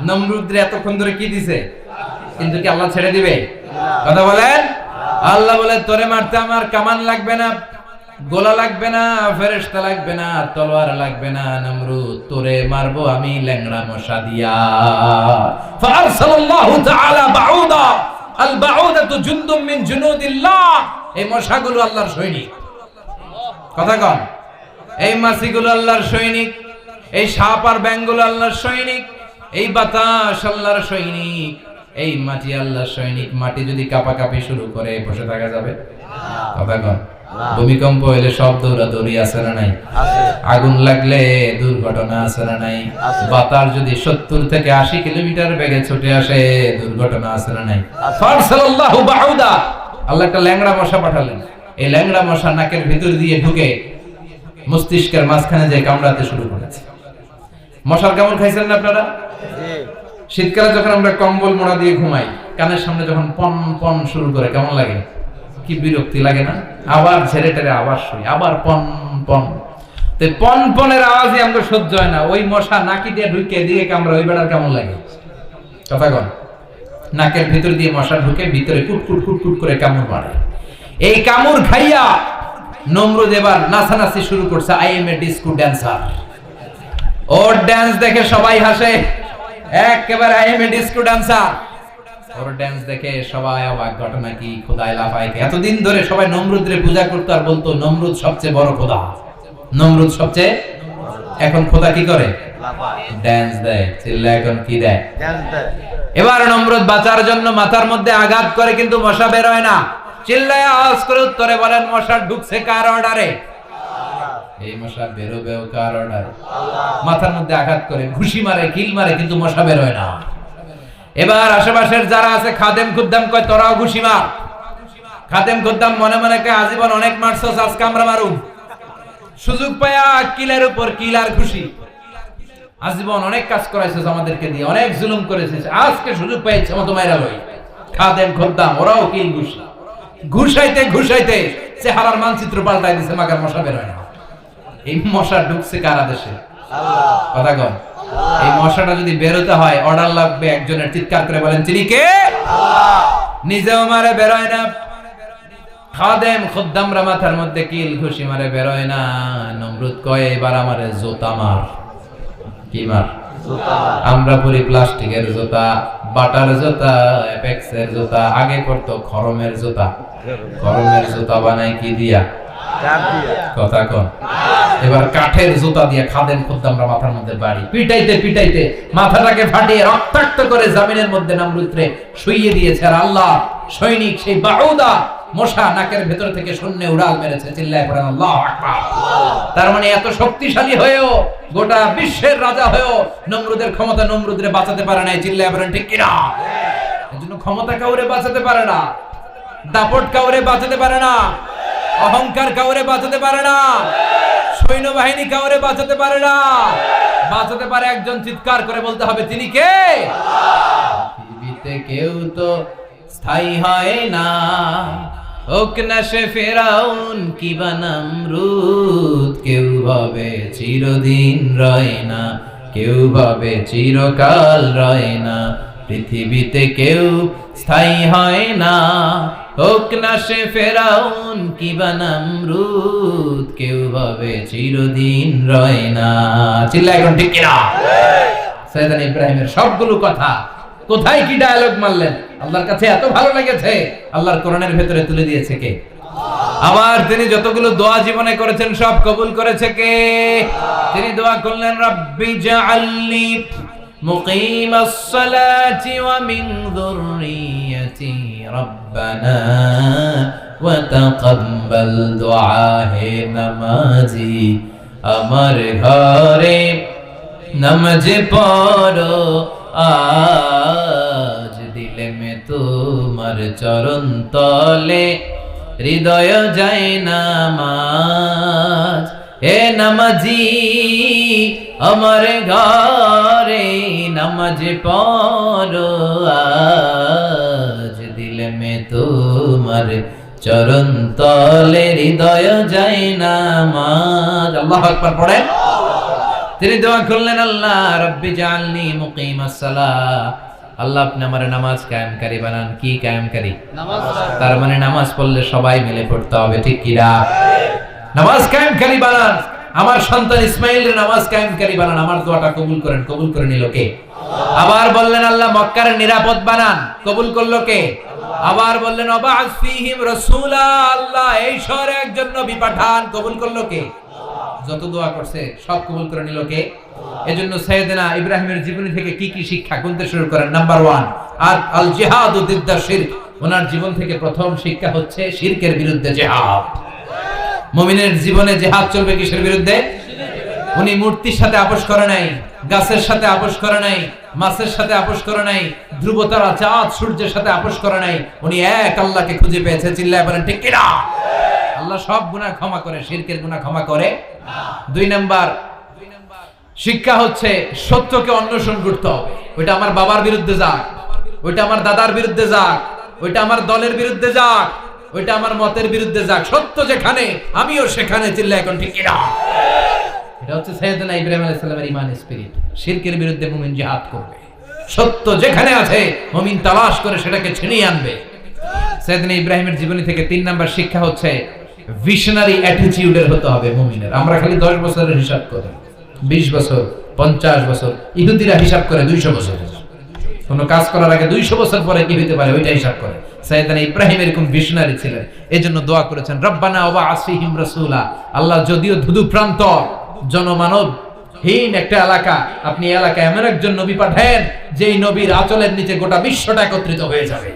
নমরুদরে এতক্ষণ ধরে কি দিছে, কিন্তু কি আল্লাহ ছেড়ে দিবে? কথা বলেন। আল্লাহ বলে তোরে মারতে আমার কামান লাগবে না, গোলা লাগবে না, ফেরেশতা লাগবে না, তলোয়ার লাগবে না। নমরুদ তোরে মারবো আমি ল্যাংড়া মশা দিয়া। ফারসালাল্লাহু তাআলা বাউদা, আল বাউদাতু জুনদুম মিন জুনুদিল্লাহ। এই মশাগুলো আল্লাহর সৈনিক। কথা কন। এই মাছিগুলো আল্লাহর সৈনিক, এই সাপ আর ব্যাঙগুলো আল্লাহর সৈনিক, এই বাতাস আল্লাহর সৈনিক, এই মাটি আল্লাহর সৈনিক। মাটি যদি কাঁপাকাঁপি শুরু করে বসে থাকা যাবে? কথা কন। ভূমিকম্প হইলে সব দৌড়াদৌড়ি আছে না নাই? আগুন লাগলে দুর্ঘটনা আছে না নাই? বাতাস যদি 70 থেকে 80 কিলোমিটার বেগে ছুটে আসে দুর্ঘটনা আছে না নাই? ফারসালাল্লাহু বাউদা, আল্লাহ একটা ল্যাংড়া মশা পাঠালেন। এই ল্যাংড়া মশা নাকের ভিতর দিয়ে ঢুকে মস্তিষ্কের মাঝখানে যে কামড়াতে শুরু করেছে। মশার কামড় খাইছেন না আপনারা? শীতকালে যখন আমরা কম্বল মোড়া দিয়ে ঘুমাই, কানের সামনে যখন পন পন শুরু করে কেমন লাগে? কি বিরক্তি লাগে না? আবার ঝেড়ে টেরে আবার শুই, আবার পন পন। তো পন পনের আওয়াজই আমাকে সহ্য হয় না। ওই মশা নাকি দিয়ে ঢুকে দিয়ে কামড়া, ওই বেড়ার কেমন লাগে? কথা কন। নাকের ভিতর দিয়ে মশা ঢুকে ভিতরে কুটকুট কুটকুট করে কামড় মারে। এই কামড় খাইয়া নমরুদ এবার নাচানাচি শুরু করছে। I M A disco dancer. Or dance দেখে সবাই হাসে, একেবারে I M A disco dancer. Or dance দেখে সবাই অবাক। ঘটনা কি? খোদায় লাফায়। এতদিন ধরে সবাই নমরুদরে পূজা করতো আর বলতো নমরুদ সবচেয়ে বড় খোদা, নমরুদ সবচেয়ে। এখন খোদা কি করে? ড্যান্স দেয়। চিল্লা এখন কি দেয়? ড্যান্স দেয়। এবার নমরুদ বাঁচার জন্য মাথার মধ্যে আঘাত করে, কিন্তু মশা বের হয় না। চিল্লায় আওয়াজ করে উত্তরে বলেন, মশা ঢুকছে কার অর্ডারে? এই মশা বেরোবেও কার অর্ডারে? মাথার মধ্যে আঘাত করে ঘুষি মারে, কিল মারে, কিন্তু মশা বের হয় না। এবার আশেপাশের যারা আছে খাদেম খুদ্দাম কয়, তোরাও ঘুষি মার। খাদেম খুদ্দাম মনে মনে কয়, আজীবন অনেক মারছস, আজকে আমরা মারুম। সুযোগ পায়া কিলের উপর কিল আর ঘুষি। আজীবন অনেক কাজ করাইছিস আমাদেরকে দিয়ে, অনেক জুলুম করেছিস, আজকে সুযোগ পাইছে মতো মাইরা লই। খাদেম খুদ্দাম ওরাও কিল ঘুষি, ঘুষাইতে ঘুষাইতে চেহারার মানচিত্র পাল্টাই দিছে, মাগার মশা বের হয় না। এই মশা ঢুকছে কারা দেশে? কথা কন। এই মশাটা যদি বেরোতে হয়, অর্ডার লাগবে একজনের। চিৎকার করে বলেন, তিনি কে? নিজেও মারে, বেরোয় না। খাদেম খুদ্দামরা মাথার মধ্যে কিল ঘুষি মারে, বেরোয় না। নমরুদ কয়, এবার আমারে জুতা মার। কি মার? আমরা পরি প্লাস্টিকের জুতা, বাটার জুতা, অ্যাপেক্সের জুতা। আগে পড়তো খরমের জুতা। খরমের জুতা বানাই কি দিয়া? কথা কন। এবার কাঠের জুতা দিয়ে খাদেম খুদ্দামরা মাথার মধ্যে বাড়ি। পিটাইতে পিটাইতে মাথাটাকে ফাটিয়ে রক্তাক্ত করে জমিনের মধ্যে নমরুদরে শুইয়ে দিয়েছে। আর আল্লাহ সৈনিক সেই বাউদা মশা নাকের ভেতর থেকে শূন্যে উড়াল মেরেছে। চিল্লায় পড়েন আল্লাহু আকবার। তার মানে এত শক্তিশালী হয়েও, গোটা বিশ্বের রাজা হয়েও নমরুদের ক্ষমতা নমরুদরে বাঁচাতে পারে নাই। চিল্লায় পড়েন ঠিক কিনা? এজন্য ক্ষমতা কাউরে বাঁচাতে পারে না, দাপট কাউরে বাঁচাতে পারে না, অহংকার কাউরে বাঁচাতে পারে না, সৈন্যবাহিনী কাউরে বাঁচাতে পারে না। বাঁচাতে পারে একজন। চিৎকার করে বলতে হবে, তিনি কে? পৃথিবীতে কেউ তো স্থায়ী হয় না, হোক না সে ফেরাউন কিবা নমরুদ। কেউ ভাবে চিরদিন রয় না, কেউ ভাবে চিরকাল রয় না। পৃথিবীতে কেউ স্থায়ী হয় না, হোক না সে ফেরাউন কিবা নমরুদ। কেউ ভাবে চিরদিন রয় না। চিল্লায় এখন ঠিক কিনা? সৈয়দনা ইব্রাহিমের সবগুলো কথা কোথায় কি ডায়ালগ মারলেন, আল্লাহর কাছে এত ভালো লেগেছে, আল্লাহর কোরআনের ভেতরে তুলে দিয়েছে কে? আবার তিনি যতগুলো দোয়া জীবনে করেছেন সব কবুল করেছে কে? তিনি দোয়া করলেন, রাব্বি জাআলনি মুকিমাস সালাতি ওয়া মিন যুররিয়্যাতি রাব্বানা ওয়া তাকাব্বাল দুআ। হে নামাজি, আমার ঘরে নামাজ পড়ো আজ, দিলে মে তোমার চরণ তলে হৃদয় যায় নামাজ। হে নামাজি, আমার ঘরে নামাজ পড়ো আজ, দিলে মে তোমার চরণ তলে হৃদয় যায় নামাজ। আল্লাহু আকবার পড়েন। তিনি দোয়া করলেন, আল্লাহ রাব্বি জাআলনি মুকিমাস সালাহ। আল্লাহ আপনি আমার নামাজ কায়েমকারী বানান। কি কায়েমকারী? নামাজ। তার মানে নামাজ পড়লে সবাই মিলে পড়তে হবে, ঠিক কি না? নামাজ কায়েমকারী বানান। আমার সন্তান ইসমাইলের নামাজ কায়েমকারী বানান। আমার দোয়াটা কবুল করেন। কবুল করে নিল কে? আবার বললেন, আল্লাহ মক্কার নিরাপদ বানান। কবুল করলো কে? আবার বললেন, ওয়াবা'আস ফীহিম রাসূলা। আল্লাহ এই শহরে একজন নবী পাঠান। কবুল করলো কে? যত দোয়া করছে সব কবুল করে নিল কে? এজন্য সাইয়েদনা ইব্রাহিমের জীবনী থেকে কি কি শিক্ষা গুনতে শুরু করেন। নাম্বার 1, আল জিহাদু দিদ্দা শিরক। ওনার জীবন থেকে প্রথম শিক্ষা হচ্ছে শিরকের বিরুদ্ধে জিহাদ। মুমিনের জীবনে জিহাদ চলবে কিসের বিরুদ্ধে? উনি মূর্তির সাথে আপোষ করে নাই, গাছের সাথে আপোষ করে নাই, মাছের সাথে আপোষ করে নাই, ধ্রুবতারা, চাঁদ, সূর্যের সাথে আপোষ করে নাই। উনি এক আল্লাহকে খুঁজে পেয়েছে। চিল্লায় বলেন ঠিক কিনা? আল্লাহ সব গুনাহ ক্ষমা করে, শিরকের গুনাহ ক্ষমা করে না। 2 নাম্বার শিক্ষা হচ্ছে সত্যকে অন্বেষণ করতে হবে। ওইটা আমার বাবার বিরুদ্ধে যাক, ওইটা আমার দাদার বিরুদ্ধে যাক, ওইটা আমার দলের বিরুদ্ধে যাক, ওইটা আমার মতের বিরুদ্ধে যাক, সত্য যেখানে আমিও সেখানে। চিল্লা এখন ঠিক কিনা? এটা হচ্ছে সাইয়েদনা ইব্রাহিম আলাইহিস সালামের ঈমান স্পিরিট। শিরকের বিরুদ্ধে মুমিন জিহাদ করবে। সত্য যেখানে আছে মুমিন তালাশ করে সেটাকে ছিনিয়ে আনবে। সাইয়েদনা ইব্রাহিমের জীবনী থেকে 3 নাম্বার শিক্ষা হচ্ছে ভিশনারি অ্যাটিটিউডের হতে হবে মুমিনের। আমরা খালি 10 বছরের হিসাব করি, 20 বছর, 50 বছর। ইহুদিরা হিসাব করে 200 বছর। কোন কাজ করার আগে 200 বছর পরে কি হতে পারে ওইটা হিসাব করে। সাইয়েদনা ইব্রাহিম এরকম ভিশনারি ছিলেন। এজন্য দোয়া করেছেন, রব্বানা ওয়াবা'আস ফীহিম রাসূলা। আল্লাহ যদিও ধুধু প্রান্ত, জনমানব হীন একটা এলাকা, আপনি এলাকায় এমন একজন নবী পাঠান যেই নবীর আঁচলের নিচে গোটা বিশ্বটা একত্রিত হয়ে যাবে।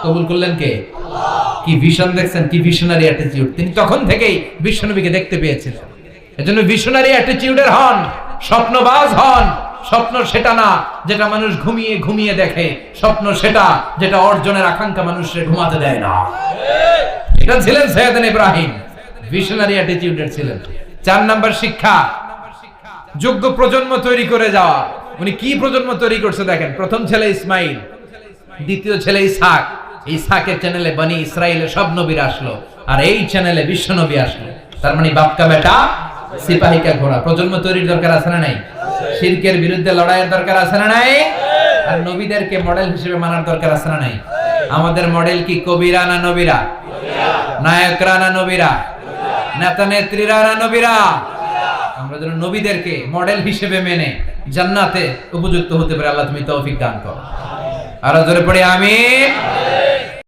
কবুল করলেন কে? আল্লাহ। কি ভিশন দেখছেন, কি ভিশনারি অ্যাটিটিউড। তিনি তখন থেকেই বিশ্বনবীকে দেখতে পেয়েছিলেন। এজন্য ভিশনারি অ্যাটিটিউডের হন, স্বপ্নবাজ হন। স্বপ্ন সেটা না যেটা মানুষ ঘুমিয়ে ঘুমিয়ে দেখে, স্বপ্ন সেটা যেটা অর্জনের আকাঙ্ক্ষা মানুষকে ঘুমাতে দেয় না। এটা ছিলেন সাইয়েদনা ইব্রাহিম, ভিশনারি অ্যাটিটিউডের ছিলেন। 4 নাম্বার শিক্ষা, যোগ্য প্রজন্ম তৈরি করে যাওয়া। উনি কি প্রজন্ম তৈরি করছে দেখেন। প্রথম ছেলে ইসমাইল, দ্বিতীয় ছেলে ইসহাক। ইসহাকের চ্যানেলে বনি ইসরাইলের সব নবীরা আসলো, আর এই চ্যানেলে বিশ্ব নবী আসলো। তার মানে বাপকা বেটা সিপাহিকা ঘোড়া। প্রজন্ম তৈরির দরকার আছে না নাই? শিরকের বিরুদ্ধে লড়াইয়ের দরকার আছে না নাই? আর নবীদেরকে মডেল হিসেবে মানার দরকার আছে না নাই? আমাদের মডেল কি কবিরা না নবীরা? নায়করা না নবীরা? নেতা নেত্রীরা না নবীরা? আমরা যেন নবীদেরকে মডেল হিসেবে মেনে জান্নাতে উপযুক্ত হতে পারে। আল্লাহ তুমি তৌফিক দান করো। আরো জোরে পড়ে আমিন।